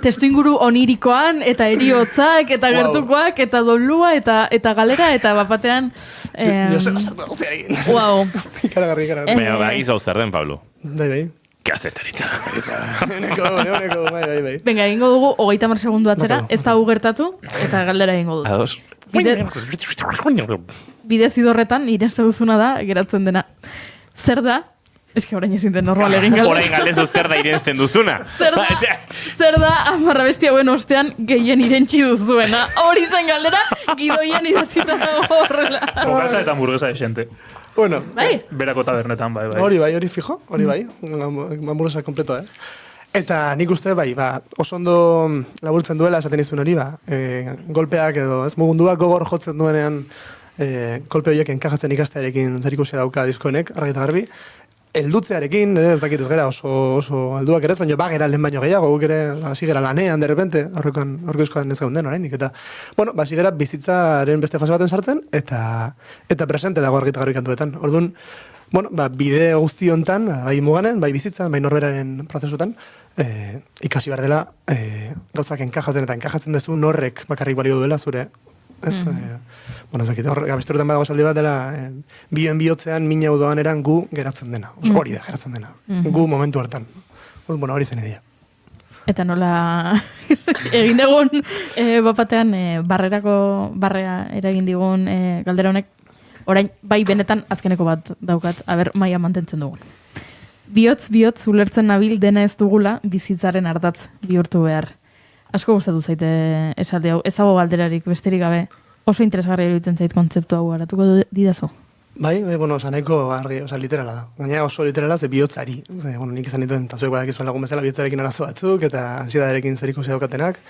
Speaker 3: testu inguru onirikoan, eta eriotzak, eta gertukoak, eta dolua, eta galera, eta bapatean...
Speaker 20: Yo se pasartu guztia egin.
Speaker 3: Wow.
Speaker 20: Ikaragarri.
Speaker 2: Baina, gizu hau zer den, Pablo.
Speaker 20: Bai.
Speaker 2: Kazetaritza.
Speaker 20: Uneko, bai.
Speaker 3: Venga, egingo dugu 30 segundu atzera, ez da gertatu, eta galdera egingo dugu.
Speaker 2: Ados.
Speaker 3: Bidezidorretan irenste duzuna da geratzen dena. Zer da? Eske orain ezin den normal egin galdera.
Speaker 2: Orain galdezu zer da irensten duzuna.
Speaker 3: Zer da amarra besti hauen ostean gehien irentsi duzuena. Hori zen galdera, gidoian idatzita dago horrela.
Speaker 21: Bokata eta hamburguesa esente.
Speaker 20: Bueno,
Speaker 21: berako tabernetan, bai.
Speaker 20: Hori fijo, hori bai. Hamburguesa kompletoa, Eta nik uste, oso ondo laburtzen duela, esaten izun hori, golpeak edo, mugunduak gogor jotzen duenean, kolpe horiek enkajatzen ikastearekin zerikusia dauka diskoenek, argi eta garbi. Eldutzearekin, ez dakit ez gara oso alduak ere, baina bagera lehen baino gehiago, guk ere hasi gara lanean, derrepente, aurreko diskoan ez gaunden oraindik, eta, hasi gara bizitzaren beste fase baten sartzen, eta presente dago argi eta garbi kantuetan. Orduan, bide guzti hontan, bai muganen, bai bizitzan, bai norberaren prozesutan, ikasi behar dela, gauzak enkajatzen eta enkajatzen dezu norrek bakarrik balio duela zure, ez? Zakit, gabesturetan badago esaldi bat dela, bioen bihotzean mina udoan eran gu geratzen dena. Hori da, geratzen dena. Gu momentu hartan. Hori zen ideia.
Speaker 3: Eta nola egin dugun bapatean barrea eragin digun galdera honek, orain bai benetan azkeneko bat daukat, maia mantentzen dugun. Bihotz ulertzen nabil dena ez dugula bizitzaren ardatz bihurtu behar. Asko gustatu zaite esaldi hau, ez dago galderarik besterik gabe. Oso interesgarria iruditzen zait kontzeptu hau haratuko didazu.
Speaker 20: Bai, nahiko argi, literala da. Gaina oso literala ze bihotzari. Nik izan dituen, eta zuek badakizuen lagun bezala bihotzarekin arazo batzuk, eta ansidaderekin zerikusia daukatenak.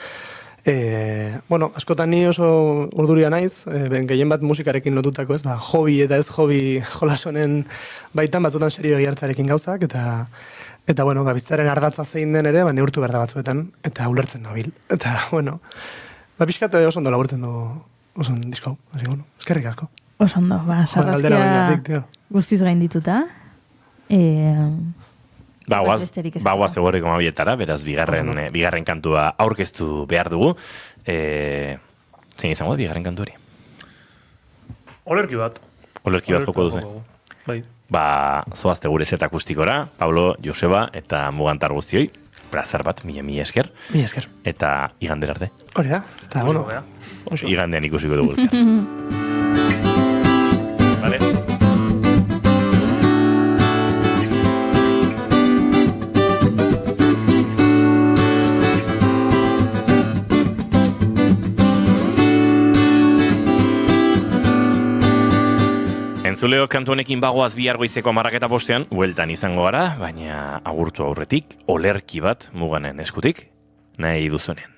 Speaker 20: Askotan ni oso urduria naiz, gehien bat musikarekin lotutako, hobi eta ez hobi jolasonen baitan batzutan serio egiartzarekin gauzak, eta bizitzaren ardatza zein den ere, neurtu behar da batzuetan, eta ulertzen nabil. Eta, pixkat oso ondo laburtzen du oso disko, eskerrik asko.
Speaker 3: Oso ondo, sarraskia guztiz gain dituta.
Speaker 2: Bagoaz egorreko mabietara, beraz, bigarren kantua aurkeztu behar dugu. Zein izango da, bigarren kantu hori?
Speaker 21: Olerki bat.
Speaker 2: Olerki bat joko duzu.
Speaker 21: Bai.
Speaker 2: Zoazte gure set akustikora, Pablo, Joseba eta Mugantar guztioi. Plazar bat, mila esker.
Speaker 20: Mila esker.
Speaker 2: Eta igandera arte.
Speaker 20: Hori da, eta
Speaker 2: igandean ikusiko dugu. Vale. Entzuleo kantu honekin bagoaz bihar goizeko 11:05 bueltan izango gara, baina agurtu aurretik, olerki bat Muganen eskutik, nahi duzunean.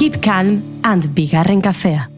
Speaker 1: Keep calm and bigarren kafea.